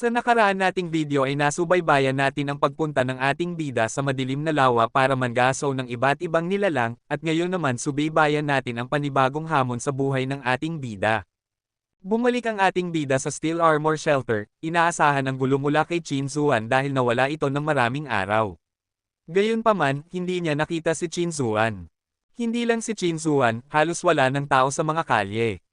Sa nakaraan nating video ay nasubaybayan natin ang pagpunta ng ating bida sa madilim na lawa para mangaso ng iba't ibang nilalang, at ngayon naman subaybayan natin ang panibagong hamon sa buhay ng ating bida. Bumalik ang ating bida sa Steel Armor Shelter, inaasahan ang gulo mula kay Chin Zuan dahil nawala ito ng maraming araw. Gayunpaman, hindi niya nakita si Chin Zuan. Hindi lang si Chin Zuan, halos wala ng tao sa mga kalye.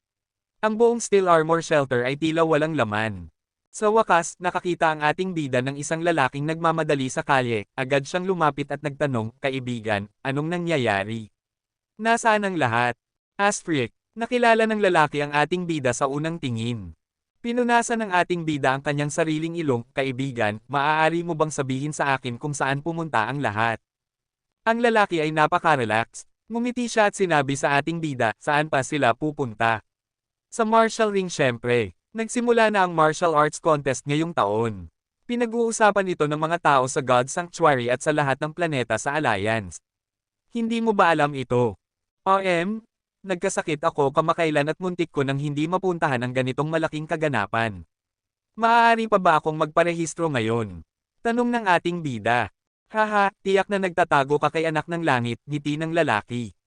Ang buong Steel Armor Shelter ay tila walang laman. Sa wakas, nakakita ang ating bida ng isang lalaking nagmamadali sa kalye, agad siyang lumapit at nagtanong, "Kaibigan, anong nangyayari? Nasaan ang lahat?" Asterisk, nakilala ng lalaki ang ating bida sa unang tingin. Pinunasan ng ating bida ang kanyang sariling ilong, "Kaibigan, maaari mo bang sabihin sa akin kung saan pumunta ang lahat?" Ang lalaki ay napaka-relaxed. Ngumiti siya at sinabi sa ating bida, "Saan pa sila pupunta?" Sa martial ring syempre. Nagsimula na ang martial arts contest ngayong taon. Pinag-uusapan ito ng mga tao sa God Sanctuary at sa lahat ng planeta sa Alliance. Hindi mo ba alam ito? Nagkasakit ako kamakailan at muntik ko nang hindi mapuntahan ang ganitong malaking kaganapan. Maaari pa ba akong magparehistro ngayon? Tanong ng ating bida. "Haha, tiyak na nagtatago ka kay anak ng langit," ngiti ng lalaki.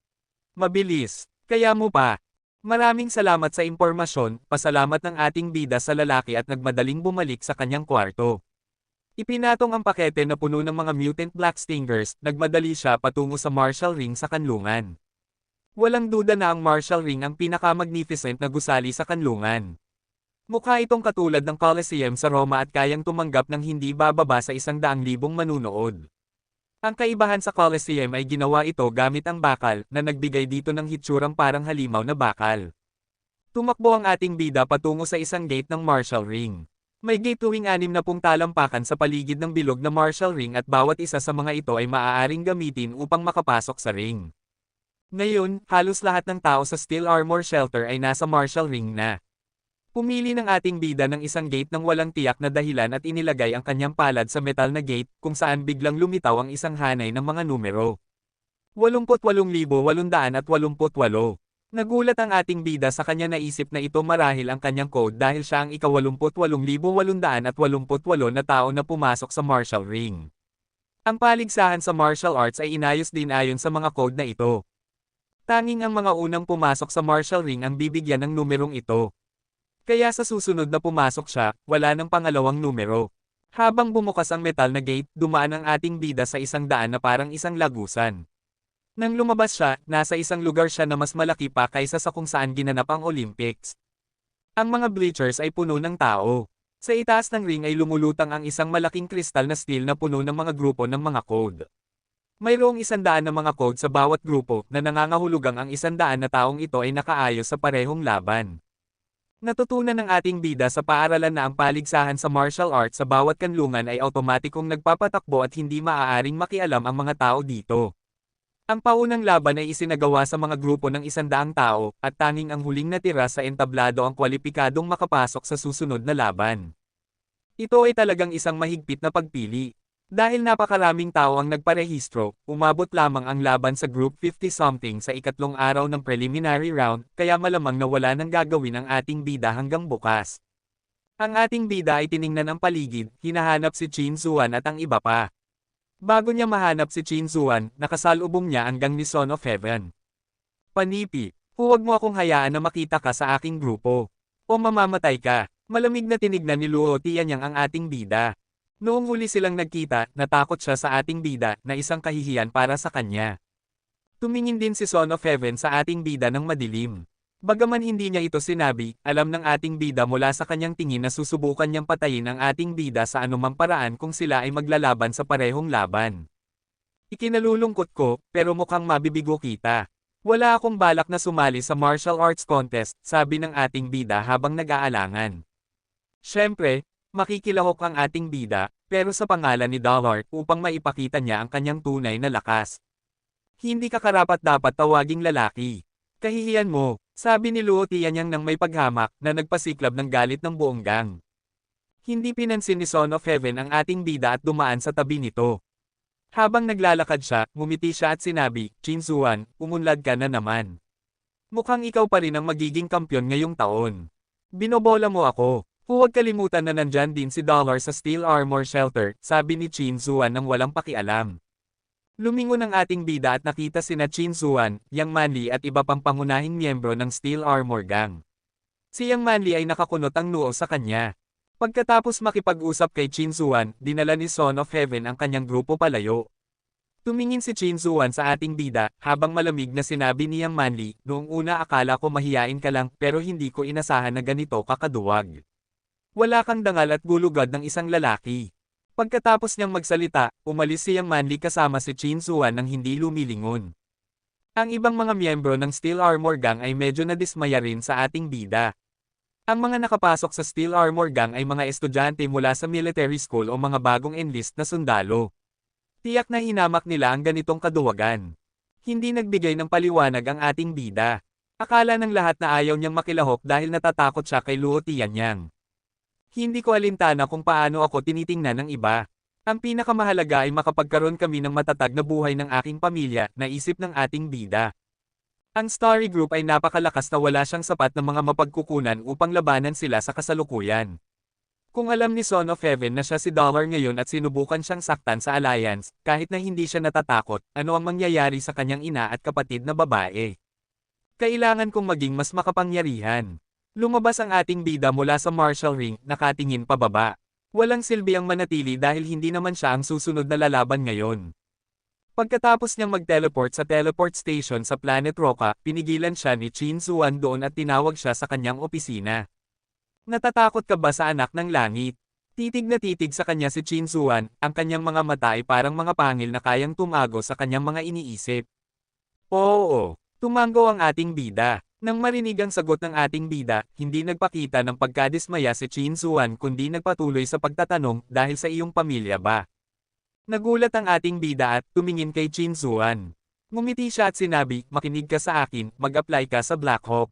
"Mabilis, kaya mo pa." Maraming salamat sa impormasyon, pasalamat ng ating bida sa lalaki at nagmadaling bumalik sa kanyang kwarto. Ipinatong ang pakete na puno ng mga mutant black stingers, nagmadali siya patungo sa martial ring sa kanlungan. Walang duda na ang martial ring ang pinaka-magnificent na gusali sa kanlungan. Mukha itong katulad ng Colosseum sa Roma at kayang tumanggap ng hindi bababa sa 100,000 manunood. Ang kaibahan sa Colosseum ay ginawa ito gamit ang bakal, na nagbigay dito ng hitsurang parang halimaw na bakal. Tumakbo ang ating bida patungo sa isang gate ng martial ring. May gate tuwing 60 talampakan sa paligid ng bilog na martial ring at bawat isa sa mga ito ay maaaring gamitin upang makapasok sa ring. Ngayon, halos lahat ng tao sa Steel Armor Shelter ay nasa martial ring na. Pumili ng ating bida ng isang gate ng walang tiyak na dahilan at inilagay ang kanyang palad sa metal na gate, kung saan biglang lumitaw ang isang hanay ng mga numero. 88,888. Nagulat ang ating bida sa kanya, naisip na ito marahil ang kanyang code dahil siya ang ika-88,888 na tao na pumasok sa martial ring. Ang paligsahan sa martial arts ay inayos din ayon sa mga code na ito. Tanging ang mga unang pumasok sa martial ring ang bibigyan ng numerong ito. Kaya sa susunod na pumasok siya, wala ng pangalawang numero. Habang bumukas ang metal na gate, dumaan ang ating bida sa isang daan na parang isang lagusan. Nang lumabas siya, nasa isang lugar siya na mas malaki pa kaysa sa kung saan ginanap ang Olympics. Ang mga bleachers ay puno ng tao. Sa itaas ng ring ay lumulutang ang isang malaking kristal na steel na puno ng mga grupo ng mga code. Mayroong 100 na mga code sa bawat grupo na nangangahulugang ang 100 na taong ito ay nakaayos sa parehong laban. Natutunan ng ating bida sa paaralan na ang paligsahan sa martial arts sa bawat kanlungan ay automatikong nagpapatakbo at hindi maaaring makialam ang mga tao dito. Ang paunang laban ay isinagawa sa mga grupo ng 100 tao, at tanging ang huling natira sa entablado ang kwalipikadong makapasok sa susunod na laban. Ito ay talagang isang mahigpit na pagpili. Dahil napakaraming tao ang nagparehistro, umabot lamang ang laban sa Group 50-something sa ikatlong araw ng preliminary round, kaya malamang na wala nang gagawin ang ating bida hanggang bukas. Ang ating bida ay tiningnan ang paligid, hinahanap si Chin Zuan at ang iba pa. Bago niya mahanap si Chin Zuan, nakasalubong niya ang gang ni Son of Heaven. "Panipi, huwag mo akong hayaan na makita ka sa aking grupo. O mamamatay ka." Malamig na tinignan ni Luo Tianyang ang ating bida. Noong huli silang nagkita, natakot siya sa ating bida, na isang kahihiyan para sa kanya. Tumingin din si Son of Heaven sa ating bida ng madilim. Bagaman hindi niya ito sinabi, alam ng ating bida mula sa kanyang tingin na susubukan niyang patayin ang ating bida sa anumang paraan kung sila ay maglalaban sa parehong laban. "Ikinalulungkot ko, pero mukhang mabibigo kita. Wala akong balak na sumali sa martial arts contest," sabi ng ating bida habang nag-aalangan. Siyempre, makikilahok ang ating bida, pero sa pangalan ni Dollar, upang maipakita niya ang kanyang tunay na lakas. "Hindi ka karapat-dapat tawaging lalaki. Kahihiyan mo," sabi ni Luo Tianyang nang may paghamak, na nagpasiklab ng galit ng buong gang. Hindi pinansin ni Son of Heaven ang ating bida at dumaan sa tabi nito. Habang naglalakad siya, ngumiti siya at sinabi, "Chin Zuan, umunlad ka na naman. Mukhang ikaw pa rin ang magiging kampyon ngayong taon. Binobola mo ako." Huwag kalimutan na nandyan din si Dollar sa Steel Armor Shelter, sabi ni Chin Zuan nang walang pakialam. Lumingon ang ating bida at nakita sina Chin Zuan, Yang Manli at iba pang pangunahing miyembro ng Steel Armor Gang. Si Yang Manli ay nakakunot ang noo sa kanya. Pagkatapos makipag-usap kay Chin Zuan, dinala ni Son of Heaven ang kanyang grupo palayo. Tumingin si Chin Zuan sa ating bida, habang malamig na sinabi ni Yang Manli, noong una akala ko mahiyain ka lang pero hindi ko inasahan na ganito kakaduwag. Wala kang dangal at gulugad ng isang lalaki. Pagkatapos niyang magsalita, umalis si Yang Manli kasama si Chin Zuan nang hindi lumilingon. Ang ibang mga miyembro ng Steel Armor Gang ay medyo nadismaya rin sa ating bida. Ang mga nakapasok sa Steel Armor Gang ay mga estudyante mula sa military school o mga bagong enlist na sundalo. Tiyak na hinamak nila ang ganitong kaduwagan. Hindi nagbigay ng paliwanag ang ating bida. Akala ng lahat na ayaw niyang makilahok dahil natatakot siya kay Luo Tianyang. Hindi ko alintana kung paano ako tinitingnan ng iba. Ang pinakamahalaga ay makapagkaroon kami ng matatag na buhay ng aking pamilya, naisip ng ating bida. Ang Starry Group ay napakalakas na wala siyang sapat na mga mapagkukunan upang labanan sila sa kasalukuyan. Kung alam ni Son of Heaven na siya si Dollar ngayon at sinubukan siyang saktan sa Alliance, kahit na hindi siya natatakot, ano ang mangyayari sa kanyang ina at kapatid na babae? Kailangan kong maging mas makapangyarihan. Lumabas ang ating bida mula sa Marshall Ring, nakatingin pababa. Walang silbi ang manatili dahil hindi naman siya ang susunod na lalaban ngayon. Pagkatapos niyang mag-teleport sa teleport station sa Planet Roca, pinigilan siya ni Chin Zuan doon at tinawag siya sa kanyang opisina. Natatakot ka ba sa anak ng langit? Titig na titig sa kanya si Chin Zuan, ang kanyang mga mata ay parang mga pangil na kayang tumago sa kanyang mga iniisip. Oo, tumango ang ating bida. Nang marinig ang sagot ng ating bida, hindi nagpakita ng pagkadismaya si Chin Zuan kundi nagpatuloy sa pagtatanong, dahil sa iyong pamilya ba? Nagulat ang ating bida at tumingin kay Chin Zuan. Ngumiti siya at sinabi, makinig ka sa akin, mag-apply ka sa Black Hawk.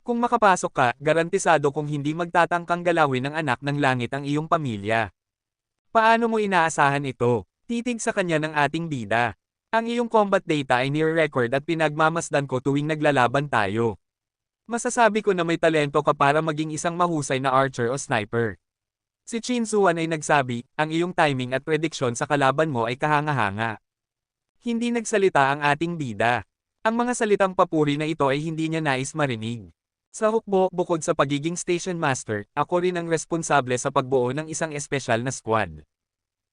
Kung makapasok ka, garantisado kung hindi magtatangkang galawin ng anak ng langit ang iyong pamilya. Paano mo inaasahan ito? Titig sa kanya ng ating bida. Ang iyong combat data ay nire-record at pinagmamasdan ko tuwing naglalaban tayo. Masasabi ko na may talento ka para maging isang mahusay na archer o sniper. Si Chin Zuan ay nagsabi, ang iyong timing at prediksyon sa kalaban mo ay kahanga-hanga. Hindi nagsalita ang ating bida. Ang mga salitang papuri na ito ay hindi niya nais marinig. Sa hukbo, bukod sa pagiging station master, ako rin ang responsable sa pagbuo ng isang espesyal na squad.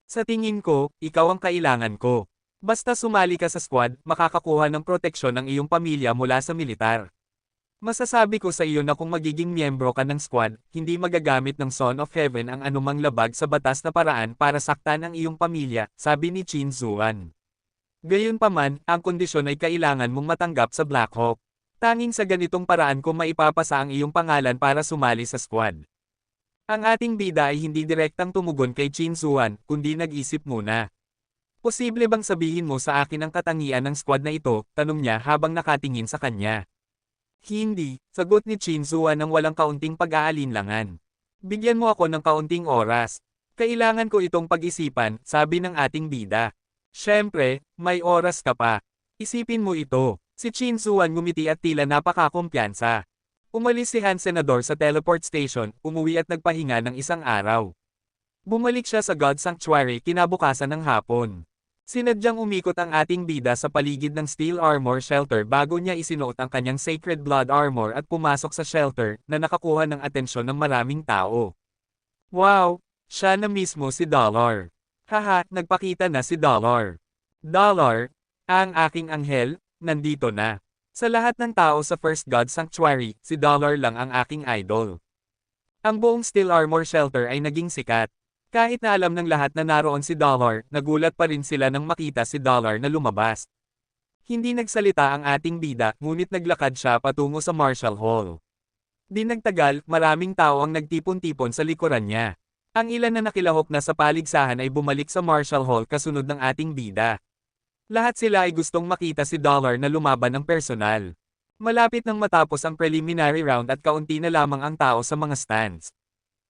Sa tingin ko, ikaw ang kailangan ko. Basta sumali ka sa squad, makakakuha ng proteksyon ng iyong pamilya mula sa militar. Masasabi ko sa iyo na kung magiging miyembro ka ng squad, hindi magagamit ng Son of Heaven ang anumang labag sa batas na paraan para saktan ang iyong pamilya, sabi ni Chin Zuan. Gayunpaman, ang kondisyon ay kailangan mong matanggap sa Black Hawk. Tanging sa ganitong paraan ko maipapasa ang iyong pangalan para sumali sa squad. Ang ating bida ay hindi direktang tumugon kay Chin Zuan, kundi nag-isip muna. Posible bang sabihin mo sa akin ang katangian ng squad na ito, tanong niya habang nakatingin sa kanya. Hindi, sagot ni Chin Zuan ng walang kaunting pag-aalinlangan. Bigyan mo ako ng kaunting oras. Kailangan ko itong pag-isipan, sabi ng ating bida. Siyempre, may oras ka pa. Isipin mo ito. Si Chin Zuan ngumiti at tila napakakumpiyansa. Umalis si Han Senador sa teleport station, umuwi at nagpahinga ng isang araw. Bumalik siya sa God Sanctuary kinabukasan ng hapon. Sinadyang umikot ang ating bida sa paligid ng Steel Armor Shelter bago niya isinuot ang kanyang Sacred Blood Armor at pumasok sa shelter na nakakuha ng atensyon ng maraming tao. Wow! Siya na mismo si Dollar. Haha, nagpakita na si Dollar. Dollar, ang aking anghel, nandito na. Sa lahat ng tao sa First God Sanctuary, si Dollar lang ang aking idol. Ang buong Steel Armor Shelter ay naging sikat. Kahit na alam ng lahat na naroon si Dollar, nagulat pa rin sila nang makita si Dollar na lumabas. Hindi nagsalita ang ating bida, ngunit naglakad siya patungo sa Marshall Hall. Di nagtagal, maraming tao ang nagtipon-tipon sa likuran niya. Ang ilan na nakilahok na sa paligsahan ay bumalik sa Marshall Hall kasunod ng ating bida. Lahat sila ay gustong makita si Dollar na lumaban ng personal. Malapit nang matapos ang preliminary round at kaunti na lamang ang tao sa mga stands.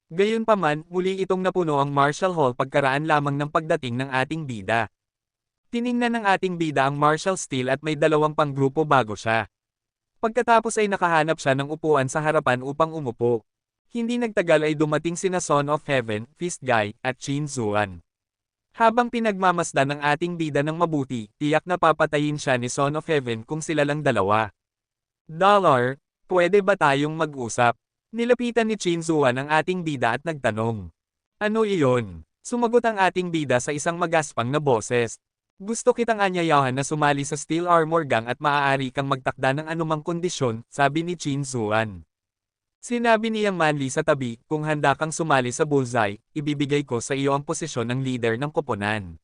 Gayunpaman, muli itong napuno ang Marshall Hall pagkaraan lamang ng pagdating ng ating bida. Tiningnan ng ating bida ang Marshall Steel at may dalawang panggrupo bago siya. Pagkatapos ay nakahanap siya ng upuan sa harapan upang umupo. Hindi nagtagal ay dumating sina Son of Heaven, Fist Guy, at Chin Zuan. Habang pinagmamasdan ng ating bida ng mabuti, tiyak na papatayin siya ni Son of Heaven kung sila lang dalawa. Dollar, pwede ba tayong mag-usap? Nilapitan ni Chin Zuan ang ating bida at nagtanong. Ano iyon? Sumagot ang ating bida sa isang magaspang na boses. Gusto kitang anyayahan na sumali sa Steel Armor Gang at maaari kang magtakda ng anumang kondisyon, sabi ni Chin Zuan. Sinabi niyang Manly sa tabi, kung handa kang sumali sa Bullseye, ibibigay ko sa iyo ang posisyon ng leader ng koponan.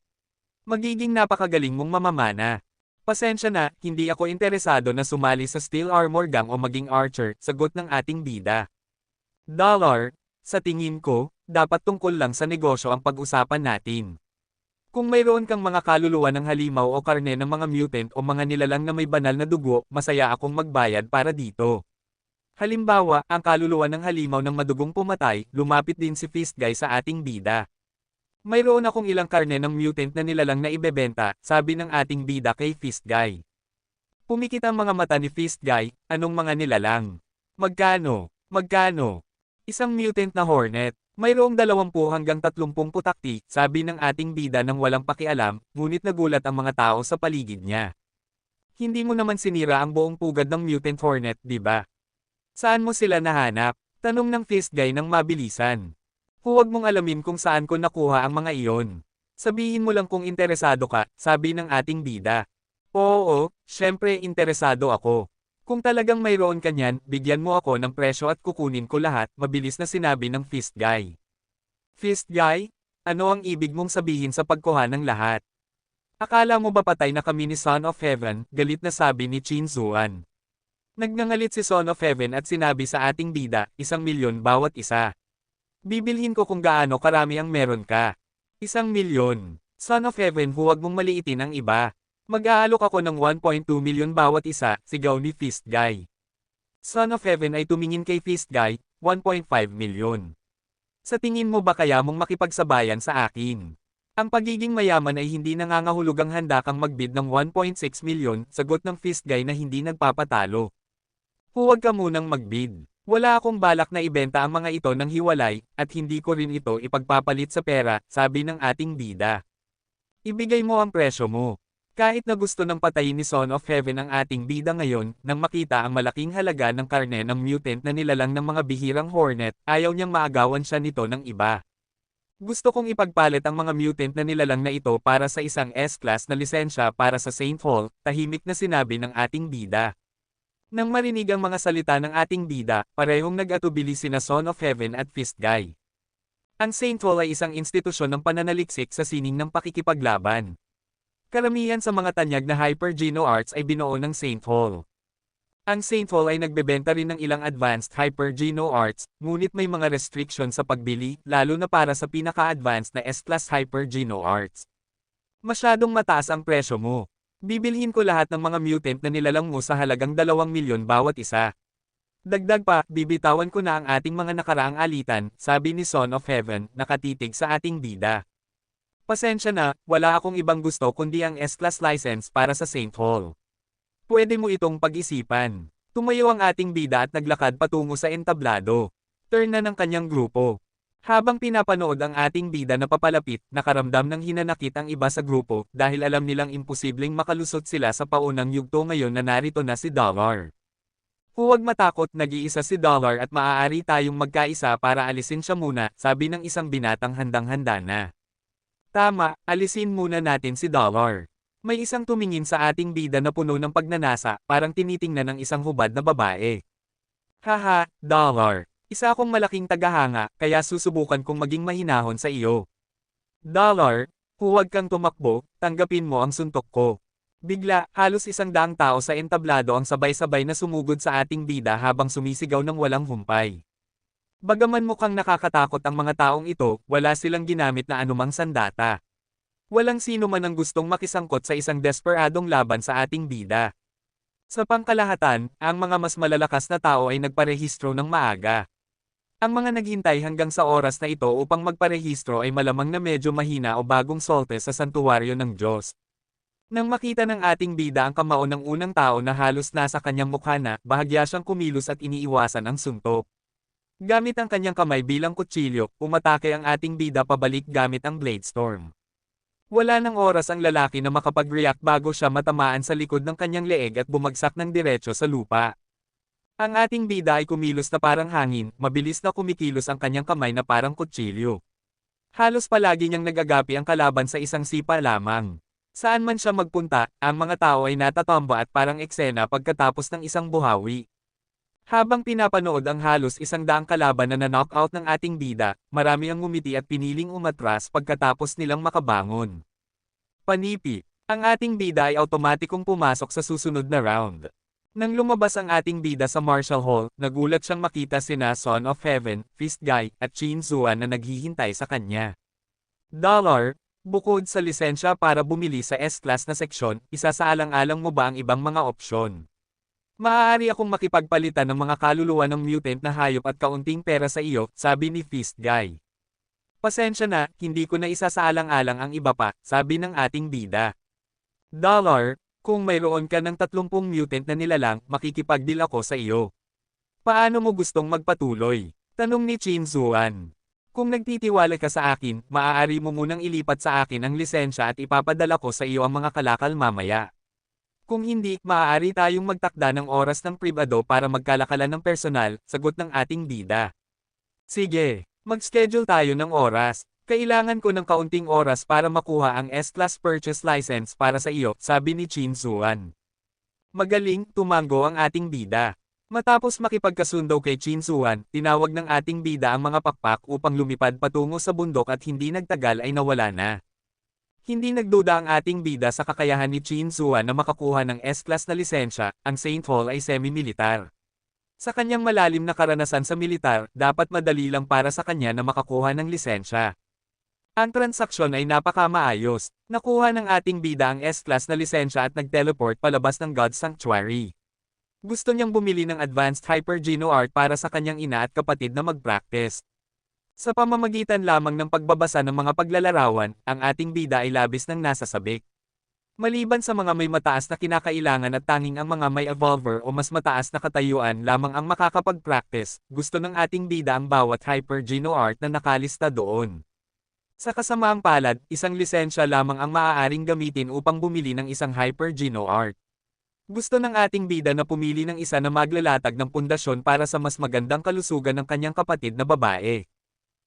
Magiging napakagaling mong mamamana. Pasensya na, hindi ako interesado na sumali sa Steel Armor Gang o maging archer, sagot ng ating bida. Dollar, sa tingin ko, dapat tungkol lang sa negosyo ang pag-usapan natin. Kung mayroon kang mga kaluluwa ng halimaw o karne ng mga mutant o mga nilalang na may banal na dugo, masaya akong magbayad para dito. Halimbawa, ang kaluluwa ng halimaw ng madugong pumatay, lumapit din si Fist Guy sa ating bida. Mayroon akong ilang karne ng mutant na nilalang na ibebenta, sabi ng ating bida kay Fist Guy. Pumikit ang mga mata ni Fist Guy, anong mga nilalang? Magkano? Magkano? Isang mutant na hornet. Mayroong 20 hanggang 30 putakti, sabi ng ating bida nang walang pakialam, ngunit nagulat ang mga tao sa paligid niya. Hindi mo naman sinira ang buong pugad ng mutant hornet, di ba? Saan mo sila nahanap? Tanong ng Fist Guy ng mabilisan. Huwag mong alamin kung saan ko nakuha ang mga iyon. Sabihin mo lang kung interesado ka, sabi ng ating bida. Oo, syempre interesado ako. Kung talagang mayroon ka niyan, bigyan mo ako ng presyo at kukunin ko lahat, mabilis na sinabi ng Fist Guy. Fist Guy? Ano ang ibig mong sabihin sa pagkuha ng lahat? Akala mo ba patay na kami ni Son of Heaven, galit na sabi ni Chin Zuan. Nagngangalit si Son of Heaven at sinabi sa ating bida, 1,000,000 bawat isa. Bibilhin ko kung gaano karami ang meron ka. 1,000,000. Son of Heaven, huwag mong maliitin ang iba. Mag-aalok ako ng 1.2 milyon bawat isa, sigaw ni Fist Guy. Son of Heaven ay tumingin kay Fist Guy, 1.5 milyon. Sa tingin mo ba kaya mong makipagsabayan sa akin? Ang pagiging mayaman ay hindi nangangahulugang handa kang magbid ng 1.6 milyon, sagot ng Fist Guy na hindi nagpapatalo. Huwag ka munang magbid. Wala akong balak na ibenta ang mga ito ng hiwalay, at hindi ko rin ito ipagpapalit sa pera, sabi ng ating bida. Ibigay mo ang presyo mo. Kahit na gusto ng patayin ni Son of Heaven ang ating bida ngayon, nang makita ang malaking halaga ng karne ng mutant na nilalang ng mga bihirang hornet, ayaw niyang maagawan siya nito ng iba. Gusto kong ipagpalit ang mga mutant na nilalang na ito para sa isang S-class na lisensya para sa Saint Hall, tahimik na sinabi ng ating bida. Nang marinig ang mga salita ng ating bida, parehong nag-atubili sina Son of Heaven at Fist Guy. Ang Saint Hall ay isang institusyon ng pananaliksik sa sining ng pakikipaglaban. Karamihan sa mga tanyag na Hyper Geno Arts ay binuo ng Saint Hall. Ang Saint Hall ay nagbebenta rin ng ilang advanced Hyper Geno Arts, ngunit may mga restriction sa pagbili, lalo na para sa pinaka-advanced na S-Class Hyper Geno Arts. Masyadong mataas ang presyo mo. Bibilhin ko lahat ng mga mutant na nilalang mo sa halagang 2 milyon bawat isa. Dagdag pa, bibitawan ko na ang ating mga nakaraang alitan, sabi ni Son of Heaven, nakatitig sa ating bida. Pasensya na, wala akong ibang gusto kundi ang S-Class license para sa Saint Hall. Pwede mo itong pag-isipan. Tumayo ang ating bida at naglakad patungo sa entablado. Turn na ng kanyang grupo. Habang pinapanood ang ating bida na papalapit, nakaramdam ng hinanakit ang iba sa grupo dahil alam nilang imposibleng makalusot sila sa paunang yugto ngayon na narito na si Dollar. Huwag matakot, nag-iisa si Dollar at maaari tayong magkaisa para alisin siya muna, sabi ng isang binatang handang-handa na. Tama, alisin muna natin si Dollar. May isang tumingin sa ating bida na puno ng pagnanasa, parang tinitingnan ng isang hubad na babae. Haha, Dollar. Isa akong malaking tagahanga, kaya susubukan kong maging mahinahon sa iyo. Dollar, huwag kang tumakbo, tanggapin mo ang suntok ko. Bigla, halos 100 tao sa entablado ang sabay-sabay na sumugod sa ating bida habang sumisigaw ng walang humpay. Bagaman mukhang nakakatakot ang mga taong ito, wala silang ginamit na anumang sandata. Walang sino man ang gustong makisangkot sa isang desperadong laban sa ating bida. Sa pangkalahatan, ang mga mas malalakas na tao ay nagparehistro ng maaga. Ang mga naghintay hanggang sa oras na ito upang magparehistro ay malamang na medyo mahina o bagong solte sa santuwaryo ng Diyos. Nang makita ng ating bida ang kamao ng unang tao na halos nasa kanyang mukha na, bahagya siyang kumilos at iniiwasan ang suntok. Gamit ang kanyang kamay bilang kutsilyo, umatake ang ating bida pabalik gamit ang Blade Storm. Wala nang oras ang lalaki na makapag-react bago siya matamaan sa likod ng kanyang leeg at bumagsak ng diretso sa lupa. Ang ating bida ay kumilos na parang hangin, mabilis na kumikilos ang kanyang kamay na parang kutsilyo. Halos palagi niyang nagagapi ang kalaban sa isang sipa lamang. Saan man siya magpunta, ang mga tao ay natatomba at parang eksena pagkatapos ng isang buhawi. Habang pinapanood ang halos 100 kalaban na na-knockout ng ating bida, marami ang ngumiti at piniling umatras pagkatapos nilang makabangon. Panipi, ang ating bida ay automatikong pumasok sa susunod na round. Nang lumabas ang ating bida sa Marshall Hall, nagulat siyang makita sina Son of Heaven, Fist Guy, at Chin Zuan na naghihintay sa kanya. Dollar, bukod sa lisensya para bumili sa S-Class na seksyon, isasaalang-alang mo ba ang ibang mga opsyon? Maaari akong makipagpalitan ng mga kaluluwa ng mutant na hayop at kaunting pera sa iyo, sabi ni Fist Guy. Pasensya na, hindi ko na isasaalang-alang ang iba pa, sabi ng ating bida. Dollar, kung mayroon ka ng 30 mutant na nilalang, makikipagdeal ako sa iyo. Paano mo gustong magpatuloy? Tanong ni Chin Zuan. Kung nagtitiwala ka sa akin, maaari mo munang ilipat sa akin ang lisensya at ipapadala ko sa iyo ang mga kalakal mamaya. Kung hindi, maaari tayong magtakda ng oras ng pribado para magkalakalan ng personal, sagot ng ating bida. Sige, mag-schedule tayo ng oras. Kailangan ko ng kaunting oras para makuha ang S-Class Purchase License para sa iyo, sabi ni Chin Zuan. Magaling, tumango ang ating bida. Matapos makipagkasundo kay Chin Zuan, tinawag ng ating bida ang mga pakpak upang lumipad patungo sa bundok at hindi nagtagal ay nawala na. Hindi nagduda ang ating bida sa kakayahan ni Chin Zuan na makakuha ng S-Class na lisensya, ang Saint Hall ay semi-militar. Sa kanyang malalim na karanasan sa militar, dapat madali lang para sa kanya na makakuha ng lisensya. Ang transaksyon ay napakamaayos. Nakuha ng ating bida ang S-Class na lisensya at nag-teleport palabas ng God Sanctuary. Gusto niyang bumili ng Advanced Hyper Geno Art para sa kanyang ina at kapatid na mag-practice. Sa pamamagitan lamang ng pagbabasa ng mga paglalarawan, ang ating bida ay labis ng nasasabik. Maliban sa mga may mataas na kinakailangan at tanging ang mga may evolver o mas mataas na katayuan lamang ang makakapag-practice, gusto ng ating bida ang bawat Hyper Geno Art na nakalista doon. Sa kasamaang palad, isang lisensya lamang ang maaaring gamitin upang bumili ng isang Hyper Geno Art. Gusto ng ating bida na pumili ng isa na maglalatag ng pundasyon para sa mas magandang kalusugan ng kanyang kapatid na babae.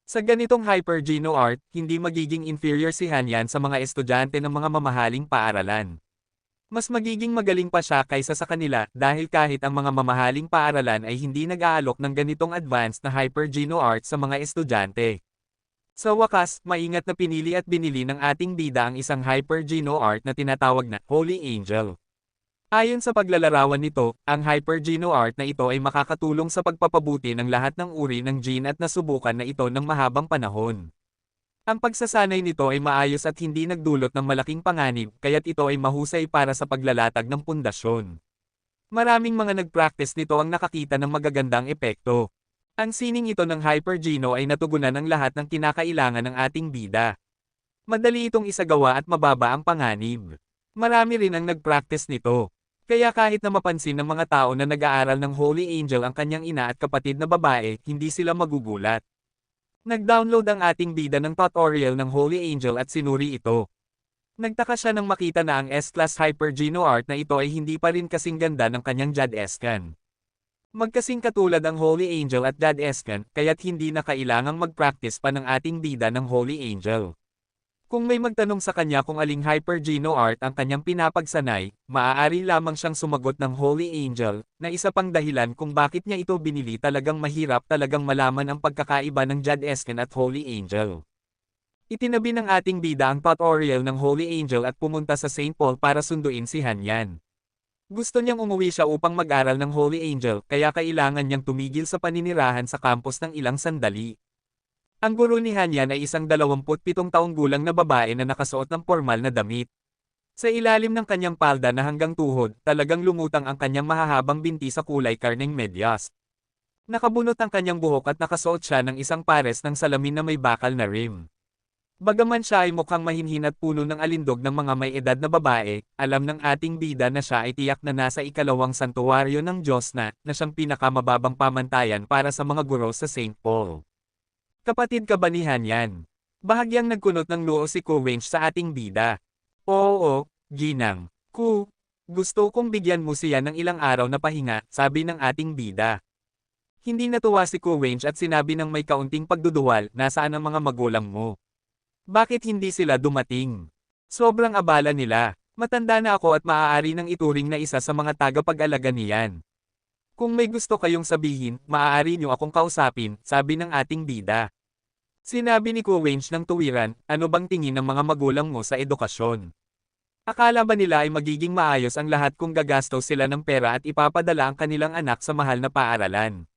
Sa ganitong Hyper Geno Art, hindi magiging inferior si Hanyan sa mga estudyante ng mga mamahaling paaralan. Mas magiging magaling pa siya kaysa sa kanila dahil kahit ang mga mamahaling paaralan ay hindi nag-aalok ng ganitong advanced na Hyper Geno Art sa mga estudyante. Sa wakas, maingat na pinili at binili ng ating bida ang isang Hyper Geno Art na tinatawag na Holy Angel. Ayon sa paglalarawan nito, ang Hyper Geno Art na ito ay makakatulong sa pagpapabuti ng lahat ng uri ng gene at nasubukan na ito ng mahabang panahon. Ang pagsasanay nito ay maayos at hindi nagdulot ng malaking panganib, kaya't ito ay mahusay para sa paglalatag ng pundasyon. Maraming mga nag-practice nito ang nakakita ng magagandang epekto. Ang sining ito ng Hyper Geno ay natugunan ng lahat ng kinakailangan ng ating bida. Madali itong isagawa at mababa ang panganib. Marami rin ang nag-practice nito. Kaya kahit na mapansin ng mga tao na nag-aaral ng Holy Angel ang kanyang ina at kapatid na babae, hindi sila magugulat. Nag-download ang ating bida ng tutorial ng Holy Angel at sinuri ito. Nagtaka siya nang makita na ang S-Class Hyper Geno Art na ito ay hindi pa rin kasing ganda ng kanyang Jad Escan. Magkasing katulad ang Holy Angel at Jad Escan, kaya't hindi na kailangang mag-practice pa ng ating bida ng Holy Angel. Kung may magtanong sa kanya kung aling Hyper Geno Art ang kanyang pinapagsanay, maaari lamang siyang sumagot ng Holy Angel, na isa pang dahilan kung bakit niya ito binili. Talagang mahirap talagang malaman ang pagkakaiba ng Jad Escan at Holy Angel. Itinabi ng ating bida ang tutorial ng Holy Angel at pumunta sa St. Paul para sunduin si Hanyan. Gusto niyang umuwi siya upang mag-aral ng Holy Angel, kaya kailangan niyang tumigil sa paninirahan sa campus ng ilang sandali. Ang guro ni Hanyan ay isang 27 taong gulang na babae na nakasuot ng pormal na damit. Sa ilalim ng kanyang palda na hanggang tuhod, talagang lumutang ang kanyang mahahabang binti sa kulay karneng medyas. Nakabunot ang kanyang buhok at nakasuot siya ng isang pares ng salamin na may bakal na rim. Bagaman siya ay mukhang mahinhin at puno ng alindog ng mga may edad na babae, alam ng ating bida na siya ay tiyak na nasa ikalawang santuwaryo ng Diyos na siyang pinakamababang pamantayan para sa mga guro sa St. Paul. Kapatid ka ba ni Hanyan? Bahagyang nagkunot ng noo si Kuwench sa ating bida. Oo, ginang. Gusto kong bigyan mo siya ng ilang araw na pahinga, sabi ng ating bida. Hindi natuwa si Kuwench at sinabi ng may kaunting pagduduwal, nasaan ang mga magulang mo? Bakit hindi sila dumating? Sobrang abala nila. Matanda na ako at maaari nang ituring na isa sa mga tagapag-alaga niyan. Kung may gusto kayong sabihin, maaari niyo akong kausapin, sabi ng ating bida. Sinabi ni Kuwench ng tuwiran, ano bang tingin ng mga magulang mo sa edukasyon? Akala ba nila ay magiging maayos ang lahat kung gagastos sila ng pera at ipapadala ang kanilang anak sa mahal na paaralan?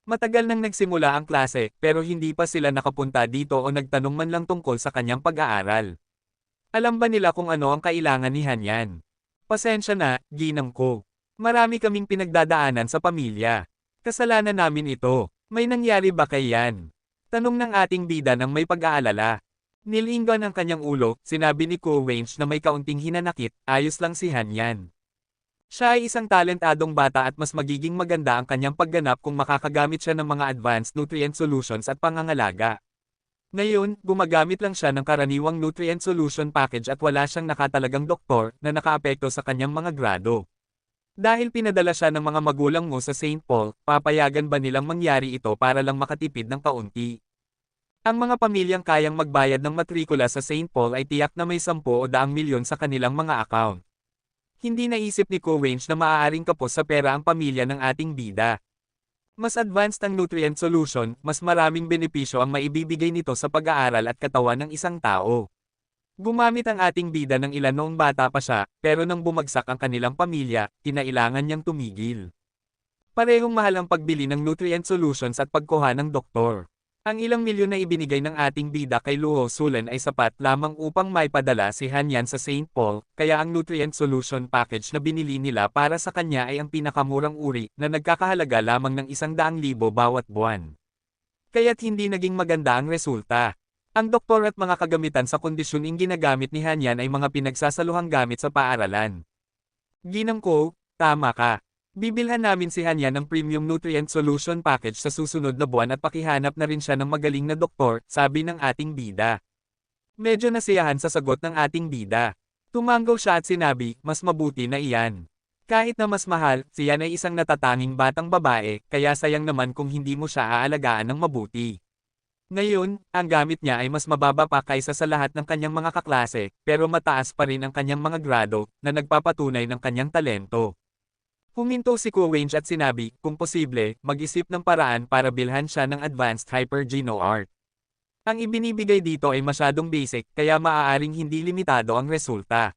Matagal nang nagsimula ang klase, pero hindi pa sila nakapunta dito o nagtanong man lang tungkol sa kanyang pag-aaral. Alam ba nila kung ano ang kailangan ni Hanyan? Pasensya na, ginang ko. Marami kaming pinagdadaanan sa pamilya. Kasalanan namin ito. May nangyari ba kay Yan? Tanong ng ating bida ng may pag-aalala. Nilingan ang kanyang ulo, sinabi ni Kuwench na may kaunting hinanakit, ayos lang si Hanyan. Siya ay isang talentadong bata at mas magiging maganda ang kanyang pagganap kung makakagamit siya ng mga advanced nutrient solutions at pangangalaga. Ngayon, gumagamit lang siya ng karaniwang nutrient solution package at wala siyang nakatalagang doktor na nakaapekto sa kanyang mga grado. Dahil pinadala siya ng mga magulang mo sa St. Paul, papayagan ba nilang mangyari ito para lang makatipid ng kaunti? Ang mga pamilyang kayang magbayad ng matrikula sa St. Paul ay tiyak na may 10 o 10 milyon sa kanilang mga account. Hindi naisip ni Kuwench na maaaring kapos sa pera ang pamilya ng ating bida. Mas advanced ang nutrient solution, mas maraming benepisyo ang maibibigay nito sa pag-aaral at katawan ng isang tao. Gumamit ang ating bida ng ilan noong bata pa siya, pero nang bumagsak ang kanilang pamilya, kinailangan niyang tumigil. Parehong mahal ang pagbili ng nutrient solutions at pagkuha ng doktor. Ang ilang milyon na ibinigay ng ating bida kay Luho Sulan ay sapat lamang upang maipadala si Hanyan sa St. Paul, kaya ang nutrient solution package na binili nila para sa kanya ay ang pinakamurang uri na nagkakahalaga lamang ng 100,000 bawat buwan. Kaya't hindi naging maganda ang resulta. Ang doktor at mga kagamitan sa kondisyoning ginagamit ni Hanyan ay mga pinagsasaluhang gamit sa paaralan. Ginang ko, tama ka. Bibilhan namin si Hanyan ng Premium Nutrient Solution Package sa susunod na buwan at pakihanap na rin siya ng magaling na doktor, sabi ng ating bida. Medyo nasiyahan sa sagot ng ating bida. Tumanggaw siya at sinabi, mas mabuti na iyan. Kahit na mas mahal, siya ay isang natatanging batang babae, kaya sayang naman kung hindi mo siya aalagaan ng mabuti. Ngayon, ang gamit niya ay mas mababa pa kaysa sa lahat ng kanyang mga kaklase, pero mataas pa rin ang kanyang mga grado, na nagpapatunay ng kanyang talento. Huminto si Kuwench at sinabi, kung posible, mag-isip ng paraan para bilhan siya ng Advanced Hyper-Geno Art. Ang ibinibigay dito ay masyadong basic, kaya maaaring hindi limitado ang resulta.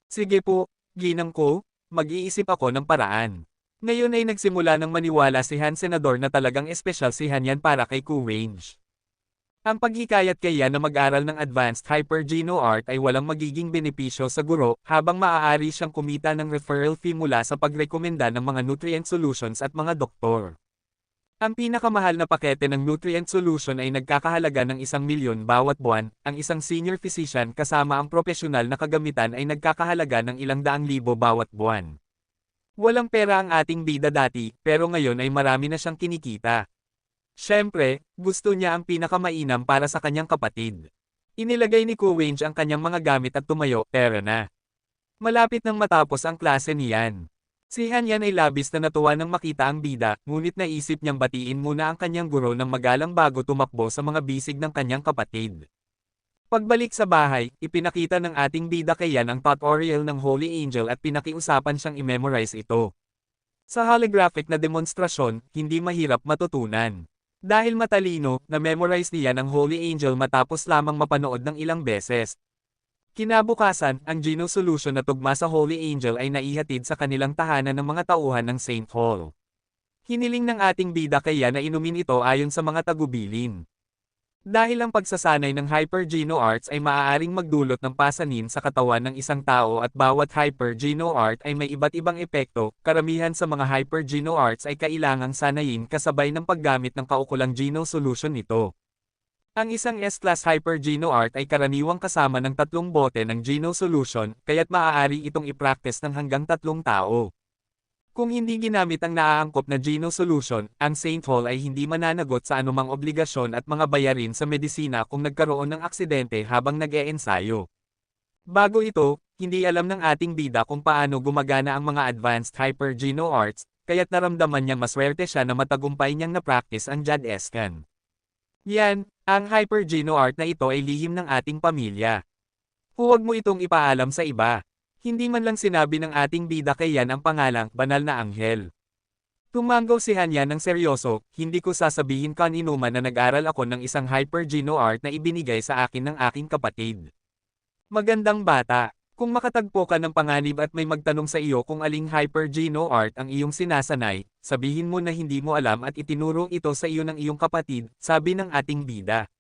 Sige po, ginang ko, mag-iisip ako ng paraan. Ngayon ay nagsimula ng maniwala si Han Senador na talagang espesyal si Hanyan para kay Kuwench. Ang paghikayat kay Yan na mag-aral ng Advanced Hyper-Geno Art ay walang magiging benepisyo sa guro, habang maaari siyang kumita ng referral fee mula sa pagrekomenda ng mga nutrient solutions at mga doktor. Ang pinakamahal na pakete ng nutrient solution ay nagkakahalaga ng 1 milyon bawat buwan, ang isang senior physician kasama ang propesyonal na kagamitan ay nagkakahalaga ng ilang daang libo bawat buwan. Walang pera ang ating bida dati, pero ngayon ay marami na siyang kinikita. Siyempre, gusto niya ang pinakamainam para sa kanyang kapatid. Inilagay ni Kuwench ang kanyang mga gamit at tumayo, pera na. Malapit nang matapos ang klase niyan. Si Hanyan ay labis na natuwa nang makita ang bida, ngunit naisip niyang batiin muna ang kanyang guro ng magalang bago tumakbo sa mga bisig ng kanyang kapatid. Pagbalik sa bahay, ipinakita ng ating bida kay Yan ang tutorial ng Holy Angel at pinakiusapan siyang i-memorize ito. Sa holographic na demonstrasyon, hindi mahirap matutunan. Dahil matalino, na-memorize niya ang Holy Angel matapos lamang mapanood ng ilang beses. Kinabukasan, ang Geno Solution na tugma sa Holy Angel ay naihatid sa kanilang tahanan ng mga tauhan ng St. Paul. Hiniling ng ating bida kay Yan na inumin ito ayon sa mga tagubilin. Dahil ang pagsasanay ng Hyper-Geno Arts ay maaaring magdulot ng pasanin sa katawan ng isang tao at bawat Hyper-Geno Art ay may iba't ibang epekto, karamihan sa mga Hyper-Geno Arts ay kailangang sanayin kasabay ng paggamit ng kaukulang Geno Solution nito. Ang isang S-Class Hyper Geno Art ay karaniwang kasama ng 3 bote ng Geno Solution, kaya't maaari itong i-practice ng hanggang 3 tao. Kung hindi ginamit ang naaangkop na Geno Solution, ang Saint Hall ay hindi mananagot sa anumang obligasyon at mga bayarin sa medisina kung nagkaroon ng aksidente habang nag-eensayo. Bago ito, hindi alam ng ating bida kung paano gumagana ang mga advanced Hyper Geno Arts, kaya't naramdaman niyang maswerte siya na matagumpay niyang na-practice ang Jad-Escan. Yan, ang Hyper Geno Art na ito ay lihim ng ating pamilya. Huwag mo itong ipaalam sa iba. Hindi man lang sinabi ng ating bida kay Yan ang pangalang Banal na Anghel. Tumanggaw si Hanyan ng seryoso, hindi ko sasabihin kanino man na nag-aral ako ng isang Hyper Geno Art na ibinigay sa akin ng aking kapatid. Magandang bata, kung makatagpo ka ng panganib at may magtanong sa iyo kung aling Hyper Geno Art ang iyong sinasanay, sabihin mo na hindi mo alam at itinuro ito sa iyo ng iyong kapatid, sabi ng ating bida.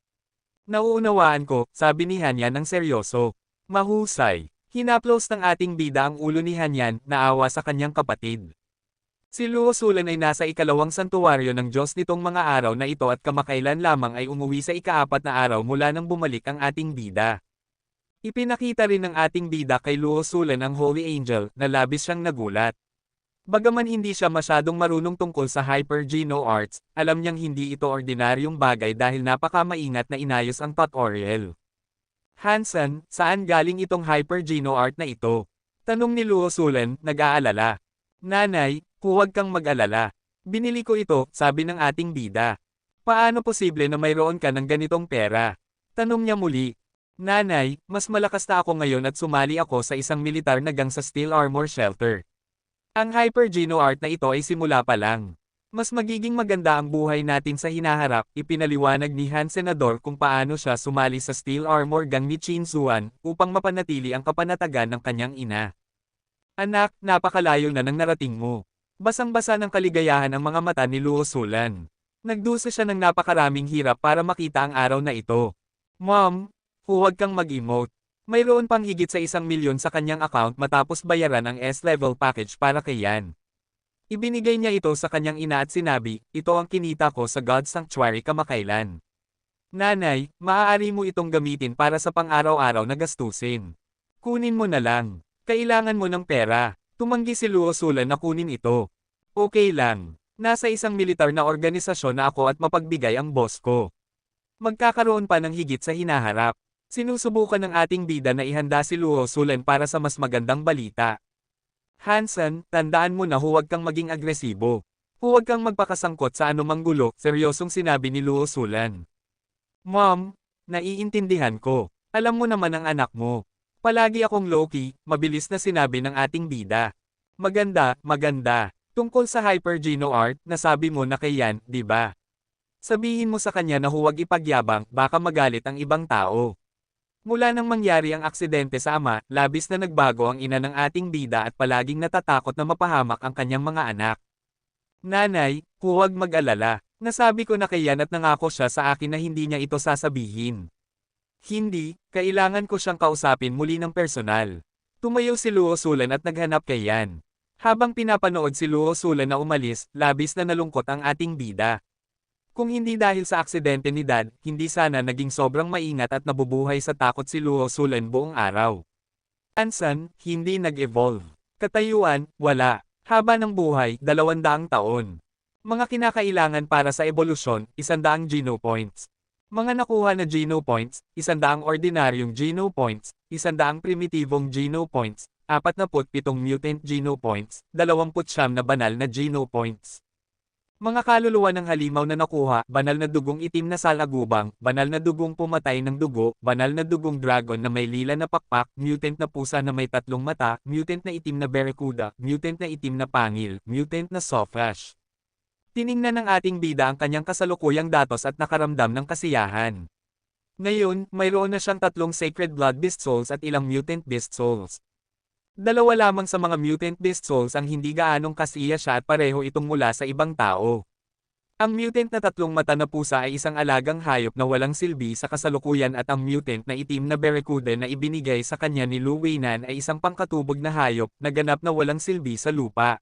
Nauunawaan ko, sabi ni Hanyan ng seryoso. Mahusay. Hinaplos ng ating bida ang ulo ni Hanyan, naawa sa kanyang kapatid. Si Luo Sulan ay nasa ikalawang santuwaryo ng Diyos nitong mga araw na ito at kamakailan lamang ay umuwi sa ika-4 na araw mula nang bumalik ang ating bida. Ipinakita rin ng ating bida kay Luo Sulan ang Holy Angel, na labis siyang nagulat. Bagaman hindi siya masyadong marunong tungkol sa Hyper Geno Arts, alam niyang hindi ito ordinaryong bagay dahil napakamaingat na inayos ang tutorial. Hansen, saan galing itong Hyper Geno Art na ito? Tanong ni Luo Sulan, nag-aalala. Nanay, huwag kang mag-alala. Binili ko ito, sabi ng ating bida. Paano posible na mayroon ka ng ganitong pera? Tanong niya muli. Nanay, mas malakas na ako ngayon at sumali ako sa isang militar na gang sa Steel Armor Shelter. Ang Hyper Geno Art na ito ay simula pa lang. Mas magiging maganda ang buhay natin sa hinaharap, ipinaliwanag ni Han Senador kung paano siya sumali sa Steel Armor Gang ni Chin Zuan, upang mapanatili ang kapanatagan ng kanyang ina. Anak, napakalayo na ng narating mo. Basang-basa ng kaligayahan ang mga mata ni Luo Sulan. Nagdusa siya ng napakaraming hirap para makita ang araw na ito. Mom, huwag kang mag-emote. Mayroon pang higit sa 1 milyon sa kanyang account matapos bayaran ang S-level package para kay Yan. Ibinigay niya ito sa kanyang ina at sinabi, ito ang kinita ko sa God's Sanctuary kamakailan. Nanay, maaari mo itong gamitin para sa pang-araw-araw na gastusin. Kunin mo na lang. Kailangan mo ng pera. Tumanggi si Luo Sulan na kunin ito. Okay lang. Nasa isang militar na organisasyon na ako at mapagbigay ang boss ko. Magkakaroon pa ng higit sa hinaharap. Sinusubukan ng ating bida na ihanda si Luo Sulan para sa mas magandang balita. Hansen, tandaan mo na huwag kang maging agresibo. Huwag kang magpakasangkot sa anumang gulo, seryosong sinabi ni Luo Sulan. Mom, naiintindihan ko. Alam mo naman ang anak mo. Palagi akong low-key, mabilis na sinabi ng ating bida. Maganda, maganda. Tungkol sa Hyper Geno Art, nasabi mo na kay Yan, di ba? Sabihin mo sa kanya na huwag ipagyabang, baka magalit ang ibang tao. Mula nang mangyari ang aksidente sa ama, labis na nagbago ang ina ng ating bida at palaging natatakot na mapahamak ang kanyang mga anak. Nanay, huwag mag-alala. Nasabi ko na kay Yan at nangako siya sa akin na hindi niya ito sasabihin. Hindi, kailangan ko siyang kausapin muli ng personal. Tumayo si Luo Sulan at naghanap kay Yan. Habang pinapanood si Luo Sulan na umalis, labis na nalungkot ang ating bida. Kung hindi dahil sa aksidente ni Dad, hindi sana naging sobrang maingat at nabubuhay sa takot si Luo Sulan buong araw. Hansen, hindi nag-evolve. Katayuan, wala. Haba ng buhay, 200 taon. Mga kinakailangan para sa ebolusyon, 100 Geno Points. Mga nakuha na Geno Points, 100 ordinaryong Geno Points, 100 primitibong Geno Points, 47 Mutant Geno Points, 29 na banal na Geno Points. Mga kaluluwa ng halimaw na nakuha, banal na dugong itim na salagubang, banal na dugong pumatay ng dugo, banal na dugong dragon na may lila na pakpak, mutant na pusa na may 3 mata, mutant na itim na barracuda, mutant na itim na pangil, mutant na sawfish. Tiningnan ng ating bida ang kanyang kasalukuyang datos at nakaramdam ng kasiyahan. Ngayon, mayroon na siyang 3 Sacred Blood Beast Souls at ilang Mutant Beast Souls. 2 lamang sa mga Mutant Beast Souls ang hindi gaanong kasiya siya at pareho itong mula sa ibang tao. Ang mutant na 3 mata na pusa ay isang alagang hayop na walang silbi sa kasalukuyan at ang mutant na itim na barracuda na ibinigay sa kanya ni Lu Weinan ay isang pangkatubog na hayop na ganap na walang silbi sa lupa.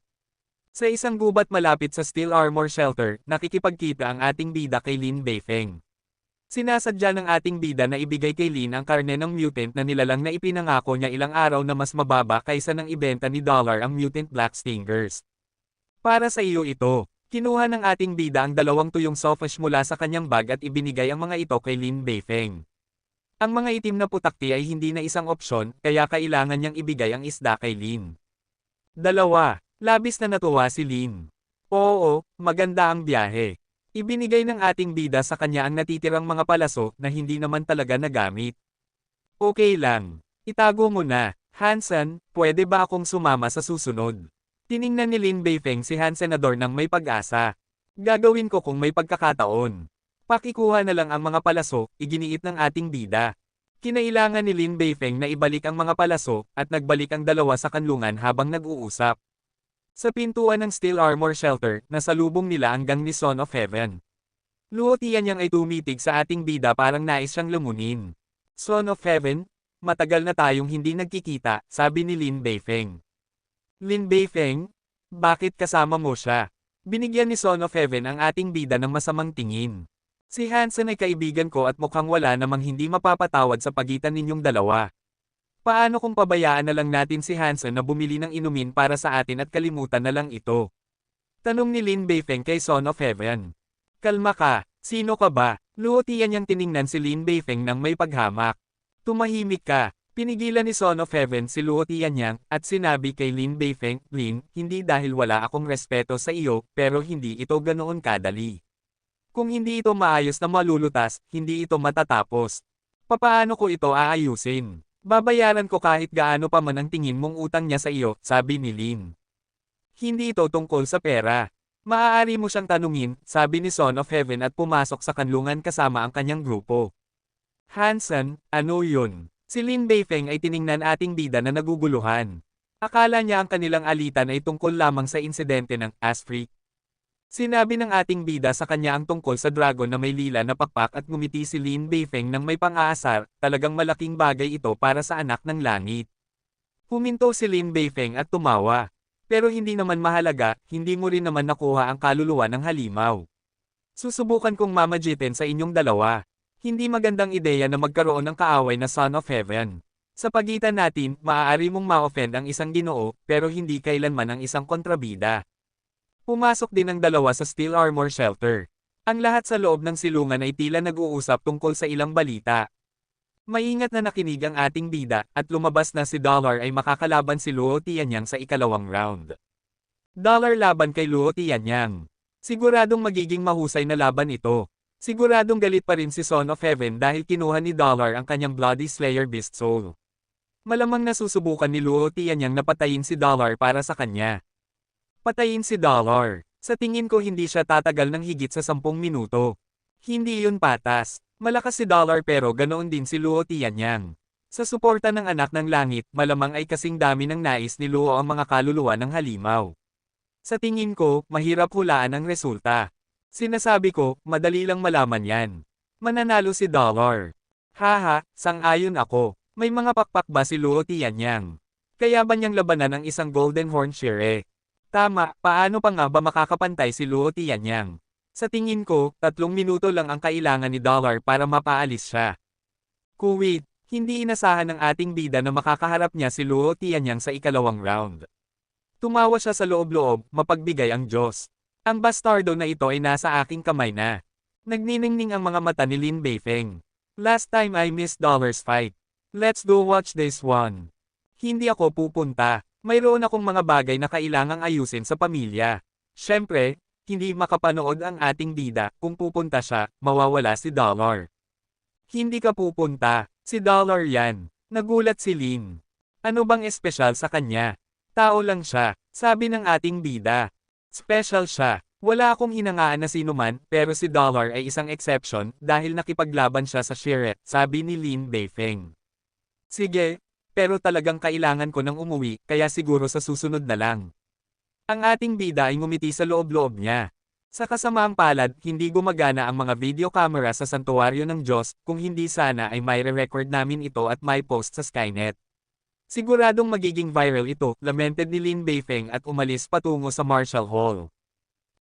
Sa isang gubat malapit sa Steel Armor Shelter, nakikipagkita ang ating bida kay Lin Beifeng. Sinasadya ng ating bida na ibigay kay Lin ang karne ng mutant na nilalang na ipinangako niya ilang araw na mas mababa kaysa ng ibenta ni Dollar ang mutant Black Stingers. Para sa iyo ito. Kinuha ng ating bida ang 2 tuyong sawfish mula sa kanyang bag at ibinigay ang mga ito kay Lin Beifeng. Ang mga itim na putakti ay hindi na isang opsyon, kaya kailangan niyang ibigay ang isda kay Lin. 2. Labis na natuwa si Lin. Oo, maganda ang biyahe. Ibinigay ng ating bida sa kanya ang natitirang mga palaso na hindi naman talaga nagamit. Okay lang. Itago mo na. Hansen, pwede ba akong sumama sa susunod? Tiningnan ni Lin Beifeng si Han Senador ng may pag-asa. Gagawin ko kung may pagkakataon. Pakikuha na lang ang mga palaso, iginiit ng ating bida. Kinailangan ni Lin Beifeng na ibalik ang mga palaso, at nagbalik ang dalawa sa kanlungan habang nag-uusap. Sa pintuan ng Steel Armor Shelter, nasalubong nila ang gang ni Son of Heaven. Luo Tianyang ay tumitig sa ating bida parang nais siyang lumunin. Son of Heaven, matagal na tayong hindi nagkikita, sabi ni Lin Beifeng. Lin Beifeng, bakit kasama mo siya? Binigyan ni Son of Heaven ang ating bida ng masamang tingin. Si Hansen ay kaibigan ko at mukhang wala namang hindi mapapatawad sa pagitan ninyong dalawa. Paano kung pabayaan na lang natin si Hansen na bumili ng inumin para sa atin at kalimutan na lang ito? Tanong ni Lin Beifeng kay Son of Heaven. Kalma ka, sino ka ba? Luo Tianyang tiningnan si Lin Beifeng ng may paghamak. Tumahimik ka. Pinigilan ni Son of Heaven si Luo Tianyang, at sinabi kay Lin Beifeng, Lin, hindi dahil wala akong respeto sa iyo, pero hindi ito ganoon kadali. Kung hindi ito maayos na malulutas, hindi ito matatapos. Papaano ko ito aayusin? Babayaran ko kahit gaano pa man ang tingin mong utang niya sa iyo, sabi ni Lin. Hindi ito tungkol sa pera. Maaari mo siyang tanungin, sabi ni Son of Heaven at pumasok sa kanlungan kasama ang kanyang grupo. Hansen, ano yun? Si Lin Beifeng ay tiningnan ating bida na naguguluhan. Akala niya ang kanilang alitan ay tungkol lamang sa insidente ng Ass Freak. Sinabi ng ating bida sa kanya ang tungkol sa dragon na may lila na pakpak at ngumiti si Lin Beifeng ng may pang-aasar, talagang malaking bagay ito para sa anak ng langit. Huminto si Lin Beifeng at tumawa. Pero hindi naman mahalaga, hindi mo rin naman nakuha ang kaluluwa ng halimaw. Susubukan kong mamagitin sa inyong dalawa. Hindi magandang ideya na magkaroon ng kaaway na Son of Heaven. Sa pagitan natin, maaari mong ma-offend ang isang Ginoo, pero hindi kailanman ang isang kontrabida. Pumasok din ang dalawa sa Steel Armor Shelter. Ang lahat sa loob ng silungan ay tila nag-uusap tungkol sa ilang balita. Maingat na nakinig ang ating bida, at lumabas na si Dollar ay makakalaban si Luo Tianyang sa ikalawang round. Dollar laban kay Luo Tianyang. Siguradong magiging mahusay na laban ito. Siguradong galit pa rin si Son of Heaven dahil kinuha ni Dollar ang kanyang Bloody Slayer Beast Soul. Malamang nasusubukan ni Luo Tianyang na patayin si Dollar para sa kanya. Patayin si Dollar. Sa tingin ko hindi siya tatagal ng higit sa 10 minuto. Hindi yun patas. Malakas si Dollar pero ganoon din si Luo Tianyang. Sa suporta ng anak ng langit, malamang ay kasing dami ng nais ni Luo ang mga kaluluwa ng halimaw. Sa tingin ko, mahirap hulaan ang resulta. Sinasabi ko, madali lang malaman yan. Mananalo si Dollar. Haha, sang-ayon ako. May mga pakpak ba si Luo Tianyang? Kaya ba niyang labanan ang isang Golden Horn Shire? Tama, paano pa nga ba makakapantay si Luo Tianyang? Sa tingin ko, 3 minuto lang ang kailangan ni Dollar para mapaalis siya. Kuwait, hindi inasahan ng ating bida na makakaharap niya si Luo Tianyang sa ikalawang round. Tumawa siya sa loob-loob, mapagbigay ang Diyos. Ang bastardo na ito ay nasa aking kamay na. Nagniningning ang mga mata ni Lin Beifeng. Last time I missed Dollar's fight. Let's go watch this one. Hindi ako pupunta. Mayroon akong mga bagay na kailangang ayusin sa pamilya. Siyempre, hindi makapanood ang ating bida. Kung pupunta siya, mawawala si Dollar. Hindi ka pupunta. Si Dollar yan. Nagulat si Lin. Ano bang espesyal sa kanya? Tao lang siya, sabi ng ating bida. Special siya. Wala akong hinangaan na sino man, pero si Dollar ay isang exception dahil nakipaglaban siya sa Shire, sabi ni Lin Beifeng. Sige, pero talagang kailangan ko nang umuwi, kaya siguro sa susunod na lang. Ang ating bida ay ngumiti sa loob-loob niya. Sa kasamaang palad, hindi gumagana ang mga video camera sa santuwaryo ng Diyos, kung hindi sana ay may re-record namin ito at may post sa Skynet. Siguradong magiging viral ito, lamented ni Lin Beifeng at umalis patungo sa Marshall Hall.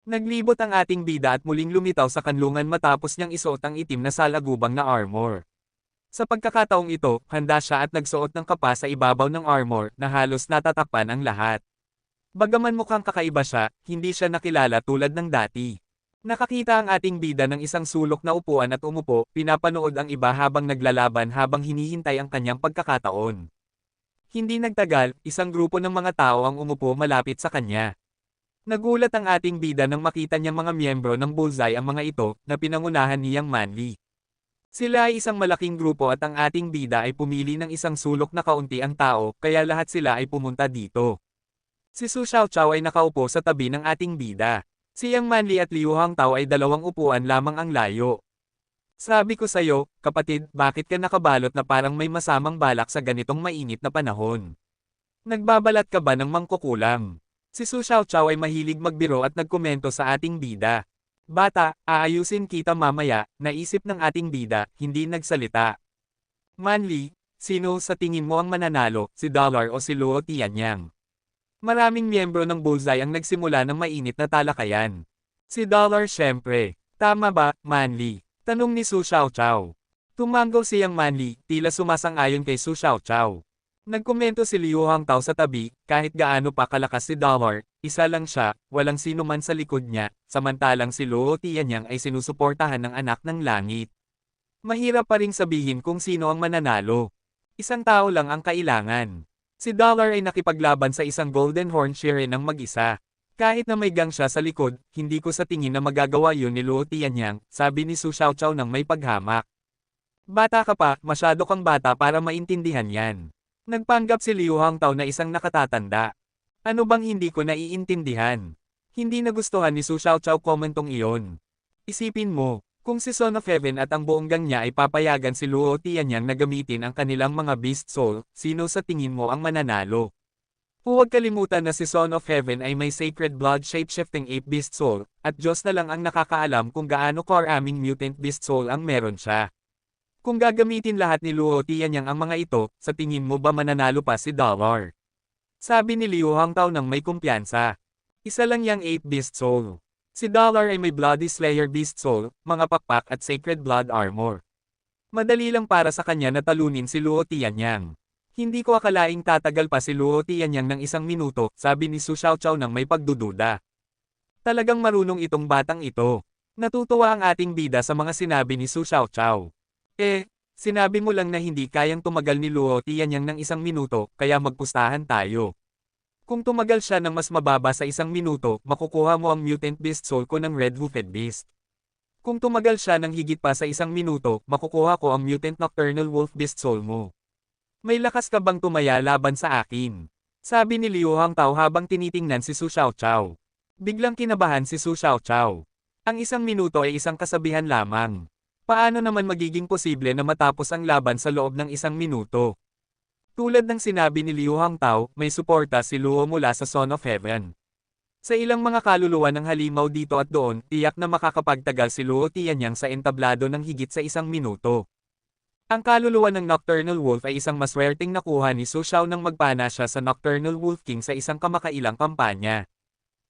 Naglibot ang ating bida at muling lumitaw sa kanlungan matapos niyang isuot ang itim na salagubang na armor. Sa pagkakataong ito, handa siya at nagsuot ng kapa sa ibabaw ng armor na halos natatakpan ang lahat. Bagaman mukhang kakaiba siya, hindi siya nakilala tulad ng dati. Nakakita ang ating bida ng isang sulok na upuan at umupo, pinapanood ang iba habang naglalaban habang hinihintay ang kanyang pagkakataon. Hindi nagtagal, isang grupo ng mga tao ang umupo malapit sa kanya. Nagulat ang ating bida nang makita niyang mga miyembro ng Bullseye ang mga ito, na pinangunahan niyang Manly. Sila ay isang malaking grupo at ang ating bida ay pumili ng isang sulok na kaunti ang tao, kaya lahat sila ay pumunta dito. Si Su Xiaoqiao ay nakaupo sa tabi ng ating bida. Si Yang Manly at Liu Hangtao ay dalawang upuan lamang ang layo. Sabi ko sa'yo, kapatid, bakit ka nakabalot na parang may masamang balak sa ganitong mainit na panahon? Nagbabalat ka ba ng mangkukulam? Si Su Xiaoqiao ay mahilig magbiro at nagkomento sa ating bida. Bata, aayusin kita mamaya, naisip ng ating bida, hindi nagsalita. Manly, sino sa tingin mo ang mananalo, si Dollar o si Luo Tianyang? Maraming miyembro ng Bullseye ang nagsimula ng mainit na talakayan. Si Dollar syempre. Tama ba, Manly? Tanong ni Su Xiaoqiao. Tumanggaw siyang Manly, tila sumasang-ayon kay Su Xiaoqiao. Nagkomento si Liu Hangtao sa tabi, kahit gaano pa kalakas si Dollar, isa lang siya, walang sino man sa likod niya, samantalang si Luo Tianyang ay sinusuportahan ng anak ng langit. Mahirap pa ring sabihin kung sino ang mananalo. Isang tao lang ang kailangan. Si Dollar ay nakipaglaban sa isang Golden Horn Shire ng mag-isa. Kahit na may gang siya sa likod, hindi ko sa tingin na magagawa yun ni Luo Tianyang, sabi ni Su Xiaoqiao nang may paghamak. Bata ka pa, masyado kang bata para maintindihan yan. Nagpanggap si Liu Hangtao na isang nakatatanda. Ano bang hindi ko naiintindihan? Hindi nagustuhan ni Su Xiaoqiao komentong iyon. Isipin mo, kung si Son of Heaven at ang buong gang niya ay papayagan si Luo Tianyang na gamitin ang kanilang mga Beast Soul, sino sa tingin mo ang mananalo? Huwag kalimutan na si Son of Heaven ay may Sacred Blood Shape-Shifting Ape Beast Soul, at Diyos na lang ang nakakaalam kung gaano karaming Mutant Beast Soul ang meron siya. Kung gagamitin lahat ni Luo Tianyang ang mga ito, sa tingin mo ba mananalo pa si Dollar? Sabi ni Liu Hangtao nang may kumpiyansa. Isa lang yang 8 Beast Soul. Si Dollar ay may Bloody Slayer Beast Soul, mga pakpak at Sacred Blood Armor. Madali lang para sa kanya na talunin si Luo Tianyang. Hindi ko akalaing tatagal pa si Luo Tianyang ng 1 minuto, sabi ni Su Xiaoqiao nang may pagdududa. Talagang marunong itong batang ito. Natutuwa ang ating bida sa mga sinabi ni Su Xiaoqiao. Sinabi mo lang na hindi kayang tumagal ni Luo Tianyang ng 1 minuto, kaya magpustahan tayo. Kung tumagal siya ng mas mababa sa 1 minuto, makukuha mo ang Mutant Beast Soul ko ng Red Hoofed Beast. Kung tumagal siya ng higit pa sa 1 minuto, makukuha ko ang Mutant Nocturnal Wolf Beast Soul mo. May lakas ka bang tumaya laban sa akin? Sabi ni Liu Hangtao habang tinitingnan si Su Xiaoqiao. Biglang kinabahan si Su Xiaoqiao. Ang 1 minuto ay isang kasabihan lamang. Paano naman magiging posible na matapos ang laban sa loob ng 1 minuto? Tulad ng sinabi ni Liu Hangtao, may suporta si Luo mula sa Son of Heaven. Sa ilang mga kaluluwa ng halimaw dito at doon, tiyak na makakapagtagal si Luo Tianyang sa entablado ng higit sa 1 minuto. Ang kaluluwa ng Nocturnal Wolf ay isang maswerteng nakuha ni Su Xiao nang magpana siya sa Nocturnal Wolf King sa isang kamakailang kampanya.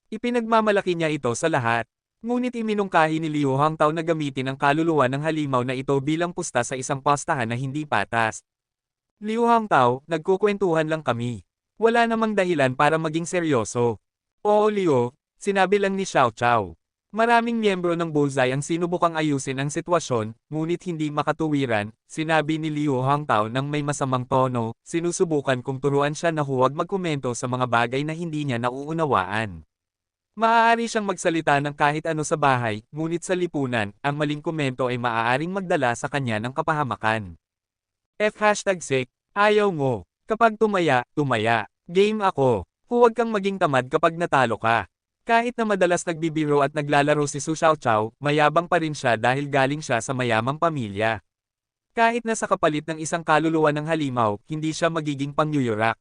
Ipinagmamalaki niya ito sa lahat. Ngunit iminungkahi ni Liu Hangtao na gamitin ang kaluluwa ng halimaw na ito bilang pusta sa isang pastahan na hindi patas. Liu Hangtao, nagkukwentuhan lang kami. Wala namang dahilan para maging seryoso. Oo Liu, sinabi lang ni Xiaoqiao. Maraming miyembro ng Bullseye ang sinubukang ayusin ang sitwasyon, ngunit hindi makatuwiran, sinabi ni Liu Hangtao nang may masamang tono, sinusubukan kong turuan siya na huwag magkomento sa mga bagay na hindi niya nauunawaan. Maaari siyang magsalita ng kahit ano sa bahay, ngunit sa lipunan, ang maling komento ay maaaring magdala sa kanya ng kapahamakan. #sick, ayaw mo. Kapag tumaya, tumaya. Game ako. Huwag kang maging tamad kapag natalo ka. Kahit na madalas nagbibiro at naglalaro si Su Xiaoqiao, mayabang pa rin siya dahil galing siya sa mayamang pamilya. Kahit na sa kapalit ng isang kaluluwa ng halimaw, hindi siya magiging pangyuyurak.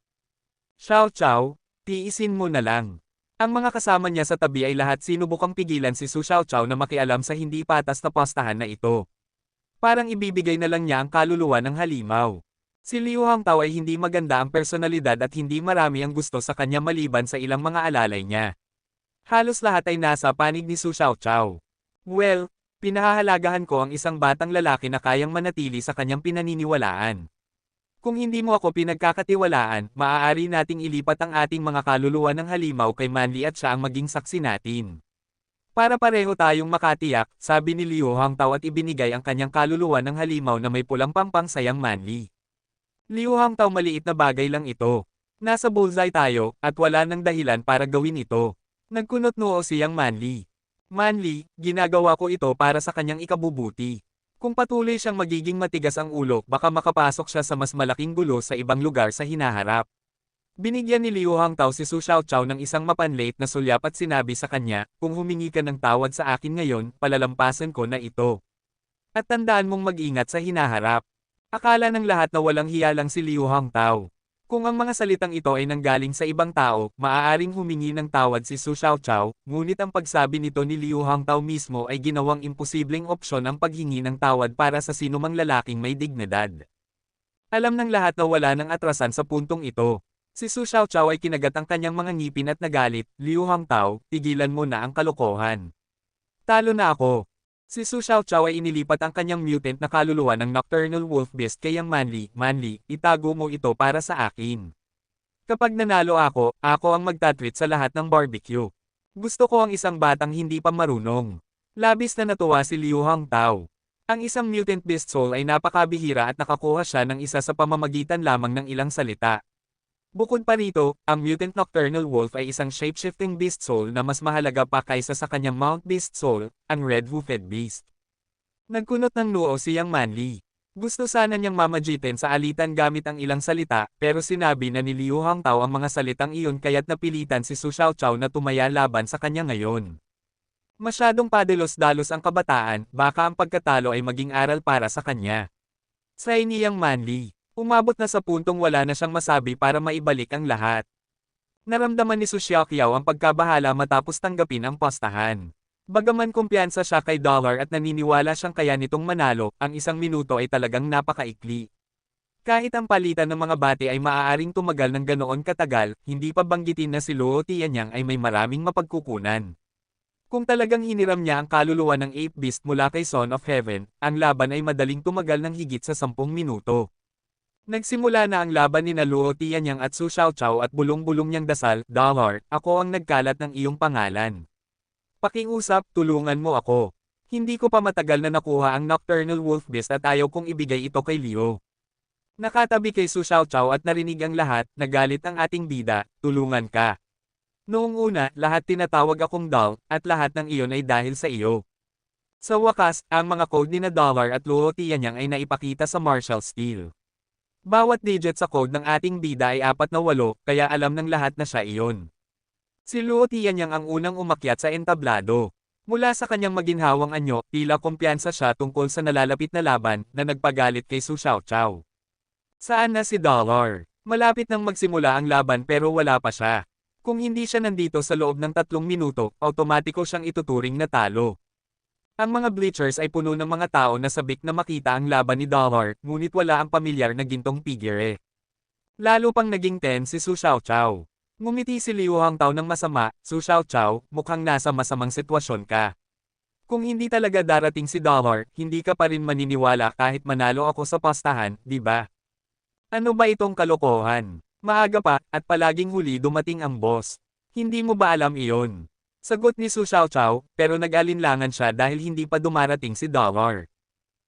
Xiaoqiao, tiisin mo na lang. Ang mga kasama niya sa tabi ay lahat sinubukang pigilan si Su Xiaoqiao na makialam sa hindi patas na pastahan na ito. Parang ibibigay na lang niya ang kaluluwa ng halimaw. Si Liu Hangtao ay hindi maganda ang personalidad at hindi marami ang gusto sa kanya maliban sa ilang mga alalay niya. Halos lahat ay nasa panig ni Su Xiaoqiao. Well, pinahahalagahan ko ang isang batang lalaki na kayang manatili sa kanyang pinaniniwalaan. Kung hindi mo ako pinagkakatiwalaan, maaari nating ilipat ang ating mga kaluluwa ng halimaw kay Manli at siya ang maging saksi natin. Para pareho tayong makatiyak, sabi ni Liu Hangtao at ibinigay ang kanyang kaluluwa ng halimaw na may pulang pampang sayang Manli. Liu Hangtao maliit na bagay lang ito. Nasa bullseye tayo, at wala nang dahilan para gawin ito. Nagkunot noo siyang Manli. Manli, ginagawa ko ito para sa kanyang ikabubuti. Kung patuloy siyang magiging matigas ang ulo, baka makapasok siya sa mas malaking gulo sa ibang lugar sa hinaharap. Binigyan ni Liu Hangtao si Su Xiaoqiao ng isang mapanlate na sulyap at sinabi sa kanya, kung humingi ka ng tawad sa akin ngayon, palalampasan ko na ito. At tandaan mong mag-ingat sa hinaharap. Akala ng lahat na walang hiya lang si Liu Hangtao. Kung ang mga salitang ito ay nanggaling sa ibang tao, maaaring humingi ng tawad si Su Xiaoqiao, ngunit ang pagsabi nito ni Liu Hangtao mismo ay ginawang imposibleng opsyon ang paghingi ng tawad para sa sinumang lalaking may dignidad. Alam ng lahat na wala nang atrasan sa puntong ito. Si Su Xiaoqiao ay kinagat ang kanyang mga ngipin at nagalit, Liu Hangtao, tigilan mo na ang kalokohan. Talo na ako. Si Su Xiaoqiao ay inilipat ang kanyang mutant na kaluluwa ng Nocturnal Wolf Beast kay Manli, Manli, itago mo ito para sa akin. Kapag nanalo ako ang magtatreat sa lahat ng barbecue. Gusto ko ang isang batang hindi pa marunong. Labis na natuwa si Liu Hangtao. Ang isang mutant beast soul ay napakabihira at nakakuha siya ng isa sa pamamagitan lamang ng ilang salita. Bukod pa rito, ang Mutant Nocturnal Wolf ay isang shape-shifting beast soul na mas mahalaga pa kaysa sa kanyang Mount Beast Soul, ang Red-Hoofed Beast. Nagkunot ng noo siyang Manli. Gusto sana niyang mamagitin sa alitan gamit ang ilang salita, pero sinabi na ni Liu Hangtao ang mga salitang iyon kaya't napilitan si Su Xiaoqiao na tumaya laban sa kanya ngayon. Masyadong padalos-dalos ang kabataan, baka ang pagkatalo ay maging aral para sa kanya. Sa iniyang Manli. Umabot na sa puntong wala na siyang masabi para maibalik ang lahat. Naramdaman ni Su Xiaoqiao ang pagkabahala matapos tanggapin ang postahan. Bagaman kumpiyansa siya kay Dollar at naniniwala siyang kaya nitong manalo, ang isang minuto ay talagang napakaikli. Kahit ang palitan ng mga bate ay maaaring tumagal ng ganoon katagal, hindi pa banggitin na si Luo Tianyang ay may maraming mapagkukunan. Kung talagang hiniram niya ang kaluluwa ng Ape Beast mula kay Son of Heaven, ang laban ay madaling tumagal ng higit sa 10 minuto. Nagsimula na ang laban ni Luo Tianyang at Su Xiaoqiao at bulong-bulong niyang dasal, Dollar, ako ang nagkalat ng iyong pangalan. Pakiusap, tulungan mo ako. Hindi ko pa matagal na nakuha ang Nocturnal Wolf Beast at ayaw kong ibigay ito kay Leo. Nakatabi kay Su Xiaoqiao at narinig ang lahat, nagalit ang ating bida, tulungan ka. Noong una, lahat tinatawag akong doll, at lahat ng iyon ay dahil sa iyo. Sa wakas, ang mga code ni Dollar at Luo Tianyang ay naipakita sa martial steel. Bawat digit sa code ng ating bida ay 4 na 8, kaya alam ng lahat na siya iyon. Si Luo Tianyang ang unang umakyat sa entablado. Mula sa kanyang maginhawang anyo, tila kumpiyansa siya tungkol sa nalalapit na laban, na nagpagalit kay Su Xiaoqiao. Saan na si Dollar? Malapit nang magsimula ang laban pero wala pa siya. Kung hindi siya nandito sa loob ng 3 minuto, automatiko siyang ituturing na talo. Ang mga bleachers ay puno ng mga tao na sabik na makita ang laban ni Dollar, ngunit wala ang pamilyar na gintong figure. Lalo pang naging tense si Su Xiaoqiao. Ngumiti si Liu Hangtao ng masama, Su Xiaoqiao, mukhang nasa masamang sitwasyon ka. Kung hindi talaga darating si Dollar, hindi ka pa rin maniniwala kahit manalo ako sa postahan, di ba? Ano ba itong kalokohan? Maaga pa, at palaging huli dumating ang boss. Hindi mo ba alam iyon? Sagot ni Su Xiaoqiao, pero nag-alinlangan siya dahil hindi pa dumarating si Dollar.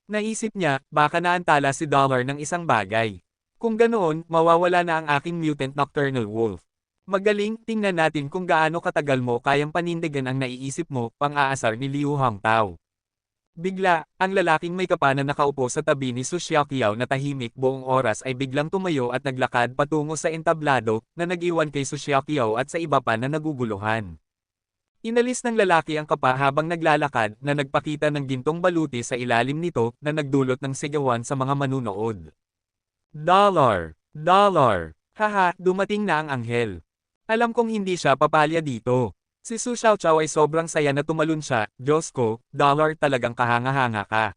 Naisip niya, baka naantala si Dollar ng isang bagay. Kung ganoon, mawawala na ang aking mutant Nocturnal Wolf. Magaling, tingnan natin kung gaano katagal mo kayang panindigan ang naiisip mo, pang-aasar ni Liu Hangtao. Bigla, ang lalaking may kapa na nakaupo sa tabi ni Su Xiaoqiao na tahimik buong oras ay biglang tumayo at naglakad patungo sa entablado, na nag-iwan kay Su Xiaoqiao at sa iba pa na naguguluhan. Inalis ng lalaki ang kapa habang naglalakad na nagpakita ng gintong baluti sa ilalim nito na nagdulot ng sigawan sa mga manunood. Dollar! Dollar! Haha, dumating na ang anghel. Alam kong hindi siya papalya dito. Si Su Xiaoqiao ay sobrang saya na tumalon siya, Diyos ko, Dollar talagang kahanga-hanga ka.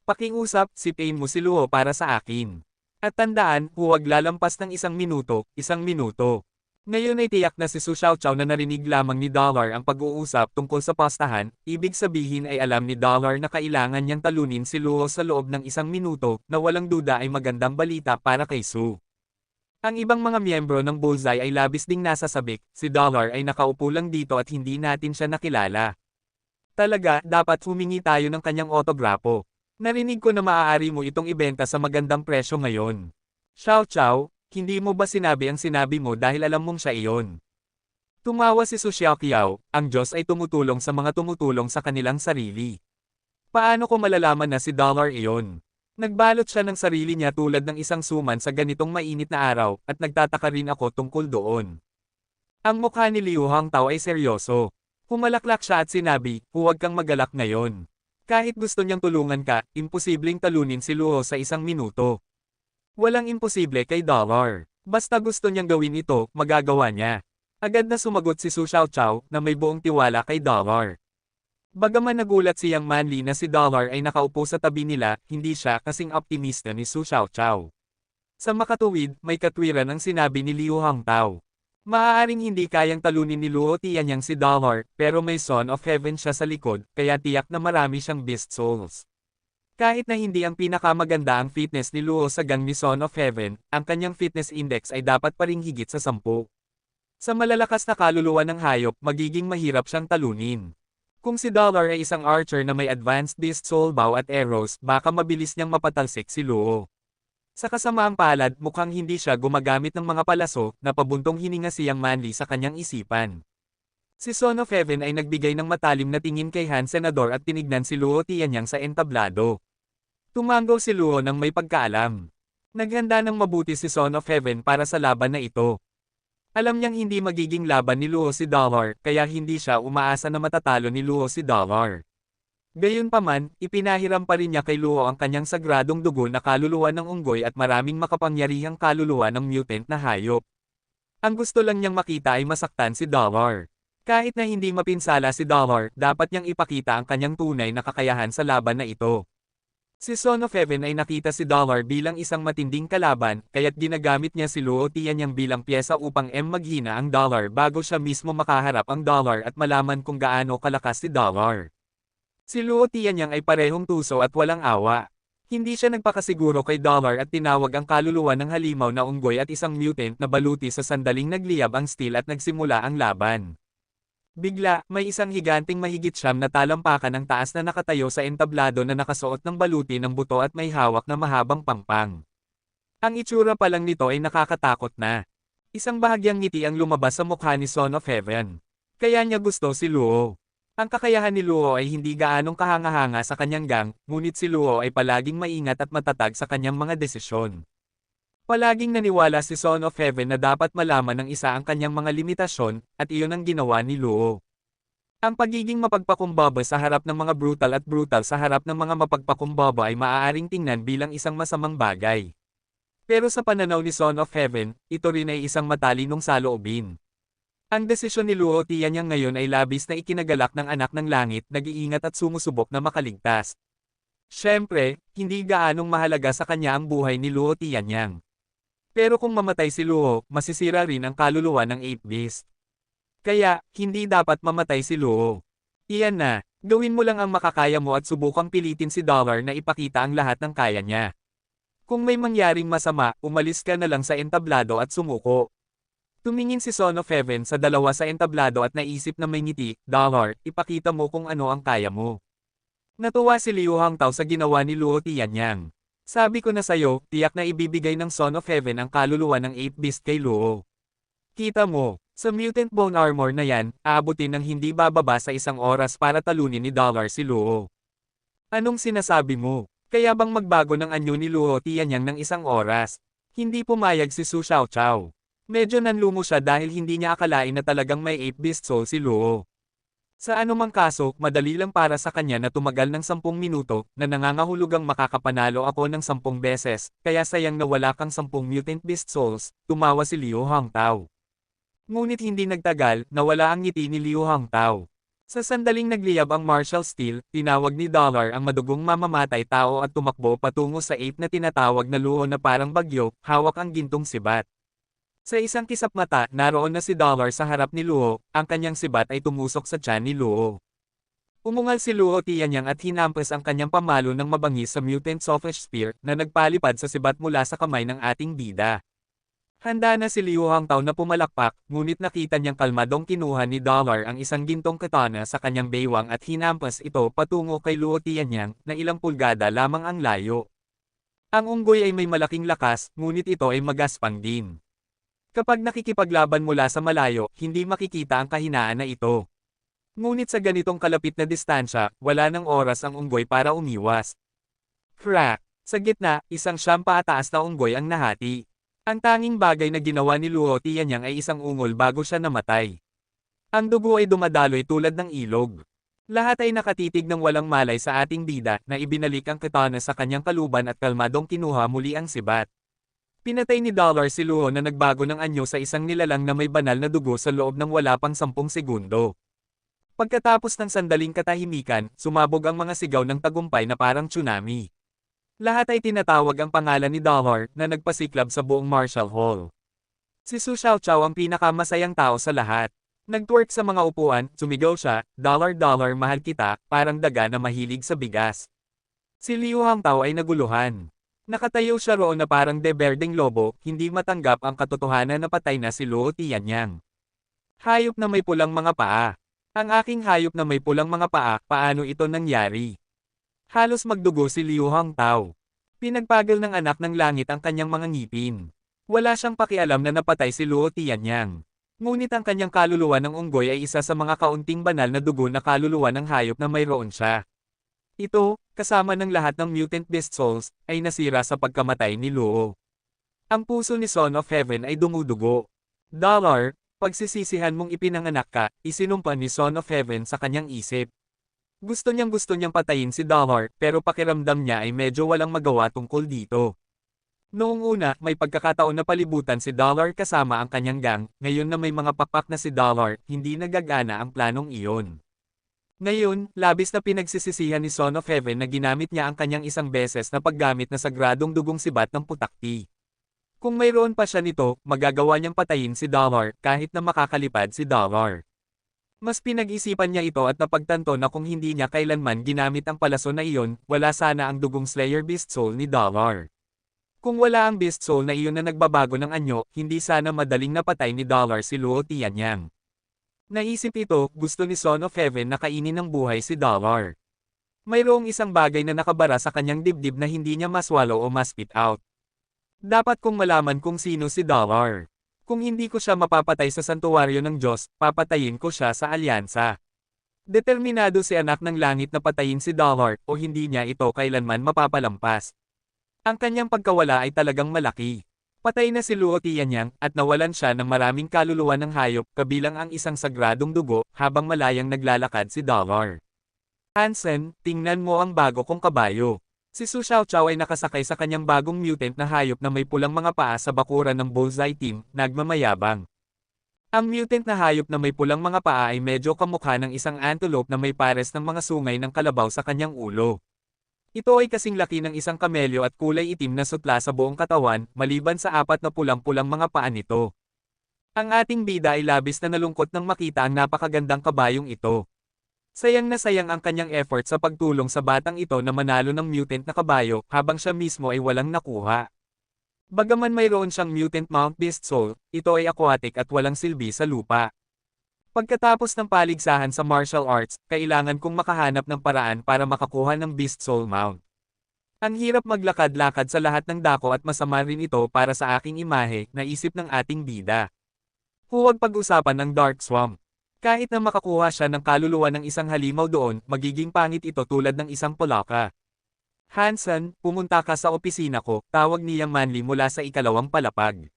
Pakiusap, sipin mo si Luo para sa akin. At tandaan, huwag lalampas ng 1 minuto, 1 minuto. Ngayon ay tiyak na si Su Xiaoqiao na narinig lamang ni Dollar ang pag-uusap tungkol sa pastahan, ibig sabihin ay alam ni Dollar na kailangan niyang talunin si Luo sa loob ng 1 minuto, na walang duda ay magandang balita para kay Su. Ang ibang mga miyembro ng Bullseye ay labis ding nasasabik, si Dollar ay nakaupo lang dito at hindi natin siya nakilala. Talaga, dapat humingi tayo ng kanyang otograpo. Narinig ko na maaari mo itong ibenta sa magandang presyo ngayon. Xiaoqiao, hindi mo ba sinabi ang sinabi mo dahil alam mong siya iyon? Tumawa si Su Xiaoqiao, ang Diyos ay tumutulong sa mga tumutulong sa kanilang sarili. Paano ko malalaman na si Dollar iyon? Nagbalot siya ng sarili niya tulad ng isang suman sa ganitong mainit na araw, at nagtataka rin ako tungkol doon. Ang mukha ni Liu Hangtao ay seryoso. Humalaklak siya at sinabi, huwag kang magalak ngayon. Kahit gusto niyang tulungan ka, imposibleng talunin si Luo sa 1 minuto. Walang imposible kay Dollar. Basta gusto niyang gawin ito, magagawa niya. Agad na sumagot si Su Xiaoqiao na may buong tiwala kay Dollar. Bagaman nagulat si Yang Manli na si Dollar ay nakaupo sa tabi nila, hindi siya kasing optimista ni Su Xiaoqiao. Sa makatuwid, may katwiran ang sinabi ni Liu Hangtao. Maaaring hindi kayang talunin ni Luo Tianyang si Dollar, pero may Son of Heaven siya sa likod, kaya tiyak na marami siyang Beast Souls. Kahit na hindi ang pinakamaganda ang fitness ni Luo sa gang ni Son of Heaven, ang kanyang fitness index ay dapat pa ring higit sa 10. Sa malalakas na kaluluwa ng hayop, magiging mahirap siyang talunin. Kung si Dollar ay isang archer na may advanced Beast Soul bow at arrows, baka mabilis niyang mapatalsik si Luo. Sa kasamaang palad, mukhang hindi siya gumagamit ng mga palaso, na pabuntong hininga si Yang Manli sa kanyang isipan. Si Son of Heaven ay nagbigay ng matalim na tingin kay Han Senador at tinignan si Luo Tianyang sa entablado. Tumango si Luo nang may pagkaalam. Naghanda ng mabuti si Son of Heaven para sa laban na ito. Alam niyang hindi magiging laban ni Luo si Dollar, kaya hindi siya umaasa na matatalo ni Luo si Dollar. Gayunpaman, ipinahiram pa rin niya kay Luo ang kanyang sagradong dugo na kaluluwa ng unggoy at maraming makapangyarihang kaluluwa ng mutant na hayop. Ang gusto lang niyang makita ay masaktan si Dollar. Kahit na hindi mapinsala si Dollar, dapat niyang ipakita ang kanyang tunay na kakayahan sa laban na ito. Si Son of Heaven ay nakita si Dollar bilang isang matinding kalaban, kaya't ginagamit niya si Luo Tianyang bilang pyesa upang maghina ang Dollar bago siya mismo makaharap ang Dollar at malaman kung gaano kalakas si Dollar. Si Luo Tianyang ay parehong tuso at walang awa. Hindi siya nagpakasiguro kay Dollar at tinawag ang kaluluwa ng halimaw na unggoy at isang mutant na baluti sa sandaling nagliyab ang steel at nagsimula ang laban. Bigla, may isang higanting mahigit 9 na talampakan ang taas na nakatayo sa entablado na nakasuot ng baluti ng buto at may hawak na mahabang pangpang. Ang itsura pa lang nito ay nakakatakot na. Isang bahagyang ngiti ang lumabas sa mukha ni Son of Heaven. Kaya niya gusto si Luo. Ang kakayahan ni Luo ay hindi gaanong kahanga-hanga sa kanyang gang, ngunit si Luo ay palaging maingat at matatag sa kanyang mga desisyon. Palaging naniwala si Son of Heaven na dapat malaman ng isa ang kanyang mga limitasyon, at iyon ang ginawa ni Luo. Ang pagiging mapagpakumbaba sa harap ng mga brutal sa harap ng mga mapagpakumbaba ay maaaring tingnan bilang isang masamang bagay. Pero sa pananaw ni Son of Heaven, ito rin ay isang matalinong saloobin. Ang desisyon ni Luo Tianyang ngayon ay labis na ikinagalak ng anak ng langit, nag-iingat at sumusubok na makaligtas. Siyempre, hindi gaanong mahalaga sa kanya ang buhay ni Luo Tianyang. Pero kung mamatay si Luo, masisira rin ang kaluluwa ng 8 Beast. Kaya, hindi dapat mamatay si Luo. Iyan na, gawin mo lang ang makakaya mo at subukang pilitin si Dollar na ipakita ang lahat ng kaya niya. Kung may mangyaring masama, umalis ka na lang sa entablado at sumuko. Tumingin si Son of Heaven sa dalawa sa entablado at naisip na may ngiti, Dollar, ipakita mo kung ano ang kaya mo. Natuwa si Liu Hangtao sa ginawa ni Luo Tianyang. Sabi ko na sayo, tiyak na ibibigay ng Son of Heaven ang kaluluwa ng 8 Beast kay Luo. Kita mo, sa mutant bone armor na yan, aabutin ng hindi bababa sa 1 oras para talunin ni Dollar si Luo. Anong sinasabi mo? Kaya bang magbago ng anyo ni Luo Tianyang ng 1 oras? Hindi pumayag si Su Xiaoqiao. Medyo nanlumo siya dahil hindi niya akalain na talagang may 8 Beast Soul si Luo. Sa anumang kaso, madali lang para sa kanya na tumagal ng 10 minuto, na nangangahulugang makakapanalo ako ng 10 beses, kaya sayang na wala kang 10 mutant beast souls, tumawa si Liu Hangtao. Ngunit hindi nagtagal, nawala ang ngiti ni Liu Hangtao. Sa sandaling nagliyab ang martial steel, tinawag ni Dollar ang madugong mamamatay tao at tumakbo patungo sa 8 na tinatawag na Luo na parang bagyo, hawak ang gintong sibat. Sa isang kisap mata, naroon na si Dollar sa harap ni Luo, ang kanyang sibat ay tumusok sa tiyan ni Luo. Umungal si Luo Tianyang at hinampas ang kanyang pamalo ng mabangis sa Mutant Selfish Spear na nagpalipad sa sibat mula sa kamay ng ating bida. Handa na si Liu Hangtao na pumalakpak, ngunit nakita niyang kalmadong kinuha ni Dollar ang isang gintong katana sa kanyang baywang at hinampas ito patungo kay Luo Tianyang na ilang pulgada lamang ang layo. Ang unggoy ay may malaking lakas, ngunit ito ay magaspang din. Kapag nakikipaglaban mula sa malayo, hindi makikita ang kahinaan na ito. Ngunit sa ganitong kalapit na distansya, wala nang oras ang unggoy para umiwas. Crack! Sa gitna, isang pataas na unggoy ang nahati. Ang tanging bagay na ginawa ni Luo Tianyang ay isang ungol bago siya namatay. Ang dugo ay dumadaloy tulad ng ilog. Lahat ay nakatitig ng walang malay sa ating bida na ibinalik ang katana sa kanyang kaluban at kalmadong kinuha muli ang sibat. Pinatay ni Dollar si Luo na nagbago ng anyo sa isang nilalang na may banal na dugo sa loob ng wala pang 10 segundo. Pagkatapos ng sandaling katahimikan, sumabog ang mga sigaw ng tagumpay na parang tsunami. Lahat ay tinatawag ang pangalan ni Dollar na nagpasiklab sa buong Marshall Hall. Si Su Xiaoqiao ang pinakamasayang tao sa lahat. Nagtwerk sa mga upuan, sumigaw siya, "Dollar dollar mahal kita," parang daga na mahilig sa bigas. Si Liu Hangtao ay naguluhan. Nakatayo siya roon na parang deberdeng lobo, hindi matanggap ang katotohanan na patay na si Luo Tianyang. Hayop na may pulang mga paa. Ang aking hayop na may pulang mga paa, paano ito nangyari? Halos magdugo si Liu Hangtao. Pinagpagel ng anak ng langit ang kanyang mga ngipin. Wala siyang pakialam na napatay si Luo Tianyang. Ngunit ang kanyang kaluluwa ng unggoy ay isa sa mga kaunting banal na dugo na kaluluwa ng hayop na mayroon siya. Ito, kasama ng lahat ng mutant beast souls, ay nasira sa pagkamatay ni Luo. Ang puso ni Son of Heaven ay dumudugo. Dollar, pagsisisihan mong ipinanganak ka, isinumpa ni Son of Heaven sa kanyang isip. Gusto niyang patayin si Dollar, pero pakiramdam niya ay medyo walang magawa tungkol dito. Noong una, may pagkakataon na palibutan si Dollar kasama ang kanyang gang, ngayon na may mga pakpak na si Dollar, hindi nagagana ang planong iyon. Ngayon, labis na pinagsisisihan ni Son of Heaven na ginamit niya ang kanyang isang beses na paggamit na sagradong dugong sibat ng putakti. Kung mayroon pa siya nito, magagawa niyang patayin si Dollar kahit na makakalipad si Dollar. Mas pinag-isipan niya ito at napagtanto na kung hindi niya kailanman ginamit ang palason na iyon, wala sana ang dugong Slayer Beast Soul ni Dollar. Kung wala ang Beast Soul na iyon na nagbabago ng anyo, hindi sana madaling napatay ni Dollar si Luo Tianyang. Naisip ito, gusto ni Son of Heaven na kainin ng buhay si Dollar. Mayroong isang bagay na nakabara sa kanyang dibdib na hindi niya maswallow o maspit out. Dapat kong malaman kung sino si Dollar. Kung hindi ko siya mapapatay sa santuwaryo ng Diyos, papatayin ko siya sa alyansa. Determinado si anak ng langit na patayin si Dollar o hindi niya ito kailanman mapapalampas. Ang kanyang pagkawala ay talagang malaki. Patay na si Luo Tianyang at nawalan siya ng maraming kaluluwa ng hayop kabilang ang isang sagradong dugo habang malayang naglalakad si Dollar. Hansen, tingnan mo ang bago kong kabayo. Si Su Xiaoqiao ay nakasakay sa kanyang bagong mutant na hayop na may pulang mga paa sa bakuran ng Bullseye Team, nagmamayabang. Ang mutant na hayop na may pulang mga paa ay medyo kamukha ng isang antelope na may pares ng mga sungay ng kalabaw sa kanyang ulo. Ito ay kasing laki ng isang kamelyo at kulay itim na sutla sa buong katawan, maliban sa 4 na pulang-pulang mga paa nito. Ang ating bida ay labis na nalungkot nang makita ang napakagandang kabayong ito. Sayang na sayang ang kanyang effort sa pagtulong sa batang ito na manalo ng mutant na kabayo, habang siya mismo ay walang nakuha. Bagaman mayroon siyang mutant Mount Beast Soul, ito ay aquatic at walang silbi sa lupa. Pagkatapos ng paligsahan sa martial arts, kailangan kong makahanap ng paraan para makakuha ng Beast Soul Mount. Ang hirap maglakad-lakad sa lahat ng dako at masama rin ito para sa aking imahe, naisip ng ating bida. Huwag pag-usapan ng Dark Swamp. Kahit na makakuha siya ng kaluluwa ng isang halimaw doon, magiging pangit ito tulad ng isang polaka. Hansen, pumunta ka sa opisina ko, tawag niyang Manly mula sa ikalawang palapag.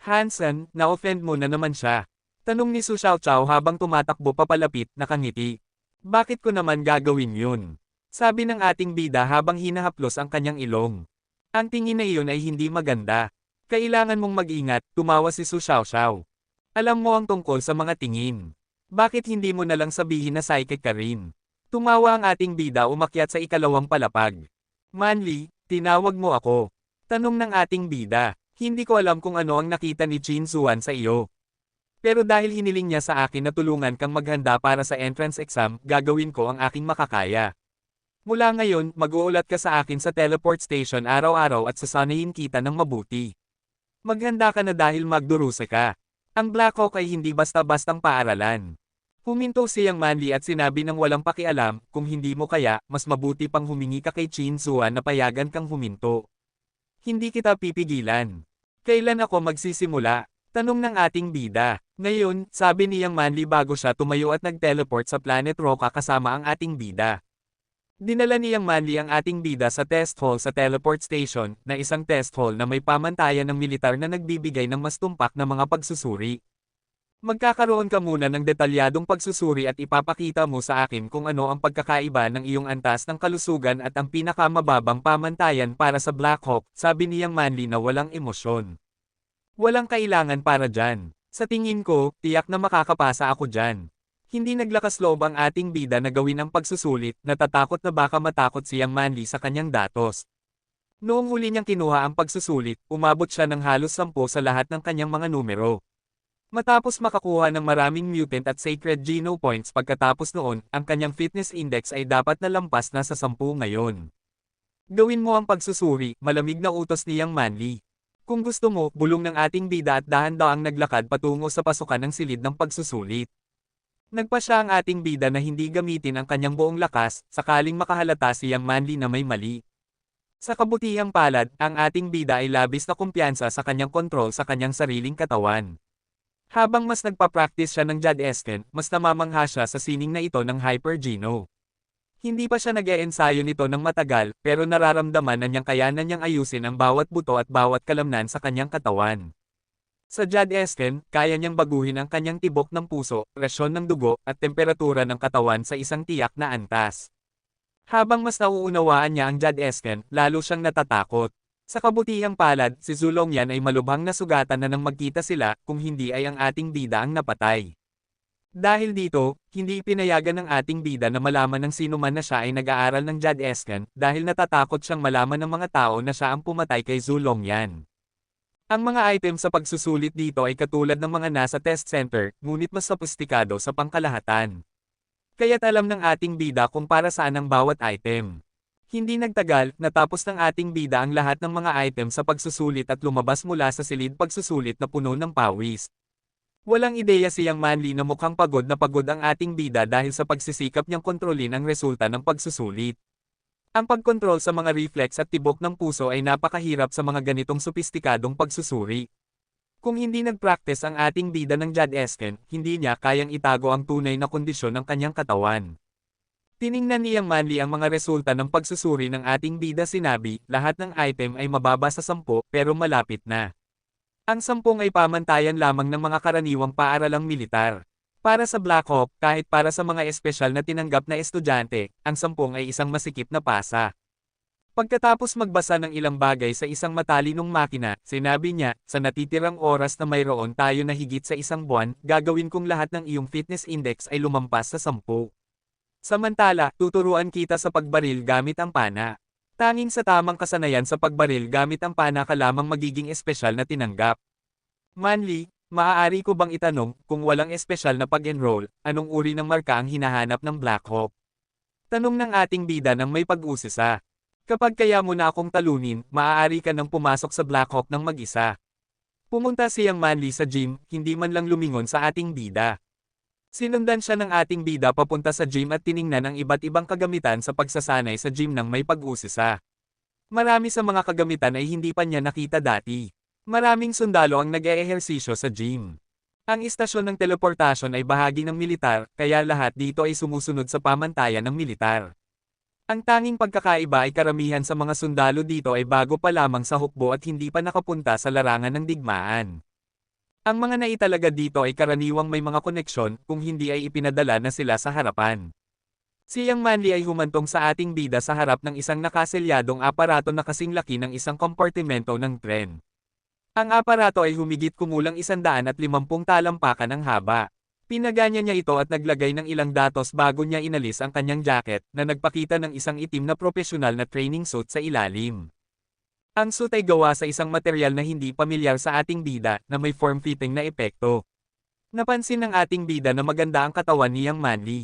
Hansen, na-offend mo na naman siya. Tanong ni Su Xiaoqiao habang tumatakbo papalapit, nakangiti. Bakit ko naman gagawin yun? Sabi ng ating bida habang hinahaplos ang kanyang ilong. Ang tingin na iyon ay hindi maganda. Kailangan mong mag-ingat, tumawa si Su Xiaoqiao. Alam mo ang tungkol sa mga tingin. Bakit hindi mo na lang sabihin na psychic ka rin? Tumawa ang ating bida umakyat sa ikalawang palapag. Manly, tinawag mo ako. Tanong ng ating bida. Hindi ko alam kung ano ang nakita ni Chin Zuan sa iyo. Pero dahil hiniling niya sa akin na tulungan kang maghanda para sa entrance exam, gagawin ko ang aking makakaya. Mula ngayon, mag-uulat ka sa akin sa teleport station araw-araw at sasanayin kita ng mabuti. Maghanda ka na dahil magdurusa ka. Ang Black Hawk ay hindi basta-bastang paaralan. Huminto siyang Manly at sinabi ng walang pakialam, kung hindi mo kaya, mas mabuti pang humingi ka kay Chin Zuan na payagan kang huminto. Hindi kita pipigilan. Kailan ako magsisimula? Tanong ng ating bida. Ngayon, sabi niyang Manly bago siya tumayo at nag-teleport sa Planet Roca kasama ang ating bida. Dinala niyang Manly ang ating bida sa test hall sa teleport station, na isang test hall na may pamantayan ng militar na nagbibigay ng mas tumpak na mga pagsusuri. Magkakaroon ka muna ng detalyadong pagsusuri at ipapakita mo sa akin kung ano ang pagkakaiba ng iyong antas ng kalusugan at ang pinakamababang pamantayan para sa Black Hawk, sabi niyang Manly na walang emosyon. Walang kailangan para dyan. Sa tingin ko, tiyak na makakapasa ako dyan. Hindi naglakas loob ang ating bida na gawin ang pagsusulit, natatakot na baka matakot siyang Manly sa kanyang datos. Noong huli niyang kinuha ang pagsusulit, umabot siya ng halos 10 sa lahat ng kanyang mga numero. Matapos makakuha ng maraming mutant at sacred geno points pagkatapos noon, ang kanyang fitness index ay dapat na lampas na sa 10 ngayon. Gawin mo ang pagsusuri, malamig na utos niyang Manly. Kung gusto mo, bulong ng ating bida at dahan-daang naglakad patungo sa pasukan ng silid ng pagsusulit. Nagpasya ang ating bida na hindi gamitin ang kanyang buong lakas, sakaling makahalata siyang Manly na may mali. Sa kabutihang palad, ang ating bida ay labis na kumpiyansa sa kanyang kontrol sa kanyang sariling katawan. Habang mas nagpa-practice siya ng Jadesken, mas namamangha siya sa sining na ito ng Hyper Geno. Hindi pa siya nag-e-ensayo nito ng matagal, pero nararamdaman na niyang kayanan niyang ayusin ang bawat buto at bawat kalamnan sa kanyang katawan. Sa Jadesken, kaya niyang baguhin ang kanyang tibok ng puso, presyon ng dugo, at temperatura ng katawan sa isang tiyak na antas. Habang mas nauunawaan niya ang Jadesken, lalo siyang natatakot. Sa kabutihang palad, si Zulongyan ay malubhang nasugatan na nang magkita sila, kung hindi ay ang ating bida ang napatay. Dahil dito, hindi pinayagan ng ating bida na malaman ng sino man na siya ay nag-aaral ng Jadesken, dahil natatakot siyang malaman ng mga tao na siya ang pumatay kay Zulongyan. Ang mga item sa pagsusulit dito ay katulad ng mga nasa test center, ngunit mas sophisticado sa pangkalahatan. Kaya't alam ng ating bida kung para saan ang bawat item. Hindi nagtagal, natapos ng ating bida ang lahat ng mga item sa pagsusulit at lumabas mula sa silid pagsusulit na puno ng pawis. Walang ideya siyang Manly na mukhang pagod na pagod ang ating bida dahil sa pagsisikap niyang kontrolin ang resulta ng pagsusulit. Ang pagkontrol sa mga reflex at tibok ng puso ay napakahirap sa mga ganitong sopistikadong pagsusuri. Kung hindi nag-practice ang ating bida ng Jadesken, hindi niya kayang itago ang tunay na kondisyon ng kanyang katawan. Tiningnan niyang Manly ang mga resulta ng pagsusuri ng ating bida, sinabi, lahat ng item ay mababa sa 10 pero malapit na. Ang 10 ay pamantayan lamang ng mga karaniwang paaralang militar. Para sa Black Hawk, kahit para sa mga espesyal na tinanggap na estudyante, ang 10 ay isang masikip na pasa. Pagkatapos magbasa ng ilang bagay sa isang matalinong makina, sinabi niya, sa natitirang oras na mayroon tayo na higit sa 1 buwan, gagawin kong lahat ng iyong fitness index ay lumampas sa 10. Samantala, tuturuan kita sa pagbaril gamit ang pana. Tanging sa tamang kasanayan sa pagbaril gamit ang pana ka lamang magiging espesyal na tinanggap. Manly, maaari ko bang itanong, kung walang espesyal na pag-enroll, anong uri ng marka ang hinahanap ng Black Hawk? Tanong ng ating bida nang may pag-usisa. Kapag kaya mo na akong talunin, maaari ka nang pumasok sa Black Hawk ng mag-isa. Pumunta siyang Manly sa gym, hindi man lang lumingon sa ating bida. Sinundan siya ng ating bida papunta sa gym at tiningnan ang iba't ibang kagamitan sa pagsasanay sa gym nang may pag-usisa. Marami sa mga kagamitan ay hindi pa niya nakita dati. Maraming sundalo ang nag-eehersisyo sa gym. Ang istasyon ng teleportasyon ay bahagi ng militar, kaya lahat dito ay sumusunod sa pamantayan ng militar. Ang tanging pagkakaiba ay karamihan sa mga sundalo dito ay bago pa lamang sa hukbo at hindi pa nakapunta sa larangan ng digmaan. Ang mga naitalaga dito ay karaniwang may mga koneksyon, kung hindi ay ipinadala na sila sa harapan. Siyang Manly ay humantong sa ating bida sa harap ng isang nakaselyadong aparato na kasing laki ng isang kompartimento ng tren. Ang aparato ay humigit kumulang 150 talampakan ang haba. Pinaganya niya ito at naglagay ng ilang datos bago niya inalis ang kanyang jacket, na nagpakita ng isang itim na propesyonal na training suit sa ilalim. Ang suit ay gawa sa isang materyal na hindi pamilyar sa ating bida na may form-fitting na epekto. Napansin ng ating bida na maganda ang katawan ni Yang Manly.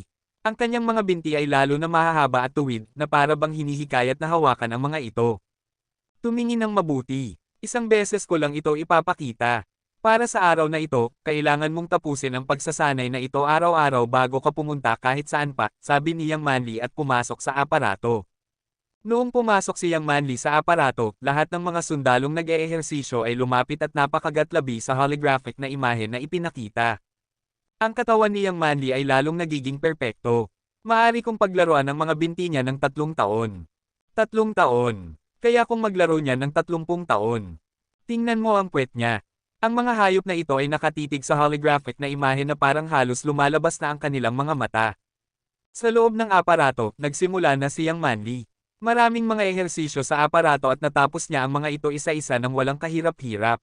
Ang kanyang mga binti ay lalo na mahahaba at tuwid na para bang hinihikayat na hawakan ang mga ito. Tumingin ng mabuti. Isang beses ko lang ito ipapakita. Para sa araw na ito, kailangan mong tapusin ang pagsasanay na ito araw-araw bago ka pumunta kahit saan pa, sabi ni Yang Manly at pumasok sa aparato. Noong pumasok si Yang Manly sa aparato, lahat ng mga sundalong nag-eehersisyo ay lumapit at napakagatlabi sa holographic na imahe na ipinakita. Ang katawan ni Yang Manly ay lalong nagiging perpekto. Maaari kong paglaruan ang mga binti niya ng 3 taon. 3 taon. Kaya kung maglaro niya ng 30 taon. Tingnan mo ang puwet niya. Ang mga hayop na ito ay nakatitig sa holographic na imahe na parang halos lumalabas na ang kanilang mga mata. Sa loob ng aparato, nagsimula na si Yang Manly. Maraming mga ehersisyo sa aparato at natapos niya ang mga ito isa-isa nang walang kahirap-hirap.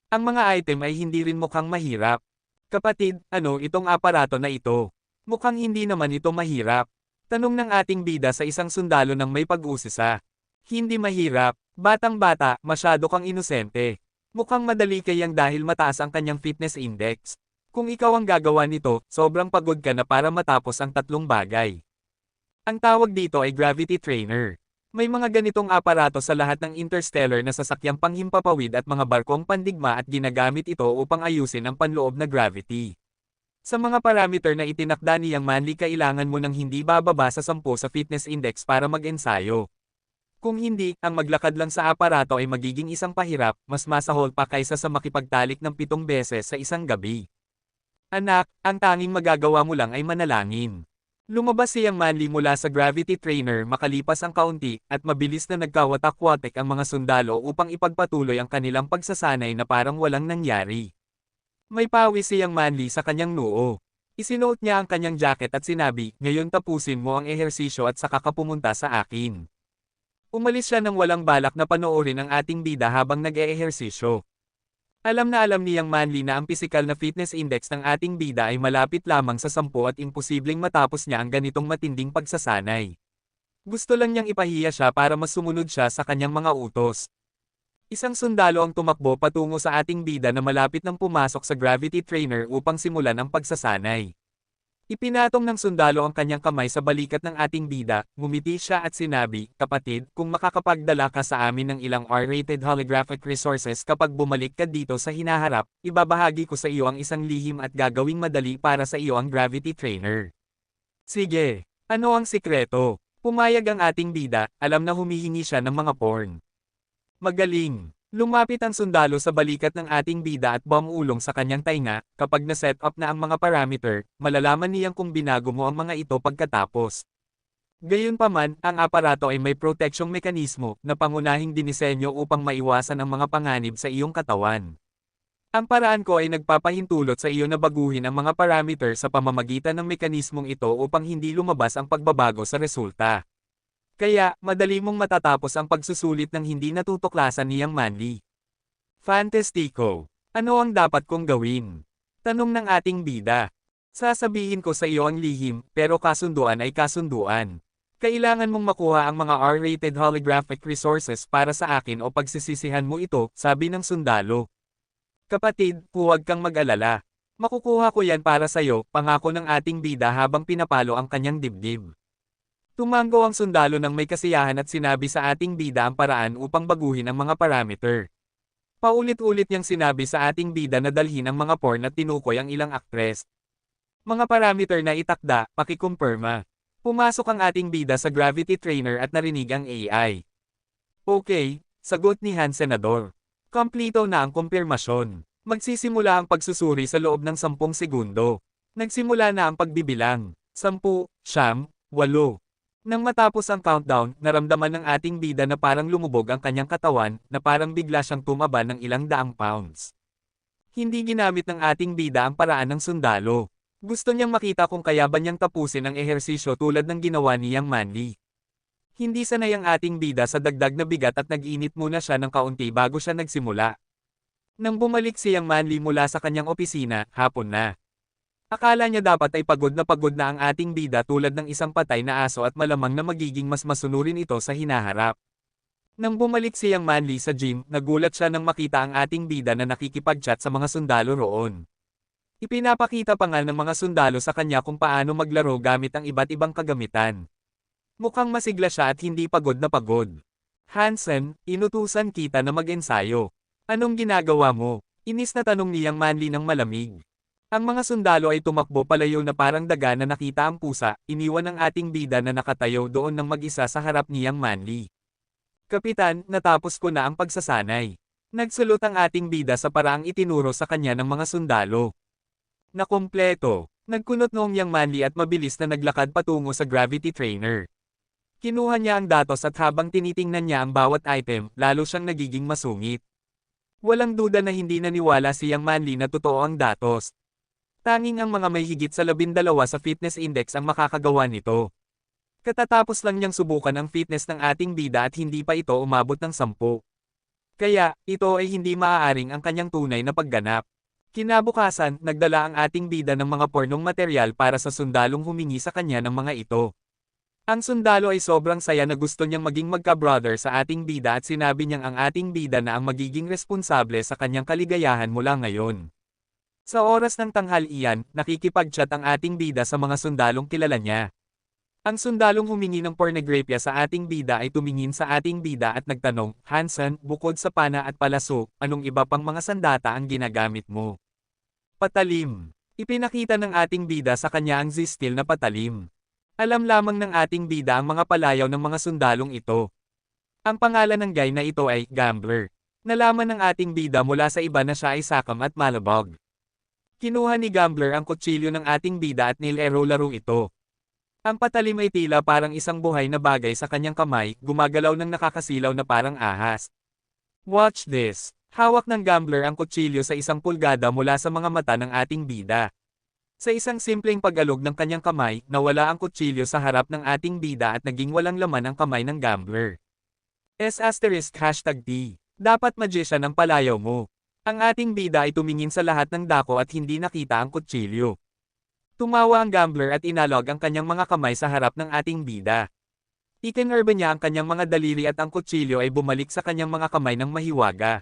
Ang mga item ay hindi rin mukhang mahirap. Kapatid, ano itong aparato na ito? Mukhang hindi naman ito mahirap. Tanong ng ating bida sa isang sundalo ng may pag-usisa. Hindi mahirap. Batang-bata, masyado kang inosente. Mukhang madali kayang dahil mataas ang kanyang fitness index. Kung ikaw ang gagawa nito, sobrang pagod ka na para matapos ang 3 bagay. Ang tawag dito ay Gravity Trainer. May mga ganitong aparato sa lahat ng interstellar na sasakyang panghimpapawid at mga barkong pandigma at ginagamit ito upang ayusin ang panloob na gravity. Sa mga parameter na itinakda ni Yang Manly, kailangan mo ng hindi bababa sa 10 sa fitness index para mag-ensayo. Kung hindi, ang maglakad lang sa aparato ay magiging isang pahirap, mas masahol pa kaysa sa makipagtalik ng 7 beses sa isang gabi. Anak, ang tanging magagawa mo lang ay manalangin. Lumabas si Yang Manly mula sa Gravity Trainer makalipas ang kaunti, at mabilis na nagkawatak-watek ang mga sundalo upang ipagpatuloy ang kanilang pagsasanay na parang walang nangyari. May pawis si Yang Manly sa kanyang noo. Isinuot niya ang kanyang jacket at sinabi, "Ngayon tapusin mo ang ehersisyo at saka ka pumunta sa akin." Umalis siya nang walang balak na panoorin ang ating bida habang nag-eehersisyo. Alam na alam ni Yang Manly na ang pisikal na fitness index ng ating bida ay malapit lamang sa 10 at imposibleng matapos niya ang ganitong matinding pagsasanay. Gusto lang niyang ipahiya siya para mas sumunod siya sa kanyang mga utos. Isang sundalo ang tumakbo patungo sa ating bida na malapit nang pumasok sa Gravity Trainer upang simulan ang pagsasanay. Ipinatong ng sundalo ang kanyang kamay sa balikat ng ating bida, ngumiti siya at sinabi, "Kapatid, kung makakapagdala ka sa amin ng ilang R-rated holographic resources kapag bumalik ka dito sa hinaharap, ibabahagi ko sa iyo ang isang lihim at gagawing madali para sa iyo ang Gravity Trainer." Sige, ano ang sikreto? Pumayag ang ating bida, alam na humihingi siya ng mga porn. Magaling. Lumapit ang sundalo sa balikat ng ating bida at bumulong sa kanyang tainga. Kapag na-set up na ang mga parameter, malalaman niyang kung binago mo ang mga ito pagkatapos. Gayunpaman, ang aparato ay may proteksyong mekanismo na pangunahing dinisenyo upang maiwasan ang mga panganib sa iyong katawan. Ang paraan ko ay nagpapahintulot sa iyo na baguhin ang mga parameter sa pamamagitan ng mekanismong ito upang hindi lumabas ang pagbabago sa resulta. Kaya, madali mong matatapos ang pagsusulit ng hindi natutuklasan ni Yang Manly. Fantastico! Ano ang dapat kong gawin? Tanong ng ating bida. Sasabihin ko sa iyo ang lihim, pero kasunduan ay kasunduan. Kailangan mong makuha ang mga R-rated holographic resources para sa akin o pagsisisihan mo ito, sabi ng sundalo. Kapatid, huwag kang mag-alala. Makukuha ko yan para sa'yo, pangako ng ating bida habang pinapalo ang kanyang dibdib. Tumango ang sundalo ng may kasiyahan at sinabi sa ating bida ang paraan upang baguhin ang mga parameter. Paulit-ulit niyang sinabi sa ating bida na dalhin ang mga porn at tinukoy ang ilang aktres. Mga parameter na itakda, pakikumpirma. Pumasok ang ating bida sa Gravity Trainer at narinig ang AI. Okay, sagot ni Han Senador. Kompleto na ang kumpirmasyon. Magsisimula ang pagsusuri sa loob ng 10 segundo. Nagsimula na ang pagbibilang. 10, 9, 8. Nang matapos ang countdown, naramdaman ng ating bida na parang lumubog ang kanyang katawan, na parang bigla siyang tumaba ng ilang daang pounds. Hindi ginamit ng ating bida ang paraan ng sundalo. Gusto niyang makita kung kaya ba niyang tapusin ang ehersisyo tulad ng ginawa ni Yang Manly. Hindi sanay ang ating bida sa dagdag na bigat at nag-init muna siya ng kaunti bago siya nagsimula. Nang bumalik si Yang Manly mula sa kanyang opisina, hapon na. Akala niya dapat ay pagod na ang ating bida tulad ng isang patay na aso at malamang na magiging mas masunurin ito sa hinaharap. Nang bumalik siyang Manly sa gym, nagulat siya nang makita ang ating bida na nakikipag-chat sa mga sundalo roon. Ipinapakita pa nga ng mga sundalo sa kanya kung paano maglaro gamit ang iba't ibang kagamitan. Mukhang masigla siya at hindi pagod na pagod. Hansen, inutusan kita na mag-ensayo. Anong ginagawa mo? Inis na tanong niyang Manly ng malamig. Ang mga sundalo ay tumakbo palayo na parang daga na nakita ang pusa, iniwan ang ating bida na nakatayo doon ng mag-isa sa harap niyang Manly. Kapitan, natapos ko na ang pagsasanay. Nagsulot ang ating bida sa paraang itinuro sa kanya ng mga sundalo. Nakumpleto. Nagkunot noong yang Manly at mabilis na naglakad patungo sa gravity trainer. Kinuha niya ang datos at habang tinitingnan niya ang bawat item, lalo siyang nagiging masungit. Walang duda na hindi naniwala si yang Manly na totoo ang datos. Tanging ang mga may higit sa 12 sa fitness index ang makakagawa nito. Katatapos lang niyang subukan ang fitness ng ating bida at hindi pa ito umabot ng 10. Kaya, ito ay hindi maaaring ang kanyang tunay na pagganap. Kinabukasan, nagdala ang ating bida ng mga pornong material para sa sundalong humingi sa kanya ng mga ito. Ang sundalo ay sobrang saya na gusto niyang maging magka-brother sa ating bida at sinabi niyang ang ating bida na ang magiging responsable sa kanyang kaligayahan mula ngayon. Sa oras ng tanghalian, nakikipag-chat ang ating bida sa mga sundalong kilala niya. Ang sundalong humingi ng pornografya sa ating bida ay tumingin sa ating bida at nagtanong, Hansen, bukod sa pana at palaso, anong iba pang mga sandata ang ginagamit mo? Patalim. Ipinakita ng ating bida sa kanya ang Z-Steel na patalim. Alam lamang ng ating bida ang mga palayaw ng mga sundalong ito. Ang pangalan ng guy na ito ay Gambler. Nalaman ng ating bida mula sa iba na siya ay sakam at malabog. Kinuha ni Gambler ang kutsilyo ng ating bida at nilaro-laro ito. Ang patalim ay tila parang isang buhay na bagay sa kanyang kamay, gumagalaw ng nakakasilaw na parang ahas. Watch this. Hawak ng Gambler ang kutsilyo sa 1 pulgada mula sa mga mata ng ating bida. Sa isang simpleng pag-alog ng kanyang kamay, nawala ang kutsilyo sa harap ng ating bida at naging walang laman ang kamay ng Gambler. #T. Dapat magician ang palayaw mo. Ang ating bida ay tumingin sa lahat ng dako at hindi nakita ang kutsilyo. Tumawa ang Gambler at inalog ang kanyang mga kamay sa harap ng ating bida. Ikinerba niya ang kanyang mga daliri at ang kutsilyo ay bumalik sa kanyang mga kamay ng mahiwaga.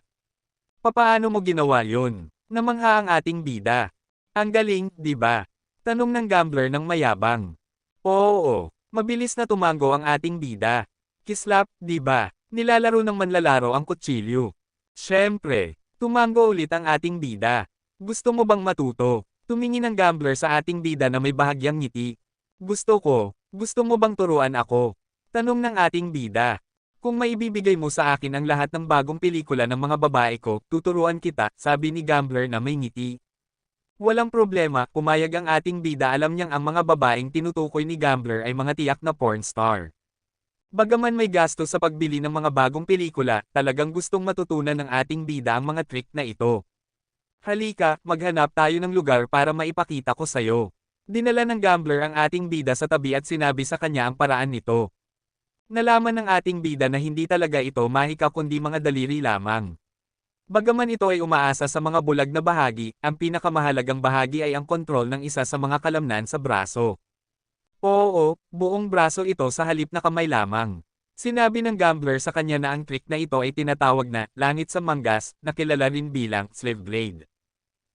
Papaano mo ginawa yun? Namangha ang ating bida. Ang galing, di ba? Tanong ng Gambler ng mayabang. Oo, mabilis na tumango ang ating bida. Kislap, di ba? Nilalaro ng manlalaro ang kutsilyo. Siyempre, tumango ulit ang ating bida. Gusto mo bang matuto? Tumingin ang Gambler sa ating bida na may bahagyang ngiti. Gusto ko. Gusto mo bang turuan ako? Tanong ng ating bida. Kung maibibigay mo sa akin ang lahat ng bagong pelikula ng mga babae ko, tuturuan kita, sabi ni Gambler na may ngiti. Walang problema, pumayag ang ating bida, alam niyang ang mga babaeng tinutukoy ni Gambler ay mga tiyak na porn star. Bagaman may gasto sa pagbili ng mga bagong pelikula, talagang gustong matutunan ng ating bida ang mga trick na ito. Halika, maghanap tayo ng lugar para maipakita ko sayo. Dinala ng Gambler ang ating bida sa tabi at sinabi sa kanya ang paraan nito. Nalaman ng ating bida na hindi talaga ito mahika kundi mga daliri lamang. Bagaman ito ay umaasa sa mga bulag na bahagi, ang pinakamahalagang bahagi ay ang kontrol ng isa sa mga kalamnan sa braso. Oo, buong braso ito sa halip na kamay lamang. Sinabi ng Gambler sa kanya na ang trick na ito ay tinatawag na langit sa manggas, na kilala rin bilang slave blade.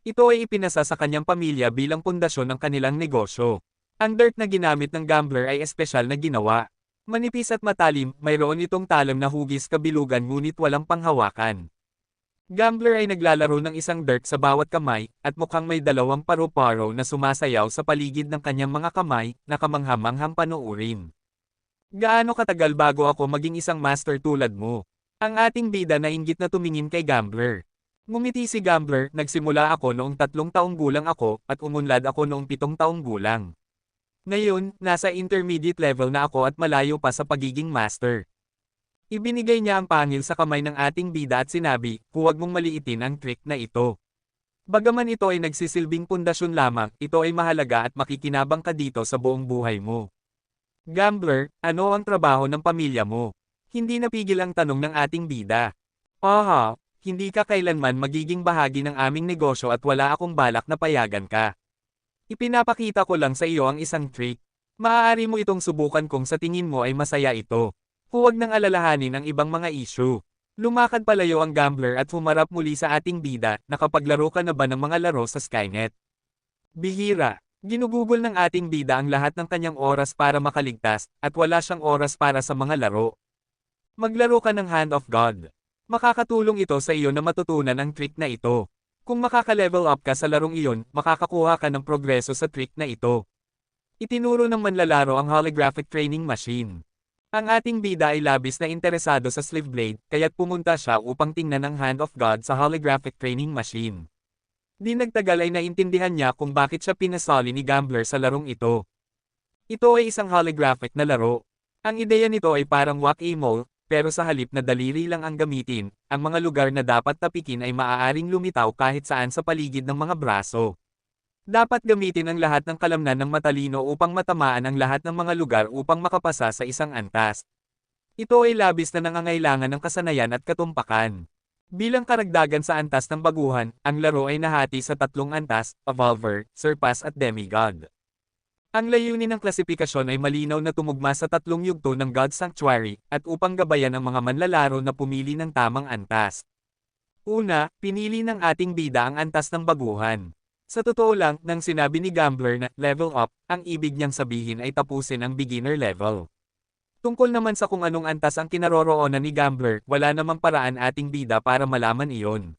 Ito ay ipinasa sa kanyang pamilya bilang pundasyon ng kanilang negosyo. Ang dirt na ginamit ng Gambler ay espesyal na ginawa. Manipis at matalim, mayroon itong talam na hugis kabilugan ngunit walang panghawakan. Gambler ay naglalaro ng isang dirt sa bawat kamay, at mukhang may 2 paru-paro na sumasayaw sa paligid ng kanyang mga kamay, na kamangha-manghang panoorin. Gaano katagal bago ako maging isang master tulad mo? Ang ating bida na inggit na tumingin kay Gambler. Ngumiti si Gambler, nagsimula ako noong 3 taong gulang ako, at umunlad ako noong 7 taong gulang. Ngayon, nasa intermediate level na ako at malayo pa sa pagiging master. Ibinigay niya ang pangil sa kamay ng ating bida at sinabi, huwag mong maliitin ang trick na ito. Bagaman ito ay nagsisilbing pundasyon lamang, ito ay mahalaga at makikinabang ka dito sa buong buhay mo. Gambler, ano ang trabaho ng pamilya mo? Hindi napigil ang tanong ng ating bida. Aha. Hindi ka kailanman magiging bahagi ng aming negosyo at wala akong balak na payagan ka. Ipinapakita ko lang sa iyo ang isang trick. Maaari mo itong subukan kung sa tingin mo ay masaya ito. Huwag nang alalahanin ang ibang mga issue. Lumakad palayo ang gambler at humarap muli sa ating bida, nakapaglaro ka na ba ng mga laro sa Skynet? Bihira. Ginugugol ng ating bida ang lahat ng kanyang oras para makaligtas, at wala siyang oras para sa mga laro. Maglaro ka ng Hand of God. Makakatulong ito sa iyo na matutunan ang trick na ito. Kung makaka-level up ka sa larong iyon, makakakuha ka ng progreso sa trick na ito. Itinuro ng manlalaro ang holographic training machine. Ang ating bida ay labis na interesado sa Sleeve Blade, kaya't pumunta siya upang tingnan ang Hand of God sa holographic training machine. Di nagtagal ay naintindihan niya kung bakit siya pinasali ni Gambler sa larong ito. Ito ay isang holographic na laro. Ang ideya nito ay parang whack-a-mole, pero sa halip na daliri lang ang gamitin, ang mga lugar na dapat tapikin ay maaaring lumitaw kahit saan sa paligid ng mga braso. Dapat gamitin ang lahat ng kalamnan ng matalino upang matamaan ang lahat ng mga lugar upang makapasa sa isang antas. Ito ay labis na nangangailangan ng kasanayan at katumpakan. Bilang karagdagan sa antas ng baguhan, ang laro ay nahati sa tatlong antas, Evolver, Surpass at Demigod. Ang layunin ng klasifikasyon ay malinaw na tumugma sa tatlong yugto ng God Sanctuary, at upang gabayan ang mga manlalaro na pumili ng tamang antas. Una, pinili ng ating bida ang antas ng baguhan. Sa totoo lang, nang sinabi ni Gambler na level up, ang ibig niyang sabihin ay tapusin ang beginner level. Tungkol naman sa kung anong antas ang kinaroroonan ni Gambler, wala namang paraan ating bida para malaman iyon.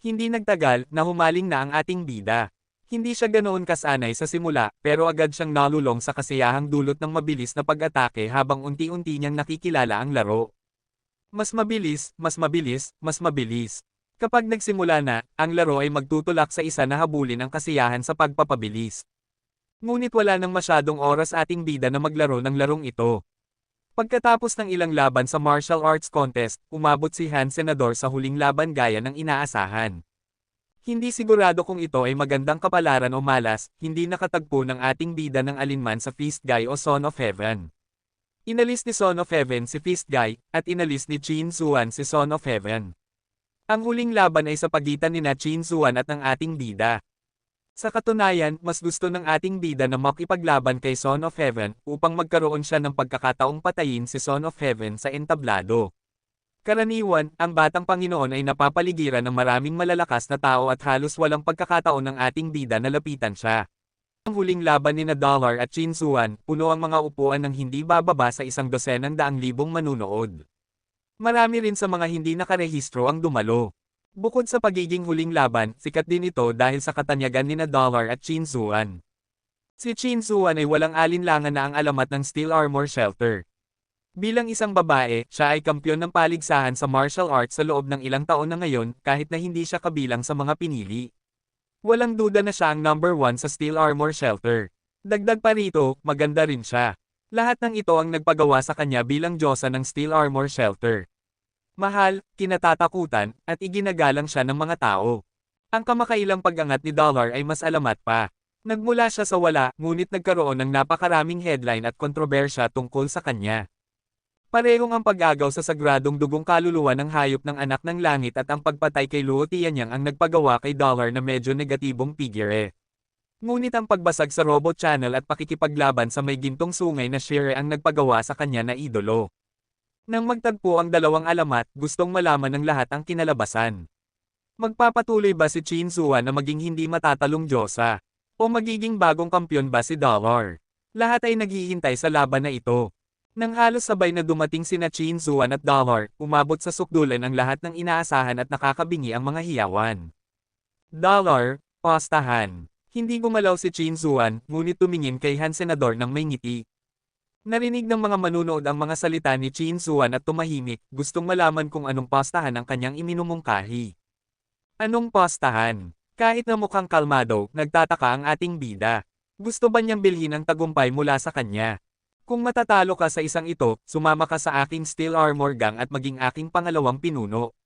Hindi nagtagal, nahumaling na ang ating bida. Hindi siya ganoon kasanay sa simula, pero agad siyang nalulong sa kasiyahang dulot ng mabilis na pag-atake habang unti-unti niyang nakikilala ang laro. Mas mabilis, mas mabilis, mas mabilis. Kapag nagsimula na, ang laro ay magtutulak sa isa na habulin ang kasiyahan sa pagpapabilis. Ngunit wala nang masyadong oras ating bida na maglaro ng larong ito. Pagkatapos ng ilang laban sa martial arts contest, umabot si Han Senador sa huling laban gaya ng inaasahan. Hindi sigurado kung ito ay magandang kapalaran o malas, hindi nakatagpo ng ating bida ng alinman sa Feast Guy o Son of Heaven. Inalis ni Son of Heaven si Feast Guy, at inalis ni Chin Zuan si Son of Heaven. Ang huling laban ay sa pagitan ni na Chin Zuan at ng ating bida. Sa katunayan, mas gusto ng ating bida na makipaglaban kay Son of Heaven upang magkaroon siya ng pagkakataong patayin si Son of Heaven sa entablado. Karaniwan, ang batang Panginoon ay napapaligiran ng maraming malalakas na tao at halos walang pagkakataon ng ating bida na lapitan siya. Ang huling laban ni na Dollar at Chin Zuan, puno ang mga upuan ng hindi bababa sa 100,000 manunood. Marami rin sa mga hindi nakarehistro ang dumalo. Bukod sa pagiging huling laban, sikat din ito dahil sa katanyagan ni na Dollar at Chin Zuan. Si Chin Zuan ay walang alinlangan na ang alamat ng Steel Armor Shelter. Bilang isang babae, siya ay kampyon ng paligsahan sa martial arts sa loob ng ilang taon na ngayon kahit na hindi siya kabilang sa mga pinili. Walang duda na siya ang number 1 sa Steel Armor Shelter. Dagdag pa rito, maganda rin siya. Lahat ng ito ang nagpagawa sa kanya bilang diyosa ng Steel Armor Shelter. Mahal, kinatatakutan, at iginagalang siya ng mga tao. Ang kamakailang pag-angat ni Dollar ay mas alamat pa. Nagmula siya sa wala, ngunit nagkaroon ng napakaraming headline at kontrobersya tungkol sa kanya. Parehong ang pag-agaw sa sagradong dugong kaluluwa ng hayop ng anak ng langit at ang pagpatay kay Luo Tianyang ang nagpagawa kay Dollar na medyo negatibong figure. Ngunit ang pagbasag sa Robot Channel at pakikipaglaban sa may gintong sungay na Shire ang nagpagawa sa kanya na idolo. Nang magtagpo ang dalawang alamat, gustong malaman ng lahat ang kinalabasan. Magpapatuloy ba si Chin Zuan na maging hindi matatalong diyosa? O magiging bagong kampyon ba si Dollar? Lahat ay naghihintay sa laban na ito. Nang halos sabay na dumating sina Chin Zuan at Dollar, umabot sa sukdulan ang lahat ng inaasahan at nakakabingi ang mga hiyawan. Dollar, pastahan. Hindi gumalaw si Chin Zuan, ngunit tumingin kay Han Senador ng may ngiti. Narinig ng mga manunood ang mga salita ni Chin Zuan at tumahimik, gustong malaman kung anong pastahan ang kanyang iminumungkahi. Anong pastahan? Kahit na mukhang kalmado, nagtataka ang ating bida. Gusto ba niyang bilhin ang tagumpay mula sa kanya? Kung matatalo ka sa isang ito, sumama ka sa aking Steel Armor Gang at maging aking pangalawang pinuno.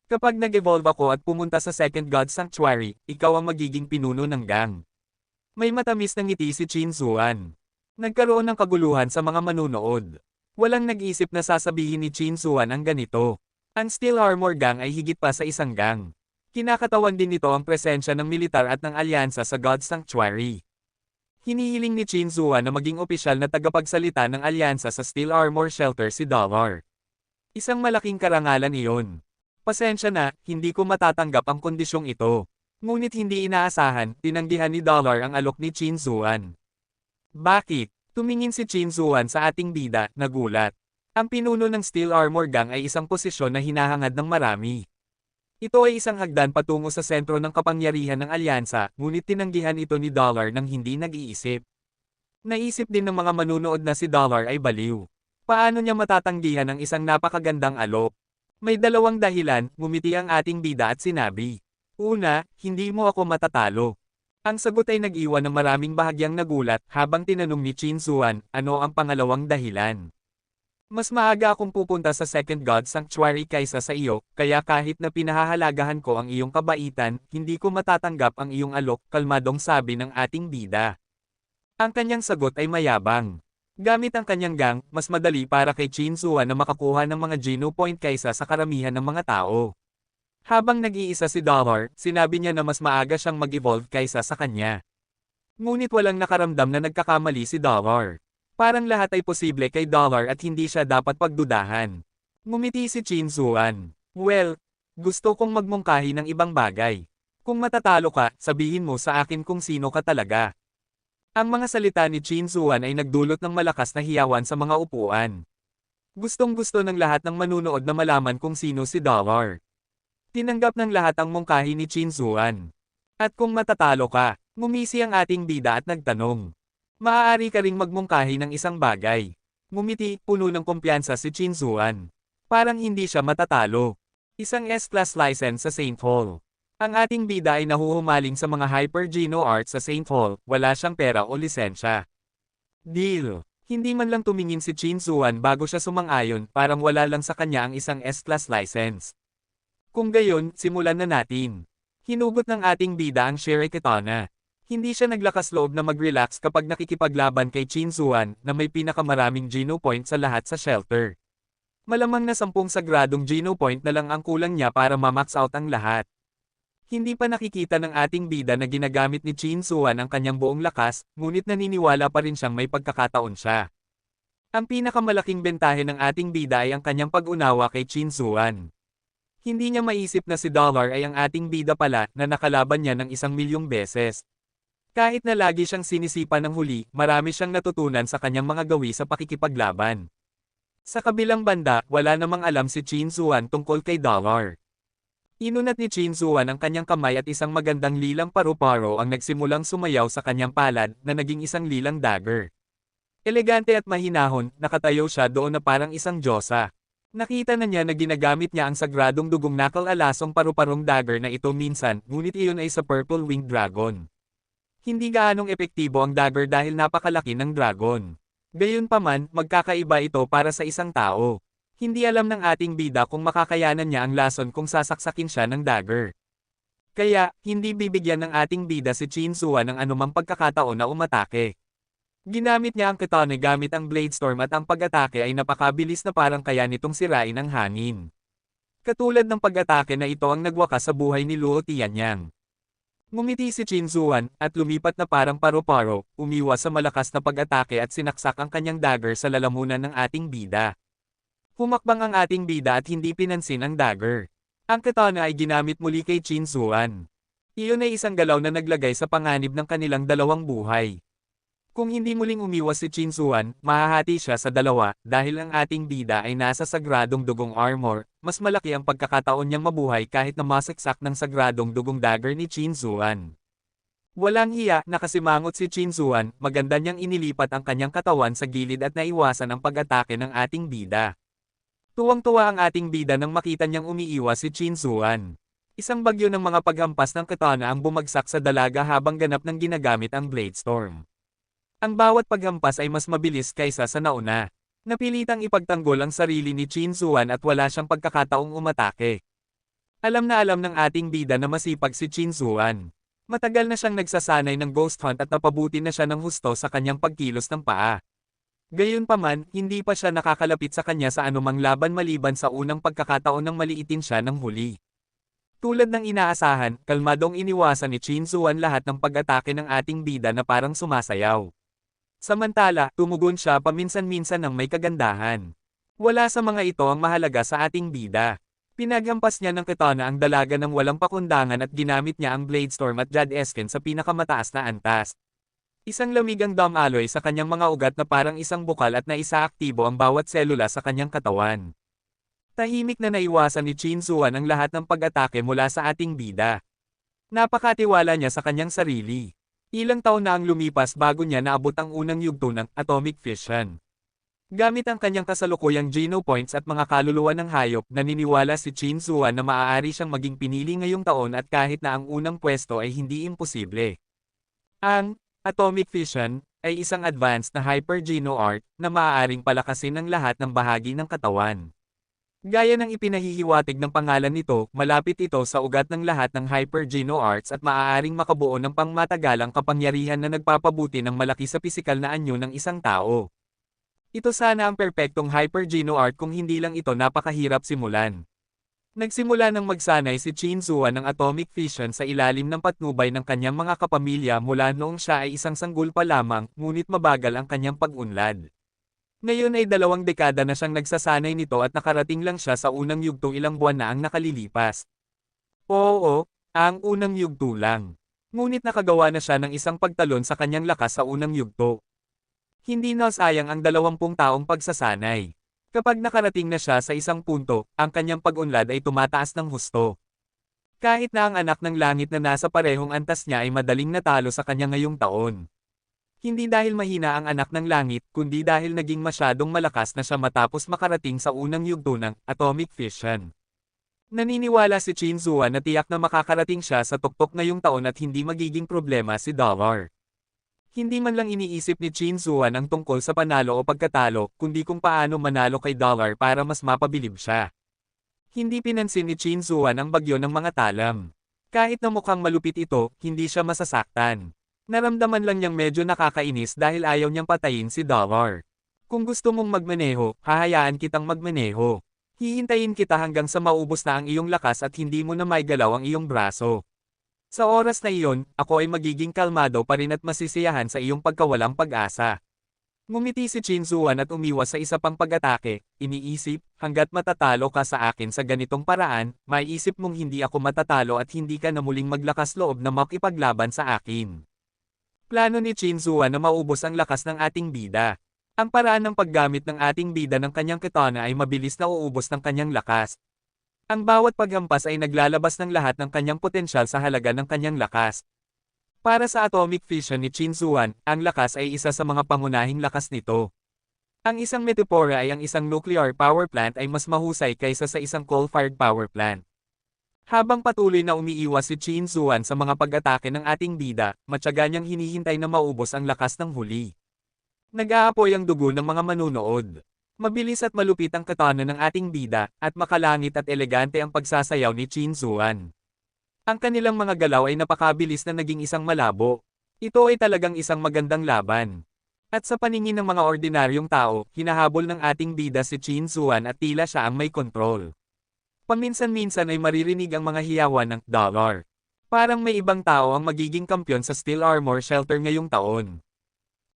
Kapag nag-evolve ako at pumunta sa Second God Sanctuary, ikaw ang magiging pinuno ng gang. May matamis na ngiti si Chin Zuan. Nagkaroon ng kaguluhan sa mga manunood. Walang nag-isip na sasabihin ni Chin Zuan ang ganito. Ang Steel Armor Gang ay higit pa sa isang gang. Kinakatawan din nito ang presensya ng militar at ng alyansa sa God Sanctuary. Hinihiling ni Qin Zuan na maging opisyal na tagapagsalita ng alyansa sa Steel Armor Shelter si Dollar. Isang malaking karangalan iyon. Pasensya na, hindi ko matatanggap ang kondisyong ito. Ngunit hindi inaasahan, tinanggihan ni Dollar ang alok ni Qin Zuan. Bakit? Tumingin si Qin Zuan sa ating bida, nagulat. Ang pinuno ng Steel Armor Gang ay isang posisyon na hinahangad ng marami. Ito ay isang hagdan patungo sa sentro ng kapangyarihan ng alyansa, ngunit tinanggihan ito ni Dollar nang hindi nag-iisip. Naisip din ng mga manunood na si Dollar ay baliw. Paano niya matatanggihan ang isang napakagandang alok? May dalawang dahilan, ngumiti ang ating bida at sinabi. Una, hindi mo ako matatalo. Ang sagot ay nag-iwan ng maraming bahagyang nagulat habang tinanong ni Qin Zuan, ano ang pangalawang dahilan? Mas maaga akong pupunta sa Second God Sanctuary kaysa sa iyo, kaya kahit na pinahahalagahan ko ang iyong kabaitan, hindi ko matatanggap ang iyong alok, kalmadong sabi ng ating bida. Ang kanyang sagot ay mayabang. Gamit ang kanyang gang, mas madali para kay Qin Zuan na makakuha ng mga Geno Point kaysa sa karamihan ng mga tao. Habang nag-iisa si Dollar, sinabi niya na mas maaga siyang mag-evolve kaysa sa kanya. Ngunit walang nakaramdam na nagkakamali si Dollar. Parang lahat ay posible kay Dollar at hindi siya dapat pagdudahan. Ngumiti si Qin Zuan. Well, gusto kong magmungkahi ng ibang bagay. Kung matatalo ka, sabihin mo sa akin kung sino ka talaga. Ang mga salita ni Qin Zuan ay nagdulot ng malakas na hiyawan sa mga upuan. Gustong-gusto ng lahat ng manunood na malaman kung sino si Dollar. Tinanggap ng lahat ang mungkahi ni Qin Zuan. At kung matatalo ka, ngumisi ang ating bida at nagtanong. Maaari ka ring magmungkahi ng isang bagay. Ngumiti, puno ng kumpiyansa si Qin Zuan. Parang hindi siya matatalo. Isang S-Class license sa St. Paul. Ang ating bida ay nahuhumaling sa mga Hyper Geno Arts sa St. Paul, wala siyang pera o lisensya. Deal. Hindi man lang tumingin si Qin Zuan bago siya sumang-ayon, parang wala lang sa kanya ang isang S-Class license. Kung gayon, simulan na natin. Hinugot ng ating bida ang Sherry Kitana. Hindi siya naglakas loob na mag-relax kapag nakikipaglaban kay Qin Zuan na may pinakamaraming Geno Point sa lahat sa shelter. Malamang na 10 sagradong Geno Point na lang ang kulang niya para ma-max out ang lahat. Hindi pa nakikita ng ating bida na ginagamit ni Qin Zuan ang kanyang buong lakas, ngunit naniniwala pa rin siyang may pagkakataon siya. Ang pinakamalaking bentahe ng ating bida ay ang kanyang pag-unawa kay Qin Zuan. Hindi niya maisip na si Dollar ay ang ating bida pala na nakalaban niya ng 1,000,000 beses. Kahit na lagi siyang sinisipa ng huli, marami siyang natutunan sa kanyang mga gawi sa pakikipaglaban. Sa kabilang banda, wala namang alam si Qin Zuan tungkol kay Dollar. Inunat ni Qin Zuan ang kanyang kamay at isang magandang lilang paru-paro ang nagsimulang sumayaw sa kanyang palad na naging isang lilang dagger. Elegante at mahinahon, nakatayo siya doon na parang isang diyosa. Nakita na niya na ginagamit niya ang sagradong dugong nakal-alasong paru-parong dagger na ito minsan, ngunit iyon ay sa Purple Winged Dragon. Hindi gaanong epektibo ang dagger dahil napakalaki ng dragon. Gayunpaman, magkakaiba ito para sa isang tao. Hindi alam ng ating bida kung makakayanan niya ang lason kung sasaksakin siya ng dagger. Kaya, hindi bibigyan ng ating bida si Qin Zuan ng anumang pagkakataon na umatake. Ginamit niya ang katana gamit ang Blade Storm at ang pag-atake ay napakabilis na parang kaya nitong sirain ang hangin. Katulad ng pag-atake na ito ang nagwakas sa buhay ni Luo Tianyang. Ngumiti si Qin Zuan, at lumipat na parang paru-paro, umiwas sa malakas na pag-atake at sinaksak ang kanyang dagger sa lalamunan ng ating bida. Humakbang ang ating bida at hindi pinansin ang dagger. Ang katana ay ginamit muli kay Qin Zuan. Iyon ay isang galaw na naglagay sa panganib ng kanilang dalawang buhay. Kung hindi muling umiwas si Qin Zuan, mahahati siya sa dalawa, dahil ang ating bida ay nasa sagradong dugong armor, mas malaki ang pagkakataon niyang mabuhay kahit na masaksak ng sagradong dugong dagger ni Qin Zuan. Walang hiya, nakasimangot si Qin Zuan, maganda niyang inilipat ang kanyang katawan sa gilid at naiwasan ang pag-atake ng ating bida. Tuwang-tuwa ang ating bida nang makita niyang umiiwas si Qin Zuan. Isang bagyo ng mga paghampas ng katana ang bumagsak sa dalaga habang ganap ng ginagamit ang Blade Storm. Ang bawat paghampas ay mas mabilis kaysa sa nauna. Napilitang ipagtanggol ang sarili ni Qin Zuan at wala siyang pagkakataong umatake. Alam ng ating bida na masipag si Qin Zuan. Matagal na siyang nagsasanay ng ghost hunt at napabuti na siya ng husto sa kanyang pagkilos ng paa. Gayunpaman, hindi pa siya nakakalapit sa kanya sa anumang laban maliban sa unang pagkakataon nang maliitin siya ng huli. Tulad ng inaasahan, kalmadong iniwasan ni Chin Zuan lahat ng pag-atake ng ating bida na parang sumasayaw. Samantala, tumugon siya paminsan-minsan ng may kagandahan. Wala sa mga ito ang mahalaga sa ating bida. Pinaghampas niya ng katana ang dalaga ng walang pakundangan at ginamit niya ang Bladestorm at Jad Esken sa pinakamataas na antas. Isang lamig ang Dom Alloy sa kanyang mga ugat na parang isang bukal at naisaaktibo ang bawat selula sa kanyang katawan. Tahimik na naiwasan ni Chin Zuan ang lahat ng pag-atake mula sa ating bida. Napakatiwala niya sa kanyang sarili. Ilang taon na ang lumipas bago niya naabot ang unang yugto ng atomic fission. Gamit ang kanyang kasalukuyang Geno points at mga kaluluwa ng hayop, naniniwala si Chin Zuan na maaari siyang maging pinili ngayong taon at kahit na ang unang pwesto ay hindi imposible. Ang atomic fission ay isang advanced na hyper Geno art na maaaring palakasin ang lahat ng bahagi ng katawan. Gaya ng ipinahihiwatig ng pangalan nito, malapit ito sa ugat ng lahat ng Hyper Geno Arts at maaaring makabuo ng pangmatagalang kapangyarihan na nagpapabuti ng malaki sa pisikal na anyo ng isang tao. Ito sana ang perpektong Hyper Geno Art kung hindi lang ito napakahirap simulan. Nagsimula ng magsanay si Chin Zuan ng atomic fission sa ilalim ng patnubay ng kanyang mga kapamilya mula noong siya ay isang sanggol pa lamang, ngunit mabagal ang kanyang pag-unlad. Ngayon ay 2 dekada na siyang nagsasanay nito at nakarating lang siya sa unang yugto ilang buwan na ang nakalilipas. Oo, ang unang yugto lang. Ngunit nakagawa na siya ng isang pagtalon sa kanyang lakas sa unang yugto. Hindi na sayang ang 20 taong pagsasanay. Kapag nakarating na siya sa isang punto, ang kanyang pag-unlad ay tumataas ng husto. Kahit na ang anak ng langit na nasa parehong antas niya ay madaling natalo sa kanya ngayong taon. Hindi dahil mahina ang anak ng langit, kundi dahil naging masyadong malakas na siya matapos makarating sa unang yugto ng atomic fission. Naniniwala si Chin Zuan na tiyak na makakarating siya sa tuktok ngayong taon at hindi magiging problema si Dollar. Hindi man lang iniisip ni Chin Zuan ang tungkol sa panalo o pagkatalo, kundi kung paano manalo kay Dollar para mas mapabilib siya. Hindi pinansin ni Chin Zuan ang bagyo ng mga talam. Kahit na mukhang malupit ito, hindi siya masasaktan. Naramdaman lang niyang medyo nakakainis dahil ayaw niyang patayin si Dollar. Kung gusto mong magmaneho, hahayaan kitang magmaneho. Hihintayin kita hanggang sa maubos na ang iyong lakas at hindi mo na maigalaw ang iyong braso. Sa oras na iyon, ako ay magiging kalmado pa rin at masisiyahan sa iyong pagkawalang pag-asa. Ngumiti si Chin Zuan at umiwas sa isa pang pag-atake, iniisip, hanggat matatalo ka sa akin sa ganitong paraan, maiisip mong hindi ako matatalo at hindi ka na muling maglakas loob na makipaglaban sa akin. Plano ni Chin Zuan na maubos ang lakas ng ating bida. Ang paraan ng paggamit ng ating bida ng kanyang katana ay mabilis na uubos ng kanyang lakas. Ang bawat paghampas ay naglalabas ng lahat ng kanyang potensyal sa halaga ng kanyang lakas. Para sa atomic fission ni Chin Zuan, ang lakas ay isa sa mga pangunahing lakas nito. Ang isang metapora ay ang isang nuclear power plant ay mas mahusay kaysa sa isang coal-fired power plant. Habang patuloy na umiiwas si Chin Zuan sa mga pag-atake ng ating bida, matyaga niyang hinihintay na maubos ang lakas ng huli. Nag-aapoy ang dugo ng mga manunood. Mabilis at malupit ang katana ng ating bida, at makalangit at elegante ang pagsasayaw ni Chin Zuan. Ang kanilang mga galaw ay napakabilis na naging isang malabo. Ito ay talagang isang magandang laban. At sa paningin ng mga ordinaryong tao, hinahabol ng ating bida si Chin Zuan at tila siya ang may kontrol. Paminsan-minsan ay maririnig ang mga hiyawan ng Dollar. Parang may ibang tao ang magiging kampyon sa Steel Armor Shelter ngayong taon.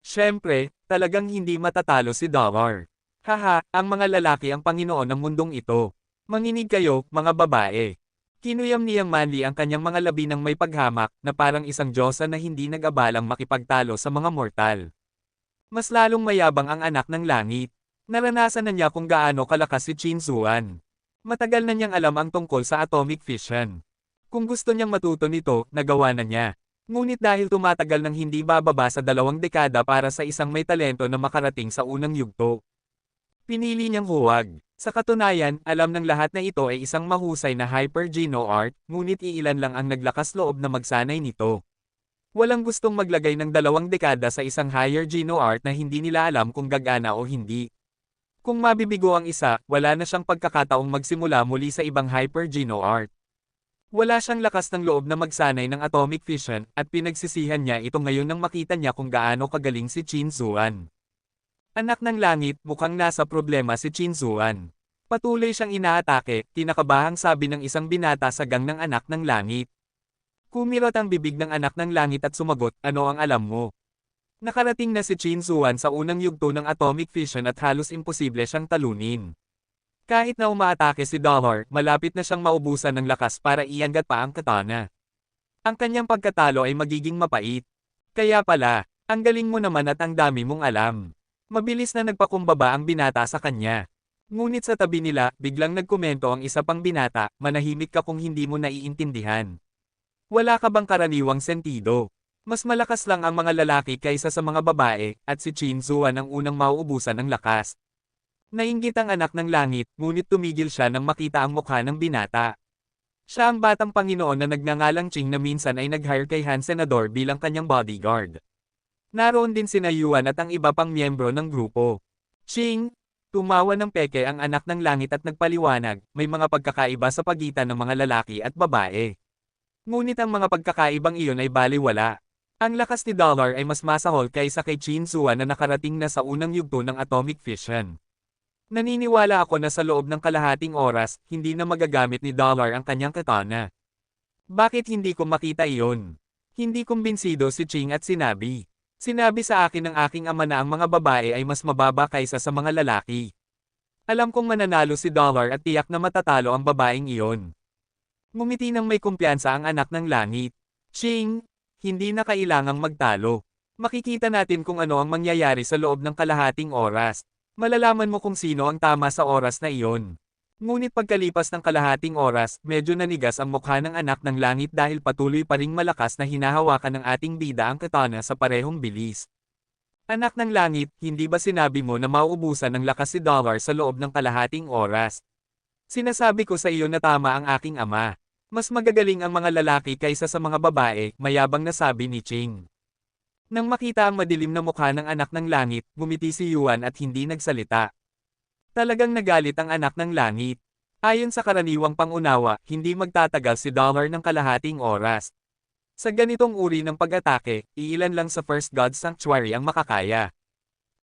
Siyempre, talagang hindi matatalo si Dollar. Haha, ang mga lalaki ang Panginoon ng mundong ito. Manginig kayo, mga babae. Kinuyam niyang Manly ang kanyang mga labi ng may paghamak, na parang isang diyosa na hindi nag-abalang makipagtalo sa mga mortal. Mas lalong mayabang ang anak ng langit. Naranasan na niya kung gaano kalakas si Chin Zuan. Matagal na niyang alam ang tungkol sa atomic fission. Kung gusto niyang matuto nito, nagawa na niya. Ngunit dahil tumatagal ng hindi bababa sa 2 dekada para sa isang may talento na makarating sa unang yugto, pinili niyang huwag. Sa katunayan, alam ng lahat na ito ay isang mahusay na Hyper Geno art, ngunit iilan lang ang naglakas loob na magsanay nito. Walang gustong maglagay ng 2 dekada sa isang higher Geno art na hindi nila alam kung gagana o hindi. Kung mabibigo ang isa, wala na siyang pagkakataong magsimula muli sa ibang Hyper Geno art. Wala siyang lakas ng loob na magsanay ng atomic fission, at pinagsisihan niya ito ngayon nang makita niya kung gaano kagaling si Chin Zuan. Anak ng langit, mukhang nasa problema si Chin Zuan. Patuloy siyang inaatake, kinakabahang sabi ng isang binata sa gang ng anak ng langit. Kumirot ang bibig ng anak ng langit at sumagot, ano ang alam mo? Nakarating na si Qin Zuan sa unang yugto ng atomic fission at halos imposible siyang talunin. Kahit na umaatake si Dollar, malapit na siyang maubusan ng lakas para iangat pa ang katana. Ang kanyang pagkatalo ay magiging mapait. Kaya pala, ang galing mo naman at ang dami mong alam. Mabilis na nagpakumbaba ang binata sa kanya. Ngunit sa tabi nila, biglang nagkomento ang isa pang binata, manahimik ka kung hindi mo naiintindihan. Wala ka bang karaniwang sentido? Mas malakas lang ang mga lalaki kaysa sa mga babae, at si Qin Zuan ang unang mauubusan ng lakas. Nainggit ang anak ng langit, ngunit tumigil siya nang makita ang mukha ng binata. Siya ang batang Panginoon na nagngangalang Qing na minsan ay nag-hire kay Han Senador bilang kanyang bodyguard. Naroon din sina Yuan at ang iba pang miyembro ng grupo. Qing, tumawa ng peke ang anak ng langit at nagpaliwanag, may mga pagkakaiba sa pagitan ng mga lalaki at babae. Ngunit ang mga pagkakaibang iyon ay baliwala. Ang lakas ni Dollar ay mas masahol kaysa kay Qin Zuan na nakarating na sa unang yugto ng atomic fission. Naniniwala ako na sa loob ng kalahating oras, hindi na magagamit ni Dollar ang kanyang katana. Bakit hindi ko makita iyon? Hindi kumbinsido si Qing at sinabi. Sinabi sa akin ng aking ama na ang mga babae ay mas mababa kaysa sa mga lalaki. Alam kong mananalo si Dollar at tiyak na matatalo ang babaeng iyon. Ngumiti ng may kumpiyansa ang anak ng langit. Qing, hindi na kailangang magtalo. Makikita natin kung ano ang mangyayari sa loob ng kalahating oras. Malalaman mo kung sino ang tama sa oras na iyon. Ngunit pagkalipas ng kalahating oras, medyo nanigas ang mukha ng anak ng langit dahil patuloy pa ring malakas na hinahawakan ng ating bida ang katana sa parehong bilis. Anak ng langit, hindi ba sinabi mo na mauubusan ng lakas si Dollar sa loob ng kalahating oras? Sinasabi ko sa iyo na tama ang aking ama. Mas magagaling ang mga lalaki kaysa sa mga babae, mayabang na sabi ni Qing. Nang makita ang madilim na mukha ng anak ng langit, gumiti si Yuan at hindi nagsalita. Talagang nagalit ang anak ng langit. Ayon sa karaniwang pangunawa, hindi magtatagal si Dollar ng kalahating oras. Sa ganitong uri ng pag-atake, iilan lang sa First God Sanctuary ang makakaya.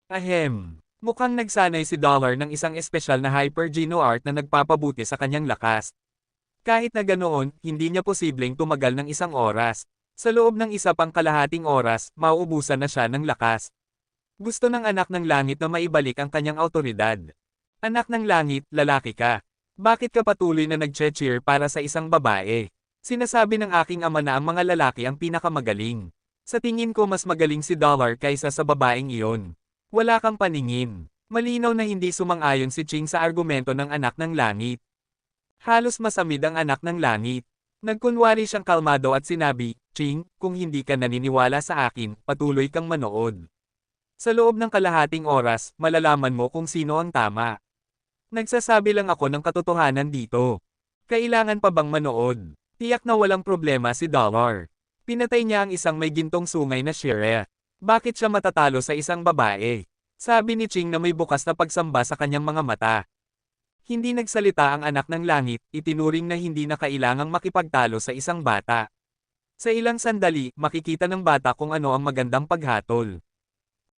Ahem. Mukhang nagsanay si Dollar ng isang espesyal na Hyper Geno Art na nagpapabuti sa kanyang lakas. Kahit na ganoon, hindi niya posibleng tumagal ng isang oras. Sa loob ng isa pang kalahating oras, mauubusan na siya ng lakas. Gusto ng anak ng langit na maibalik ang kanyang awtoridad. Anak ng langit, lalaki ka. Bakit ka patuloy na nag-cheer para sa isang babae? Sinasabi ng aking ama na ang mga lalaki ang pinakamagaling. Sa tingin ko mas magaling si Dollar kaysa sa babaeng iyon. Wala kang paningin. Malinaw na hindi sumang-ayon si Qing sa argumento ng anak ng langit. Halos masamid ang anak ng langit. Nagkunwari siyang kalmado at sinabi, Qing, kung hindi ka naniniwala sa akin, patuloy kang manood. Sa loob ng kalahating oras, malalaman mo kung sino ang tama. Nagsasabi lang ako ng katotohanan dito. Kailangan pa bang manood? Tiyak na walang problema si Dollar. Pinatay niya ang isang may gintong sungay na Shire. Bakit siya matatalo sa isang babae? Sabi ni Qing na may bukas na pagsamba sa kanyang mga mata. Hindi nagsalita ang anak ng langit, itinuring na hindi na kailangang makipagtalo sa isang bata. Sa ilang sandali, makikita ng bata kung ano ang magandang paghatol.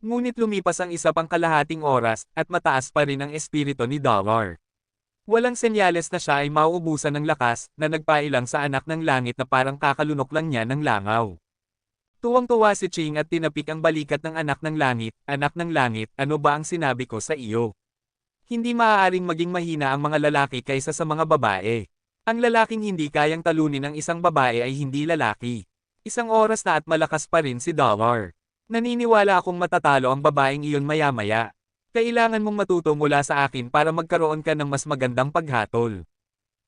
Ngunit lumipas ang isa pang kalahating oras, at mataas pa rin ang espiritu ni Dollar. Walang senyales na siya ay mauubusan ng lakas, na nagpailang sa anak ng langit na parang kakalunok lang niya ng langaw. Tuwang-tuwa si Qing at tinapik ang balikat ng anak ng langit, anak ng langit, ano ba ang sinabi ko sa iyo? Hindi maaaring maging mahina ang mga lalaki kaysa sa mga babae. Ang lalaking hindi kayang talunin ng isang babae ay hindi lalaki. Isang oras na at malakas pa rin si Dollar. Naniniwala akong matatalo ang babaeng iyon maya-maya. Kailangan mong matuto mula sa akin para magkaroon ka ng mas magandang paghatol.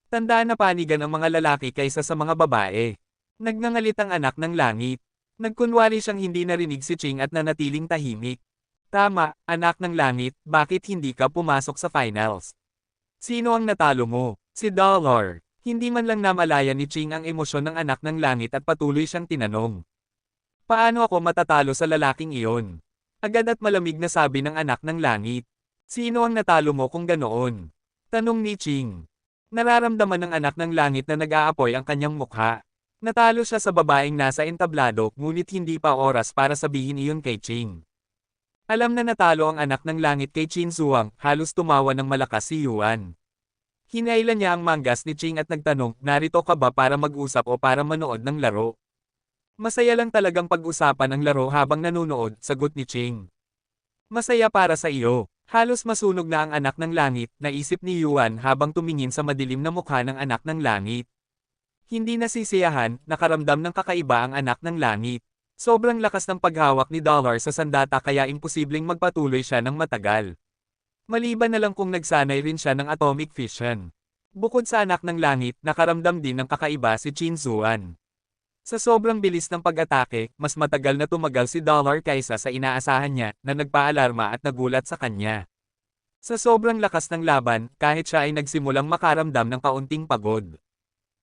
Tandaan na panigan ang mga lalaki kaysa sa mga babae. Nagngangalit ang anak ng langit. Nagkunwari siyang hindi narinig si Qing at nanatiling tahimik. Tama, anak ng langit, bakit hindi ka pumasok sa finals? Sino ang natalo mo? Si Dollar. Hindi man lang namalaya ni Qing ang emosyon ng anak ng langit at patuloy siyang tinanong. Paano ako matatalo sa lalaking iyon? Agad at malamig na sabi ng anak ng langit. Sino ang natalo mo kung ganoon? Tanong ni Qing. Nararamdaman ng anak ng langit na nag-aapoy ang kanyang mukha. Natalo siya sa babaeng nasa entablado ngunit hindi pa oras para sabihin iyon kay Qing. Alam na natalo ang anak ng langit kay Qin Zuang, halos tumawa ng malakas si Yuan. Hinailan niya ang mangas ni Ching at nagtanong, narito ka ba para mag-usap o para manood ng laro? Masaya lang talagang pag-usapan ang laro habang nanonood, sagot ni Ching. Masaya para sa iyo. Halos masunog na ang anak ng langit, naisip ni Yuan habang tumingin sa madilim na mukha ng anak ng langit. Hindi nasisiyahan, nakaramdam ng kakaiba ang anak ng langit. Sobrang lakas ng paghawak ni Dollar sa sandata kaya imposibleng magpatuloy siya ng matagal. Maliban na lang kung nagsanay rin siya ng atomic fission. Bukod sa anak ng langit, nakaramdam din ng kakaiba si Qin Zuan. Sa sobrang bilis ng pag-atake, mas matagal na tumagal si Dollar kaysa sa inaasahan niya, na nagpaalarma at nagulat sa kanya. Sa sobrang lakas ng laban, kahit siya ay nagsimulang makaramdam ng kaunting pagod.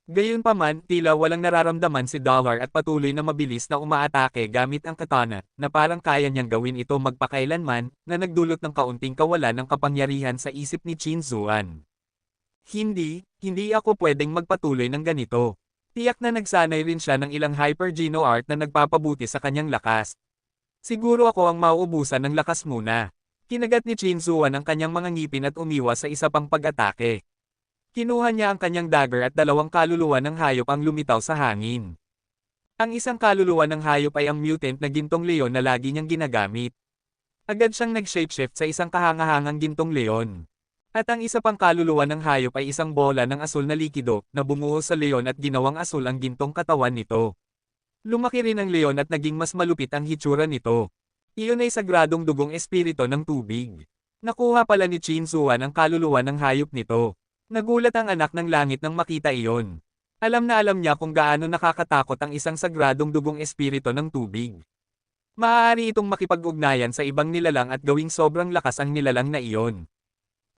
Gayunpaman, tila walang nararamdaman si Dollar at patuloy na mabilis na umaatake gamit ang katana, na parang kaya niyang gawin ito magpakailanman, na nagdulot ng kaunting kawalan ng kapangyarihan sa isip ni Qin Zuan. Hindi ako pwedeng magpatuloy ng ganito. Tiyak na nagsanay rin siya ng ilang Hyper Geno Art na nagpapabuti sa kanyang lakas. Siguro ako ang mauubusan ng lakas muna. Kinagat ni Qin Zuan ang kanyang mga ngipin at umiwas sa isa pang pag-atake. Kinuha niya ang kanyang dagger at dalawang kaluluwa ng hayop ang lumitaw sa hangin. Ang isang kaluluwa ng hayop ay ang mutant na gintong leon na lagi niyang ginagamit. Agad siyang nag-shapeshift sa isang kahangahangang gintong leon. At ang isa pang kaluluwa ng hayop ay isang bola ng asul na likido, na bumuo sa leon at ginawang asul ang gintong katawan nito. Lumaki rin ang leon at naging mas malupit ang hitsura nito. Iyon ay sagradong dugong espiritu ng tubig. Nakuha pala ni Qin Zuan ang kaluluwa ng hayop nito. Nagulat ang anak ng langit nang makita iyon. Alam na alam niya kung gaano nakakatakot ang isang sagradong dugong espiritu ng tubig. Maaari itong makipag-ugnayan sa ibang nilalang at gawing sobrang lakas ang nilalang na iyon.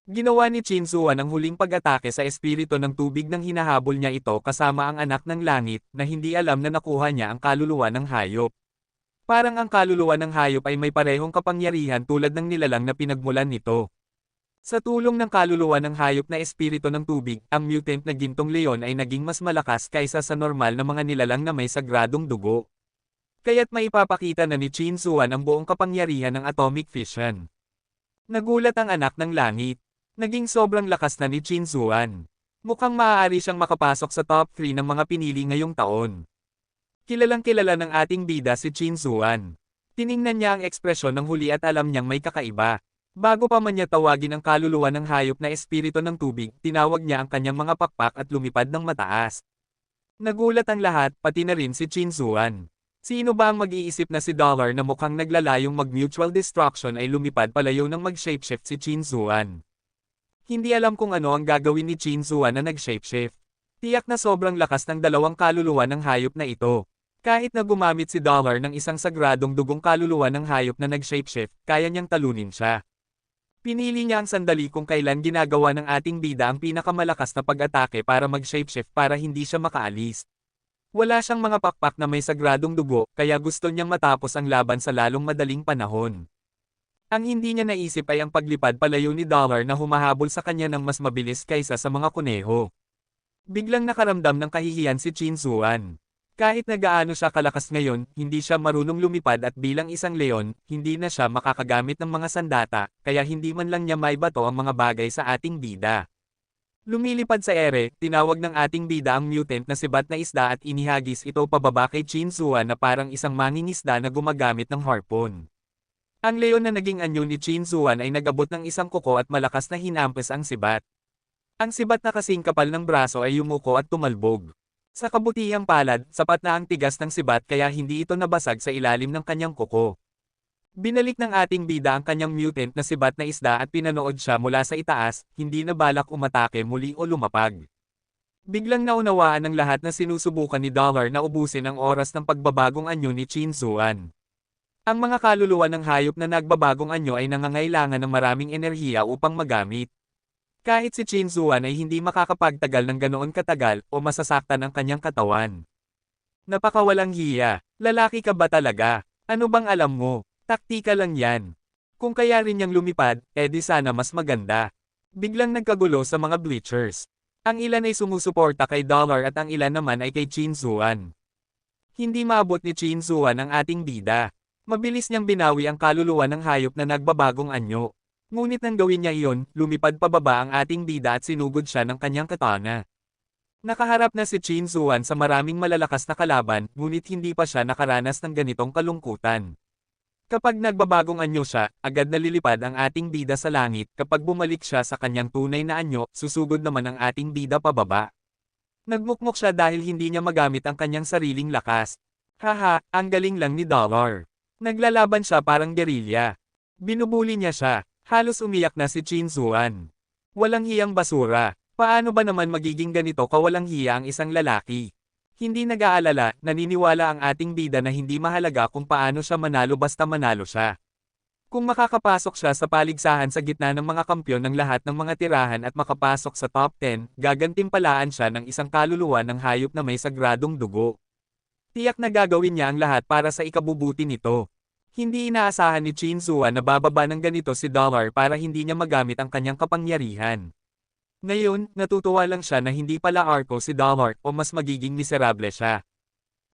Ginawa ni Qin Zuan ang huling pag-atake sa espiritu ng tubig nang hinahabol niya ito kasama ang anak ng langit na hindi alam na nakuha niya ang kaluluwa ng hayop. Parang ang kaluluwa ng hayop ay may parehong kapangyarihan tulad ng nilalang na pinagmulan nito. Sa tulong ng kaluluwa ng hayop na espiritu ng tubig, ang mutant na gintong leon ay naging mas malakas kaysa sa normal na mga nilalang na may sagradong dugo. Kaya't maipapakita na ni Qin Zuan ang buong kapangyarihan ng atomic fission. Nagulat ang anak ng langit. Naging sobrang lakas na ni Qin Zuan. Mukhang maaari siyang makapasok sa top 3 ng mga pinili ngayong taon. Kilalang kilala ng ating bida si Qin Zuan. Tiningnan niya ang ekspresyon ng huli at alam niyang may kakaiba. Bago pa man niya tawagin ang kaluluwa ng hayop na espiritu ng tubig, tinawag niya ang kanyang mga pakpak at lumipad ng mataas. Nagulat ang lahat, pati na rin si Qin Zuan. Sino ba ang mag-iisip na si Dollar na mukhang naglalayong mag-mutual destruction ay lumipad palayo ng mag-shapeshift si Qin Zuan? Hindi alam kung ano ang gagawin ni Qin Zuan na nag-shapeshift. Tiyak na sobrang lakas ng dalawang kaluluwa ng hayop na ito. Kahit na gumamit si Dollar ng isang sagradong dugong kaluluwa ng hayop na nag-shapeshift, kaya niyang talunin siya. Pinili niya ang sandali kung kailan ginagawa ng ating bida ang pinakamalakas na pag-atake para mag-shapeshift para hindi siya makaalis. Wala siyang mga pakpak na may sagradong dugo, kaya gusto niyang matapos ang laban sa lalong madaling panahon. Ang hindi niya naisip ay ang paglipad palayo ni Dollar na humahabol sa kanya ng mas mabilis kaysa sa mga kuneho. Biglang nakaramdam ng kahihiyan si Qin Zuan. Kahit na gaano siya kalakas ngayon, hindi siya marunong lumipad at bilang isang leon, hindi na siya makakagamit ng mga sandata, kaya hindi man lang niya maibato ang mga bagay sa ating bida. Lumilipad sa ere, tinawag ng ating bida ang mutant na sibat na isda at inihagis ito pababa kay Qin Zuan na parang isang mangingisda na gumagamit ng harpoon. Ang leon na naging anyo ni Qin Zuan ay nagabot ng isang kuko at malakas na hinampas ang sibat. Ang sibat na kasing kapal ng braso ay yumuko at tumalbog. Sa kabutihang palad, sapat na ang tigas ng sibat kaya hindi ito nabasag sa ilalim ng kanyang kuko. Binalik ng ating bida ang kanyang mutant na sibat na isda at pinanood siya mula sa itaas, hindi na balak umatake muli o lumapag. Biglang naunawaan ng lahat na sinusubukan ni Dollar na ubusin ang oras ng pagbabagong anyo ni Qin Zuan. Ang mga kaluluwa ng hayop na nagbabagong anyo ay nangangailangan ng maraming enerhiya upang magamit. Kahit si Qin Zuan ay hindi makakapagtagal ng ganoon katagal o masasaktan ang kanyang katawan. Napakawalang hiya. Lalaki ka ba talaga? Ano bang alam mo? Taktika lang yan. Kung kaya rin niyang lumipad, edi sana mas maganda. Biglang nagkagulo sa mga bleachers. Ang ilan ay sumusuporta kay Dollar at ang ilan naman ay kay Qin Zuan. Hindi maabot ni Qin Zuan ang ating bida. Mabilis niyang binawi ang kaluluwa ng hayop na nagbabagong anyo. Ngunit nang gawin niya iyon, lumipad pababa ang ating bida at sinugod siya ng kanyang katana. Nakaharap na si Qin Zuan sa maraming malalakas na kalaban, ngunit hindi pa siya nakaranas ng ganitong kalungkutan. Kapag nagbabagong anyo siya, agad nalilipad ang ating bida sa langit. Kapag bumalik siya sa kanyang tunay na anyo, susugod naman ang ating bida pababa. Nagmukmok siya dahil hindi niya magamit ang kanyang sariling lakas. Haha, ang galing lang ni Dollar. Naglalaban siya parang gerilya. Binubuli niya siya. Halos umiyak na si Qin Zuan. Walang hiyang basura. Paano ba naman magiging ganito kawalang hiya ang isang lalaki? Hindi nag-aalala, naniniwala ang ating bida na hindi mahalaga kung paano siya manalo basta manalo siya. Kung makakapasok siya sa paligsahan sa gitna ng mga kampyon ng lahat ng mga tirahan at makapasok sa top 10, gagantimpalaan siya ng isang kaluluwa ng hayop na may sagradong dugo. Tiyak na gagawin niya ang lahat para sa ikabubuti nito. Hindi inaasahan ni Qin Zuan na bababa ng ganito si Dollar para hindi niya magamit ang kanyang kapangyarihan. Ngayon, natutuwa lang siya na hindi pala arko si Dollar o mas magiging miserable siya.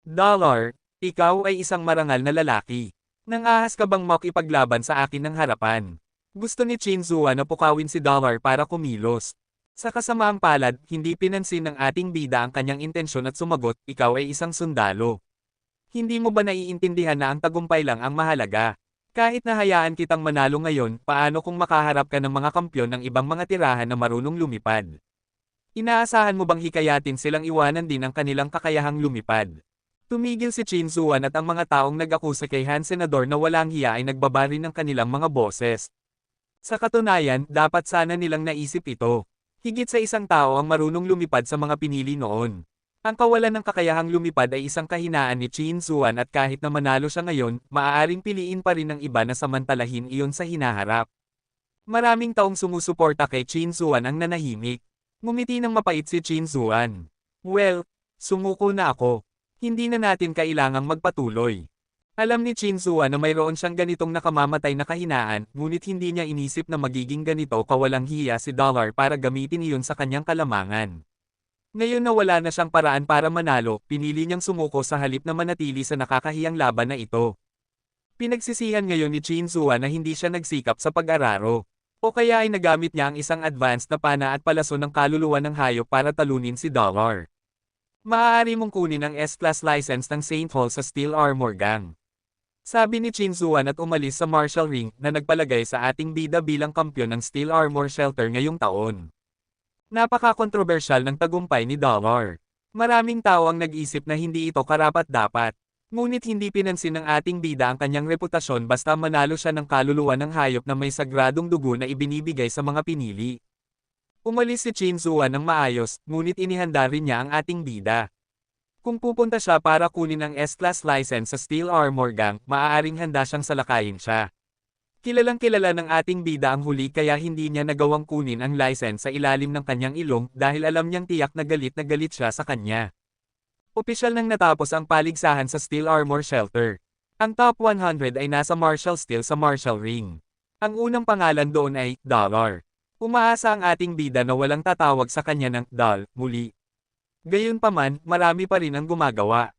Dollar, ikaw ay isang marangal na lalaki. Nangahas ka bang makipaglaban sa akin ng harapan? Gusto ni Qin Zuan na pukawin si Dollar para kumilos. Sa kasamaang palad, hindi pinansin ng ating bida ang kanyang intensyon at sumagot, ikaw ay isang sundalo. Hindi mo ba naiintindihan na ang tagumpay lang ang mahalaga? Kahit na hayaan kitang manalo ngayon, paano kung makaharap ka ng mga kampyon ng ibang mga tirahan na marunong lumipad? Inaasahan mo bang hikayatin silang iwanan din ang kanilang kakayahang lumipad? Tumigil si Qin Zuan at ang mga taong nag-akusa kay Han Senador na walang hiya ay nagbabari ng kanilang mga boses. Sa katunayan, dapat sana nilang naisip ito. Higit sa isang tao ang marunong lumipad sa mga pinili noon. Ang kawalan ng kakayahang lumipad ay isang kahinaan ni Qin Zuan at kahit na manalo siya ngayon, maaaring piliin pa rin ng iba na samantalahin iyon sa hinaharap. Maraming taong sumusuporta kay Qin Zuan ang nanahimik. Ngumiti ng mapait si Qin Zuan. Well, sumuko na ako. Hindi na natin kailangang magpatuloy. Alam ni Qin Zuan na mayroon siyang ganitong nakamamatay na kahinaan, ngunit hindi niya inisip na magiging ganito kawalang hiya si Dollar para gamitin iyon sa kanyang kalamangan. Ngayon na wala na siyang paraan para manalo, pinili niyang sumuko sa halip na manatili sa nakakahiyang laban na ito. Pinagsisihan ngayon ni Qin Zuan na hindi siya nagsikap sa pag-araro. O kaya ay nagamit niya ang isang advanced na pana at palason ng kaluluwa ng hayop para talunin si Dollar. Maaari mong kunin ang S-Class license ng Saint Hall sa Steel Armor Gang. Sabi ni Qin Zuan at umalis sa Martial Ring na nagpalagay sa ating bida bilang kampyon ng Steel Armor Shelter ngayong taon. Napaka-kontrobersyal ng tagumpay ni Dollar. Maraming tao ang nag-isip na hindi ito karapat-dapat. Ngunit hindi pinansin ng ating bida ang kanyang reputasyon basta manalo siya ng kaluluwa ng hayop na may sagradong dugo na ibinibigay sa mga pinili. Umalis si Qin Zuan ng maayos, ngunit inihanda rin niya ang ating bida. Kung pupunta siya para kunin ang S-Class license sa Steel Armor Gang, maaaring handa siyang salakayin siya. Kilalang kilala ng ating bida ang huli kaya hindi niya nagawang kunin ang license sa ilalim ng kanyang ilong dahil alam niyang tiyak na galit siya sa kanya. Opisyal nang natapos ang paligsahan sa Steel Armor Shelter. Ang top 100 ay nasa Martial Steel sa Martial Ring. Ang unang pangalan doon ay Dollar. Umaasa ang ating bida na walang tatawag sa kanya ng Doll muli. Gayunpaman, marami pa rin ang gumagawa.